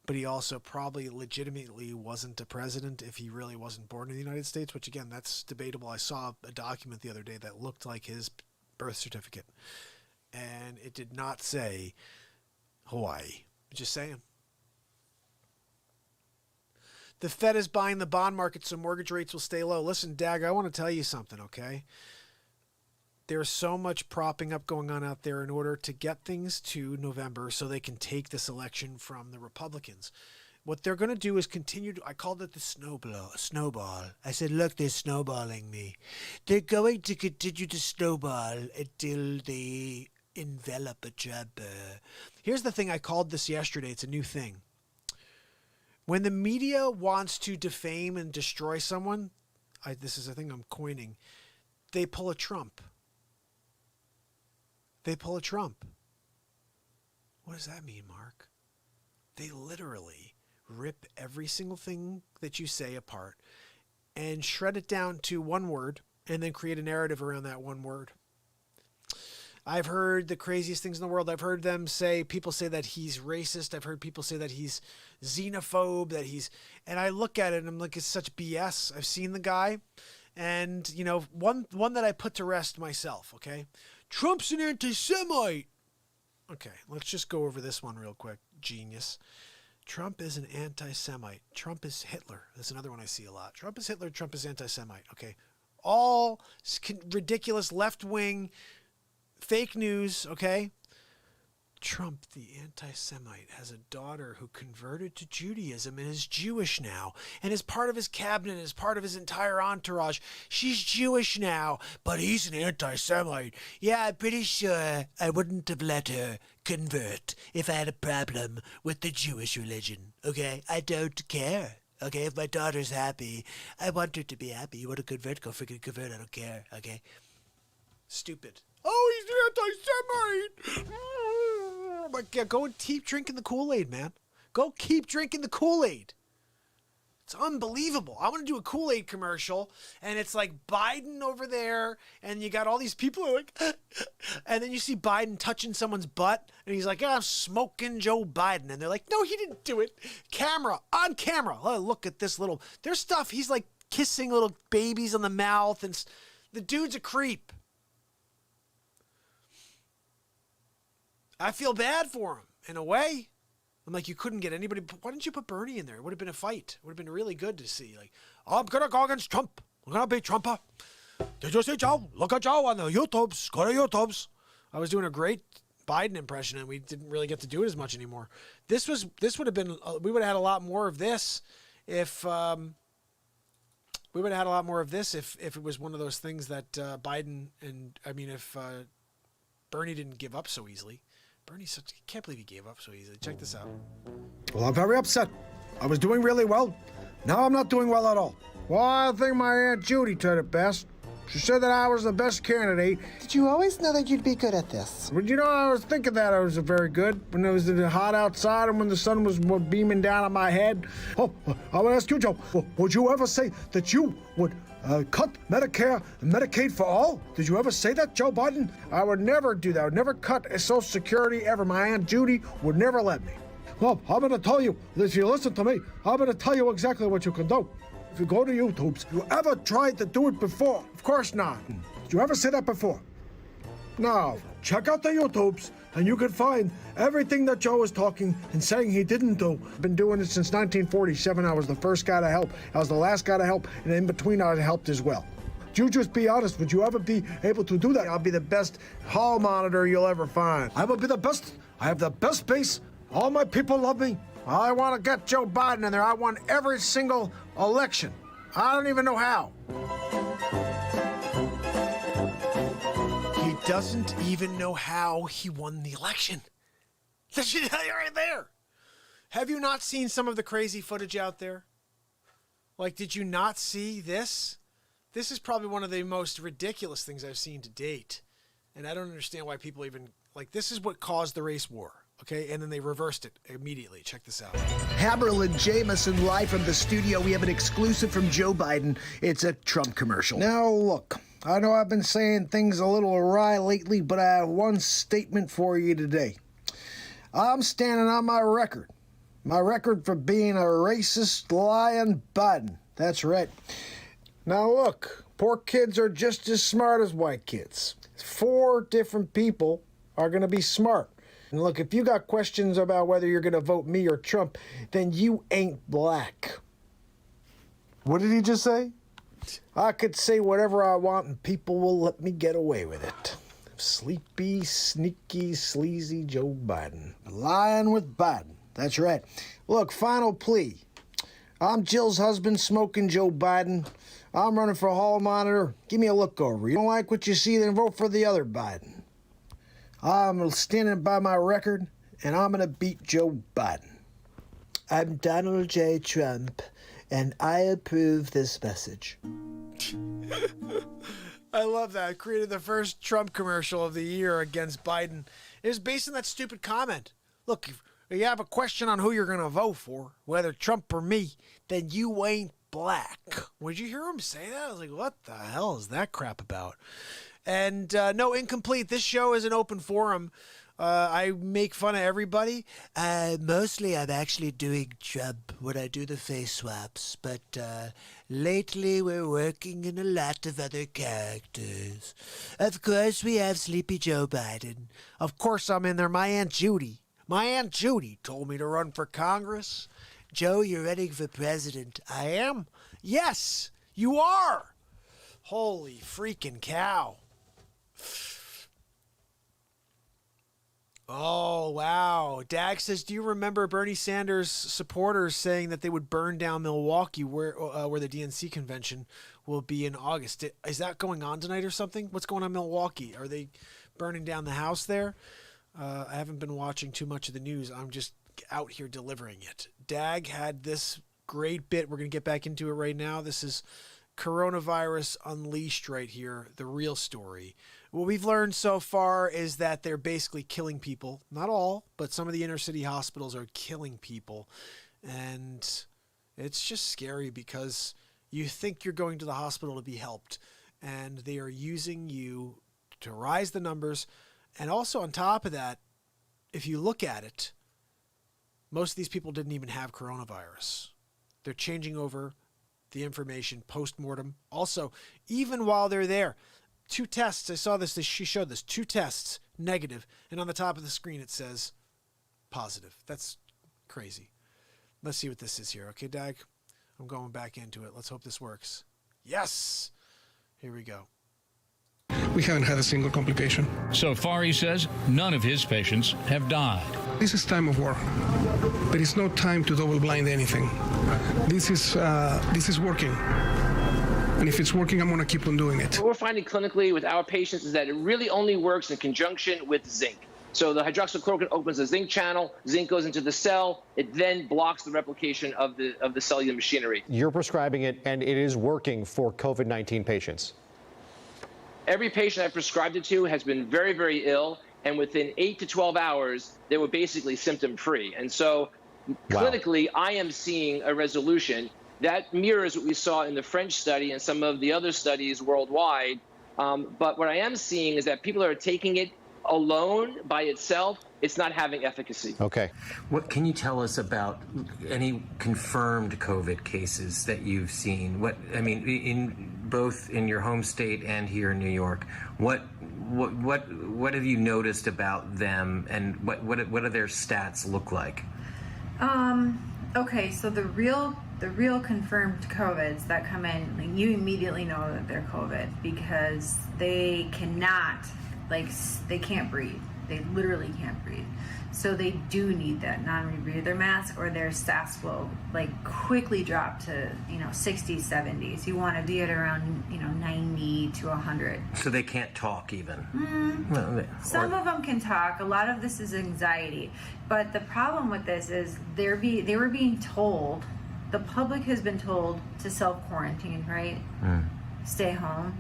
But he also probably legitimately wasn't a president if he really wasn't born in the United States, which, again, that's debatable. I saw a document the other day that looked like his birth certificate, and it did not say Hawaii. Just saying. The Fed is buying the bond market so mortgage rates will stay low. Listen, Dag, I want to tell you something, okay? There's so much propping up going on out there in order to get things to November so they can take this election from the Republicans. What they're going to do is continue to, I called it the snowball. I said, look, they're snowballing me. They're going to continue to snowball until they envelop a Trump. Here's the thing, I called this yesterday. It's a new thing. When the media wants to defame and destroy someone, this is a thing I'm coining, they pull a Trump. They pull a Trump. What does that mean, Mark? They literally rip every single thing that you say apart and shred it down to one word and then create a narrative around that one word. I've heard the craziest things in the world. I've heard people say that he's racist. I've heard people say that he's xenophobe, and I look at it and I'm like, it's such BS. I've seen the guy, and you know, one that I put to rest myself, okay? Trump's an anti-Semite. Okay, let's just go over this one real quick. Genius. Trump is an anti-Semite. Trump is Hitler. That's another one I see a lot. Trump is Hitler. Trump is anti-Semite. Okay. All ridiculous left-wing fake news, okay? Trump, the anti-Semite, has a daughter who converted to Judaism and is Jewish now, and is part of his cabinet, is part of his entire entourage. She's Jewish now, but he's an anti-Semite. Yeah, I'm pretty sure I wouldn't have let her convert if I had a problem with the Jewish religion, okay? I don't care, okay? If my daughter's happy, I want her to be happy. You want to convert? Go freaking convert. I don't care, okay? Stupid. Oh, he's an anti-Semite! Oh my God, go and keep drinking the Kool-Aid, man. Go keep drinking the Kool-Aid. It's unbelievable. I want to do a Kool-Aid commercial, and it's like Biden over there, and you got all these people who are like, and then you see Biden touching someone's butt, and he's like, yeah, I'm smoking Joe Biden. And they're like, no, he didn't do it. On camera. Oh, look at this little, there's stuff. He's like kissing little babies on the mouth, and the dude's a creep. I feel bad for him, in a way. I'm like, you couldn't get anybody. Why didn't you put Bernie in there? It would have been a fight. It would have been really good to see. Like, oh, I'm going to go against Trump. I'm going to beat Trumper. Did you see Joe? Look at Joe on the YouTubes. Go to YouTubes. I was doing a great Biden impression, and we didn't really get to do it as much anymore. This would have been, we would have had a lot more of this if, we would have had a lot more of this if it was one of those things that Biden and, if Bernie didn't give up so easily. Bernie's I can't believe he gave up so easily. Check this out. Well, I'm very upset. I was doing really well. Now I'm not doing well at all. Well, I think my Aunt Judy did it best. She said that I was the best candidate. Did you always know that you'd be good at this? Well, I was thinking that I was very good when it was hot outside and when the sun was beaming down on my head. Oh, I want to ask you, Joe, would you ever say that you would cut Medicare and Medicaid for all? Did you ever say that, Joe Biden? I would never do that. I would never cut Social Security ever. My Aunt Judy would never let me. Well, I'm going to tell you, if you listen to me, I'm going to tell you exactly what you can do. If you go to YouTube, you ever tried to do it before? Of course not. Did you ever say that before? No. Check out the YouTubes, and you can find everything that Joe is talking and saying he didn't do. I've been doing it since 1947. I was the first guy to help. I was the last guy to help, and in between I helped as well. You just be honest. Would you ever be able to do that? I'll be the best hall monitor you'll ever find. I will be the best. I have the best base. All my people love me. I want to get Joe Biden in there. I won every single election. I don't even know how. He doesn't even know how he won the election. That should tell you right there. Have you not seen some of the crazy footage out there? Like, did you not see this? This is probably one of the most ridiculous things I've seen to date. And I don't understand why people even, this is what caused the race war. Okay, and then they reversed it immediately. Check this out. Haberl and Jameson live from the studio. We have an exclusive from Joe Biden. It's a Trump commercial. Now, look, I know I've been saying things a little awry lately, but I have one statement for you today. I'm standing on my record. My record for being a racist, lying Biden. That's right. Now, look, poor kids are just as smart as white kids. 4 different people are going to be smart. And look, if you got questions about whether you're going to vote me or Trump, then you ain't black. What did he just say? I could say whatever I want and people will let me get away with it. Sleepy, sneaky, sleazy Joe Biden. Lying with Biden. That's right. Look, final plea. I'm Jill's husband, smoking Joe Biden. I'm running for hall monitor. Give me a look over. You don't like what you see, then vote for the other Biden. I'm standing by my record, and I'm going to beat Joe Biden. I'm Donald J. Trump, and I approve this message. I love that. I created the first Trump commercial of the year against Biden. It was based on that stupid comment. Look, if you have a question on who you're going to vote for, whether Trump or me, then you ain't black. Would you hear him say that? I was like, what the hell is that crap about? And no, incomplete. This show is an open forum. I make fun of everybody. Mostly I'm actually doing Trump when I do the face swaps. But lately we're working in a lot of other characters. Of course, we have Sleepy Joe Biden. Of course, I'm in there. My Aunt Judy. My Aunt Judy told me to run for Congress. Joe, you're running for president. I am? Yes, you are. Holy freaking cow. Oh, wow. Dag says, do you remember Bernie Sanders supporters saying that they would burn down Milwaukee where the DNC convention will be in August? Is that going on tonight or something? What's going on in Milwaukee? Are they burning down the house there? I haven't been watching too much of the news. I'm just out here delivering it. Dag had this great bit. We're going to get back into it right now. This is Coronavirus Unleashed right here, the real story. What we've learned so far is that they're basically killing people. Not all, but some of the inner city hospitals are killing people. And it's just scary because you think you're going to the hospital to be helped. And they are using you to rise the numbers. And also on top of that, if you look at it, most of these people didn't even have coronavirus. They're changing over the information post-mortem. Also, even while they're there, 2 tests. I saw this. She showed this. 2 tests, negative. And on the top of the screen, it says positive. That's crazy. Let's see what this is here. Okay, Dag? I'm going back into it. Let's hope this works. Yes! Here we go. We haven't had a single complication. So far, he says, none of his patients have died. This is time of war. There is no time to double-blind anything. This is working. And if it's working, I'm going to keep on doing it. What we're finding clinically with our patients is that it really only works in conjunction with zinc. So the hydroxychloroquine opens the zinc channel, zinc goes into the cell, it then blocks the replication of the cellular machinery. You're prescribing it, and it is working for COVID-19 patients. Every patient I've prescribed it to has been very, very ill, and within 8 to 12 hours, they were basically symptom-free. And so clinically, I am seeing a resolution. That mirrors what we saw in the French study and some of the other studies worldwide. But what I am seeing is that people are taking it alone by itself. It's not having efficacy. Okay. What can you tell us about any confirmed COVID cases that you've seen? Both in your home state and here in New York, what have you noticed about them, and what do their stats look like? Okay, so the real confirmed COVIDs that come in, like, you immediately know that they're COVID because they cannot, they can't breathe. They literally can't breathe. So they do need that non-rebreather mask, or their stats will quickly drop to 60s, 70s. You want to be at around 90 to 100. So they can't talk even. Some of them can talk. A lot of this is anxiety, but the problem with this is they were being told, the public has been told to self-quarantine, right? Stay home.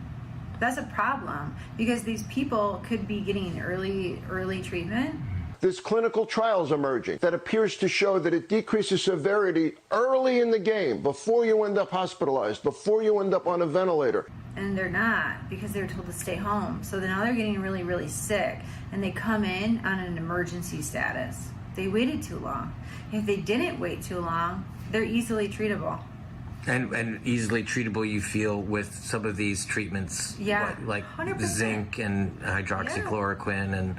That's a problem because these people could be getting early treatment. This clinical trial is emerging that appears to show that it decreases severity early in the game, before you end up hospitalized, before you end up on a ventilator. And they're not, because they're told to stay home. So now they're getting really, really sick, and they come in on an emergency status. They waited too long. If they didn't wait too long, they're easily treatable. And easily treatable, you feel, with some of these treatments, like 100%. zinc and hydroxychloroquine and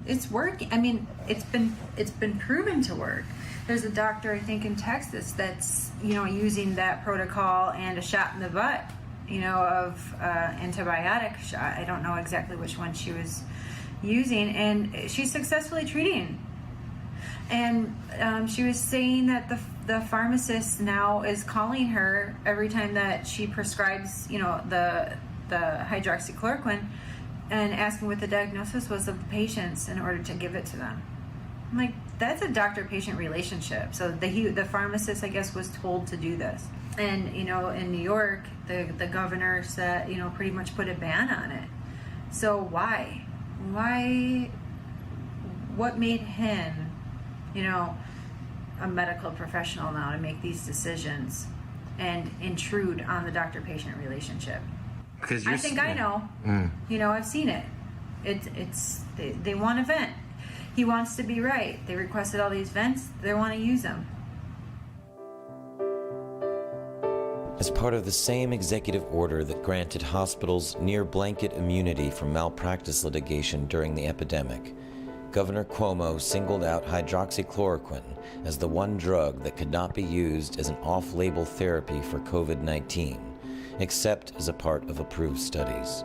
It's working. I mean, it's been proven to work. There's a doctor, I think, in Texas that's using that protocol and a shot in the butt, of antibiotic shot. I don't know exactly which one she was using, and she's successfully treating. And she was saying that the pharmacist now is calling her every time that she prescribes, the hydroxychloroquine, and asking what the diagnosis was of the patients in order to give it to them. I'm like, that's a doctor-patient relationship. So the pharmacist, I guess, was told to do this. And, in New York, the governor said, pretty much put a ban on it. So why? What made him, a medical professional now to make these decisions and intrude on the doctor-patient relationship? I think I know. I've seen it. They want a vent. He wants to be right. They requested all these vents. They want to use them. As part of the same executive order that granted hospitals near blanket immunity from malpractice litigation during the epidemic, Governor Cuomo singled out hydroxychloroquine as the one drug that could not be used as an off-label therapy for COVID-19, except as a part of approved studies.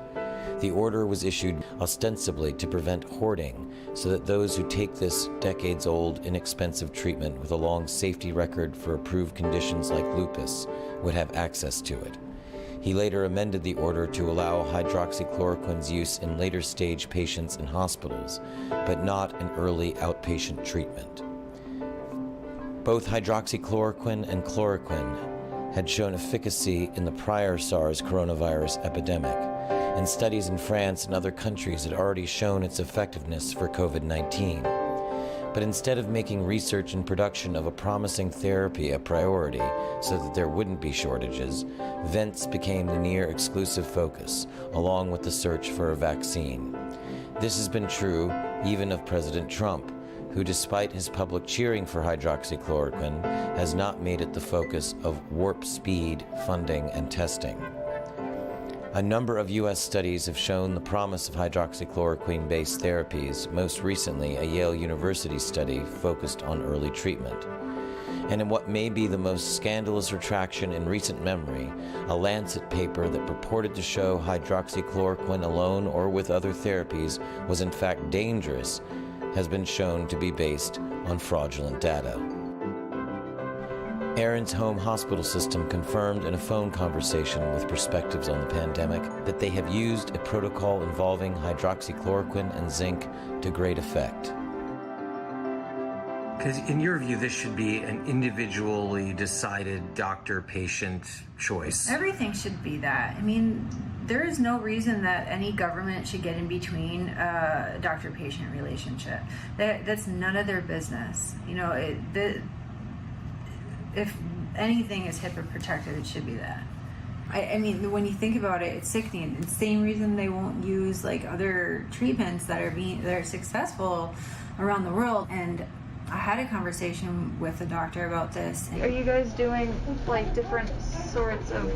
The order was issued ostensibly to prevent hoarding, so that those who take this decades-old, inexpensive treatment with a long safety record for approved conditions like lupus would have access to it. He later amended the order to allow hydroxychloroquine's use in later-stage patients in hospitals, but not in early outpatient treatment. Both hydroxychloroquine and chloroquine had shown efficacy in the prior SARS coronavirus epidemic, and studies in France and other countries had already shown its effectiveness for COVID-19. But instead of making research and production of a promising therapy a priority so that there wouldn't be shortages, vents became the near exclusive focus, along with the search for a vaccine. This has been true even of President Trump, who, despite his public cheering for hydroxychloroquine, has not made it the focus of warp speed funding and testing. A number of U.S. studies have shown the promise of hydroxychloroquine-based therapies, most recently a Yale University study focused on early treatment. And in what may be the most scandalous retraction in recent memory, a Lancet paper that purported to show hydroxychloroquine alone or with other therapies was in fact dangerous, has been shown to be based on fraudulent data. Aaron's home hospital system confirmed in a phone conversation with Perspectives on the Pandemic that they have used a protocol involving hydroxychloroquine and zinc to great effect. Because in your view, this should be an individually decided doctor-patient choice. Everything should be that. I mean, there is no reason that any government should get in between a doctor-patient relationship. That's none of their business. You know, if anything is HIPAA protected, it should be that. I mean, when you think about it, it's sickening. It's the same reason they won't use like other treatments that are successful around the world. And I had a conversation with a doctor about this. Are you guys doing like different sorts of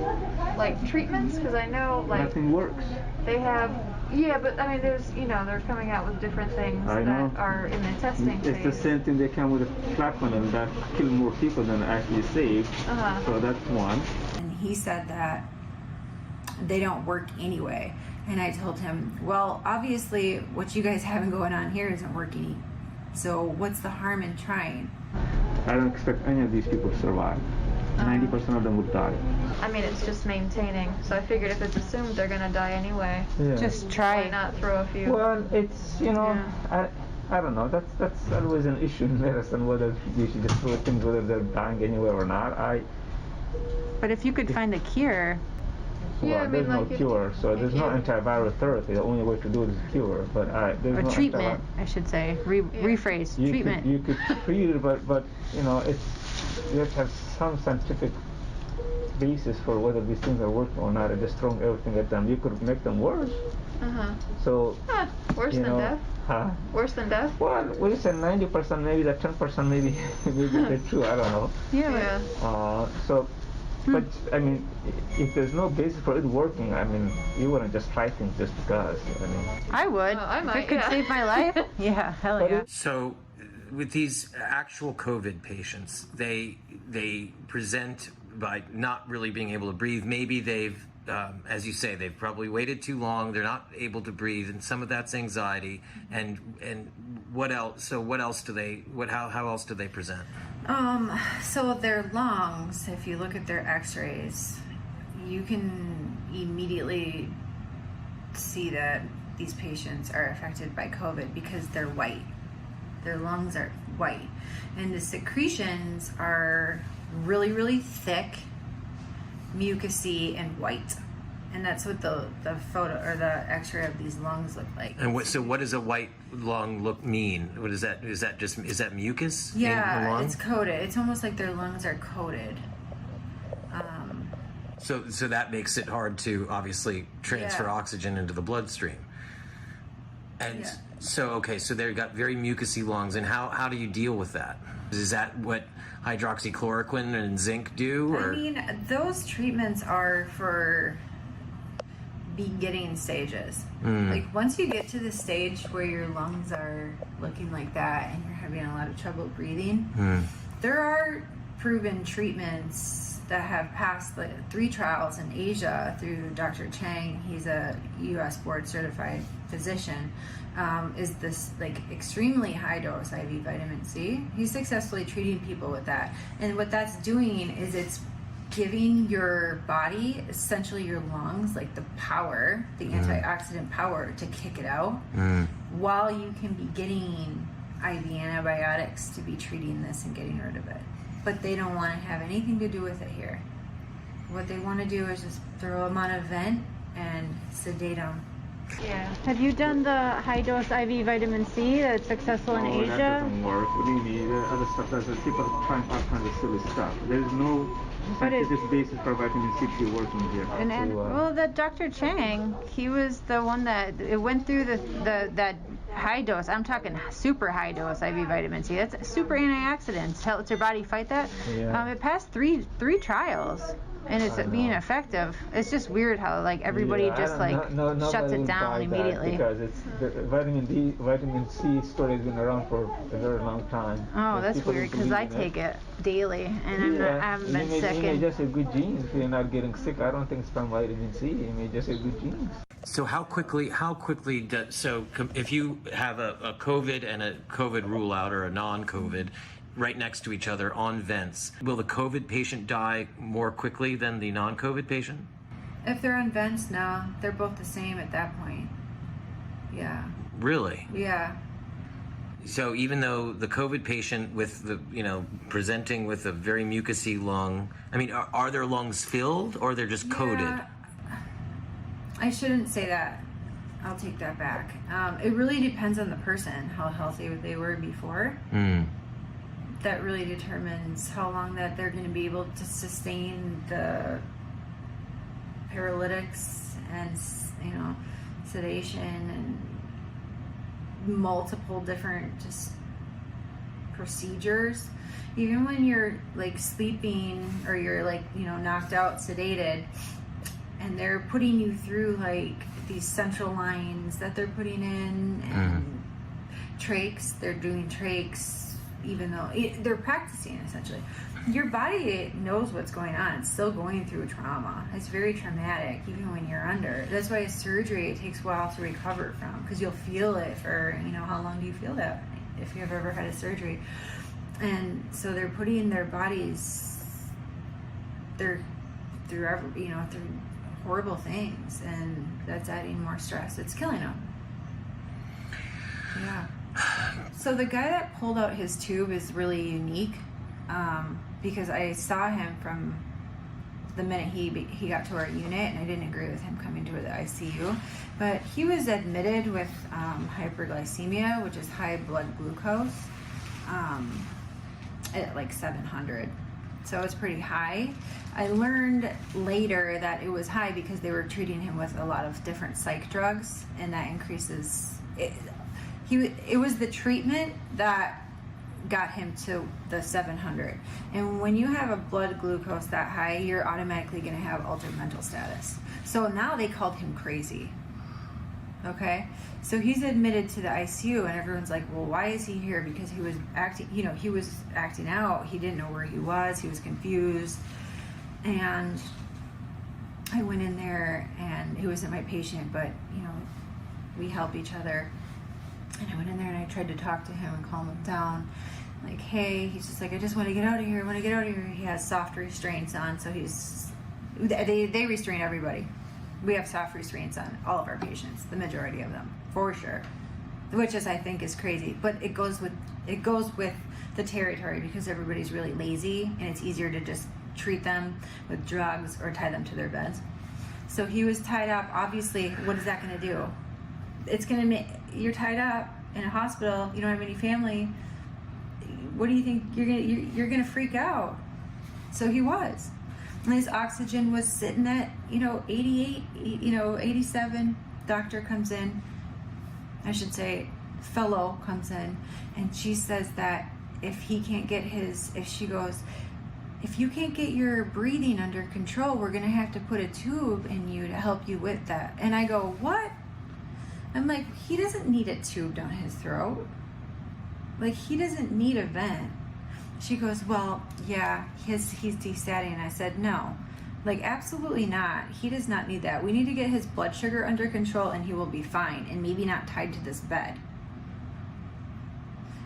like treatments? Because I know like nothing works. They have, yeah, but I mean, there's, you know, they're coming out with different things that are in the testing phase. It's the same thing. They come with a platinum that kill more people than actually save. So that's one. And he said that they don't work anyway. And I told him, well, obviously what you guys have going on here isn't working. So what's the harm in trying? I don't expect any of these people to survive. 90% of them would die. I mean, it's just maintaining. So I figured if it's assumed they're gonna die anyway, just try. Why not throw a few? Well, it's, you know, I don't know. That's always an issue in medicine, whether you should just throw things whether they're dying anyway or not. But if you could find a cure. Well, I mean, there's no cure, so there's no antiviral therapy. The only way to do it is cure. But there's no treatment, I should say. Rephrase. Treatment. You could treat it, but you know, you have to have some scientific basis for whether these things are working or not. And just throwing everything at them, you could make them worse. So worse than death. Worse than death. Well, we said 90%, maybe that 10%, maybe they're true. I don't know. Yeah. So. But, I mean, if there's no basis for it working, I mean, you wouldn't just try things just because. I mean, I would. I might, if it could save my life. Yeah, hell yeah. So, with these actual COVID patients, they present by not really being able to breathe. Maybe they've, as you say, they've probably waited too long. They're not able to breathe, and some of that's anxiety. And what else? So, what else do they? How else do they present? So their lungs, if you look at their x-rays, you can immediately see that these patients are affected by COVID because they're white. Their lungs are white. And the secretions are really, really thick, mucousy, and white. And that's what the photo or the x-ray of these lungs look like. And what does a white lung mean? What is that? Is that mucus? Yeah, in the lung? it's coated. It's almost like their lungs are coated. So that makes it hard to obviously transfer oxygen into the bloodstream. And so they've got very mucousy lungs. And how do you deal with that? Is that what hydroxychloroquine and zinc do? Or? I mean, those treatments are for beginning stages. Like once you get to the stage where your lungs are looking like that and you're having a lot of trouble breathing, there are proven treatments that have passed the 3 trials in Asia through Dr. Chang. He's a U.S. board certified physician. Is this like extremely high dose IV vitamin C. He's successfully treating people with that. And what that's doing is it's giving your body, essentially your lungs, like the power, the antioxidant power to kick it out, while you can be getting IV antibiotics to be treating this and getting rid of it. But they don't want to have anything to do with it here. What they want to do is just throw them on a vent and sedate them. Yeah. Have you done the high dose IV vitamin C that's successful in Asia? That doesn't work. Really, the other stuff doesn't. People are trying all kinds of silly stuff. There's no scientific basis for vitamin C to be working here. Well, that Dr. Chang, he was the one that it went through that high dose. I'm talking super high dose IV vitamin C. That's super antioxidants. Helps your body fight that. Yeah. It passed three trials. And it's being effective. It's just weird how like everybody just like shuts it down immediately. Because it's the vitamin C story has been around for a very long time. Oh, that's weird because I take it daily and I haven't been sick. You may just have good genes if you're not getting sick. I don't think it's from vitamin C. You may just have good genes. So how quickly if you have a COVID and a COVID rule out or a non-COVID right next to each other on vents, will the COVID patient die more quickly than the non-COVID patient? If they're on vents, no. They're both the same at that point. Yeah. Really? Yeah. So even though the COVID patient with the, presenting with a very mucousy lung, I mean, are their lungs filled or they're just coated? I shouldn't say that. I'll take that back. It really depends on the person, how healthy they were before. That really determines how long that they're going to be able to sustain the paralytics and sedation and multiple different just procedures. Even when you're like sleeping or you're like knocked out, sedated, and they're putting you through like these central lines that they're putting in and trachs. They're doing trachs. Even though they're practicing, essentially. Your body knows what's going on. It's still going through trauma. It's very traumatic, even when you're under. That's why surgery, it takes a while to recover from, because you'll feel it for, how long do you feel that if you've ever had a surgery? And so they're putting their bodies, through horrible things, and that's adding more stress. It's killing them. Yeah. So the guy that pulled out his tube is really unique, because I saw him from the minute he got to our unit, and I didn't agree with him coming to the ICU. But he was admitted with hyperglycemia, which is high blood glucose, at like 700. So it's pretty high. I learned later that it was high because they were treating him with a lot of different psych drugs, and that increases it. It was the treatment that got him to the 700. And when you have a blood glucose that high, you're automatically going to have altered mental status. So now they called him crazy. Okay? So he's admitted to the ICU, and everyone's like, well, why is he here? Because he was acting, he was acting out. He didn't know where he was. He was confused. And I went in there, and he wasn't my patient, but, we help each other. And I went in there and I tried to talk to him and calm him down. Like, hey, he's just like, I just want to get out of here. I want to get out of here. He has soft restraints on, so they restrain everybody. We have soft restraints on all of our patients, the majority of them, for sure. Which I think is crazy. But it goes with the territory, because everybody's really lazy and it's easier to just treat them with drugs or tie them to their beds. So he was tied up. Obviously, what is that going to do? It's going to make, you're tied up in a hospital, you don't have any family. What do you think? You're going to freak out. So he was. And his oxygen was sitting at, 88, 87. Doctor comes in, I should say, fellow comes in, and she says that if you can't get your breathing under control, we're going to have to put a tube in you to help you with that. And I go, what? I'm like, he doesn't need a tube down his throat. Like, he doesn't need a vent. She goes, well, yeah, he's destatting. And I said, no, like, absolutely not. He does not need that. We need to get his blood sugar under control and he will be fine and maybe not tied to this bed.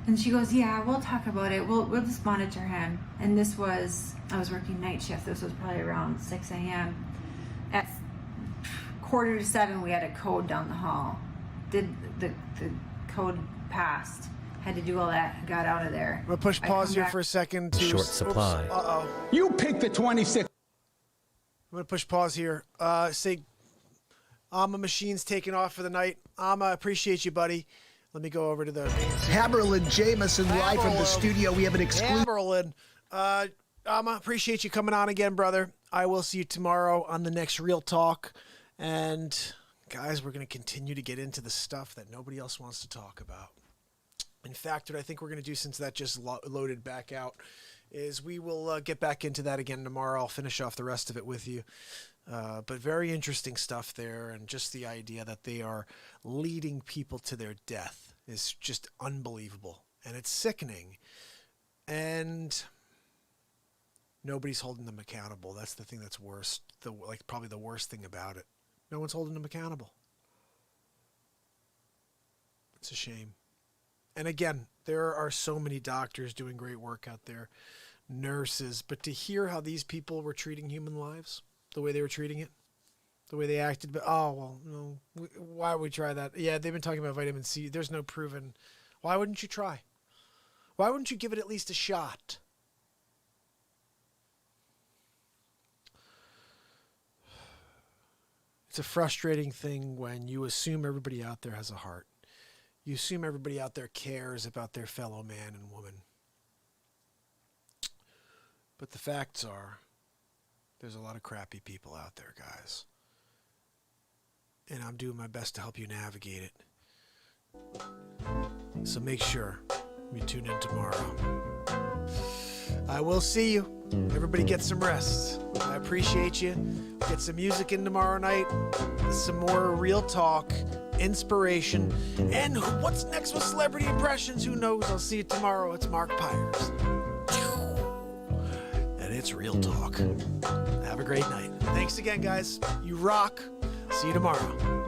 And she goes, yeah, we'll talk about it. We'll just monitor him. And I was working night shift. This was probably around 6 a.m. At 6:45, we had a code down the hall. The code passed. Had to do all that. Got out of there. I'm going to push pause here for a second. Short supply. Oops, uh-oh. You picked the 26. I'm going to push pause here. Say, Amma Machine's taking off for the night. Amma, appreciate you, buddy. Let me go over to the main scene. Haberlin Jameson live from the studio. We have an exclusive. Haberlin. Amma, appreciate you coming on again, brother. I will see you tomorrow on the next Real Talk. And, guys, we're going to continue to get into the stuff that nobody else wants to talk about. In fact, what I think we're going to do, since that just loaded back out, is we will get back into that again tomorrow. I'll finish off the rest of it with you. But very interesting stuff there, and just the idea that they are leading people to their death is just unbelievable, and it's sickening, and nobody's holding them accountable. That's the thing that's worst, probably the worst thing about it. No one's holding them accountable. It's a shame. And again, there are so many doctors doing great work out there, nurses, but to hear how these people were treating human lives, the way they were treating it, the way they acted, but no, why would we try that? Yeah, they've been talking about vitamin C. There's no proven. Why wouldn't you try? Why wouldn't you give it at least a shot? It's a frustrating thing when you assume everybody out there has a heart. You assume everybody out there cares about their fellow man and woman. But the facts are, there's a lot of crappy people out there, guys. And I'm doing my best to help you navigate it. So make sure you tune in tomorrow. I will see you. Everybody get some rest. I appreciate you. Get some music in tomorrow night. Some more Real Talk, inspiration. And what's next with Celebrity Impressions? Who knows? I'll see you tomorrow. It's Mark Pyers. And it's Real Talk. Have a great night. Thanks again, guys. You rock. See you tomorrow.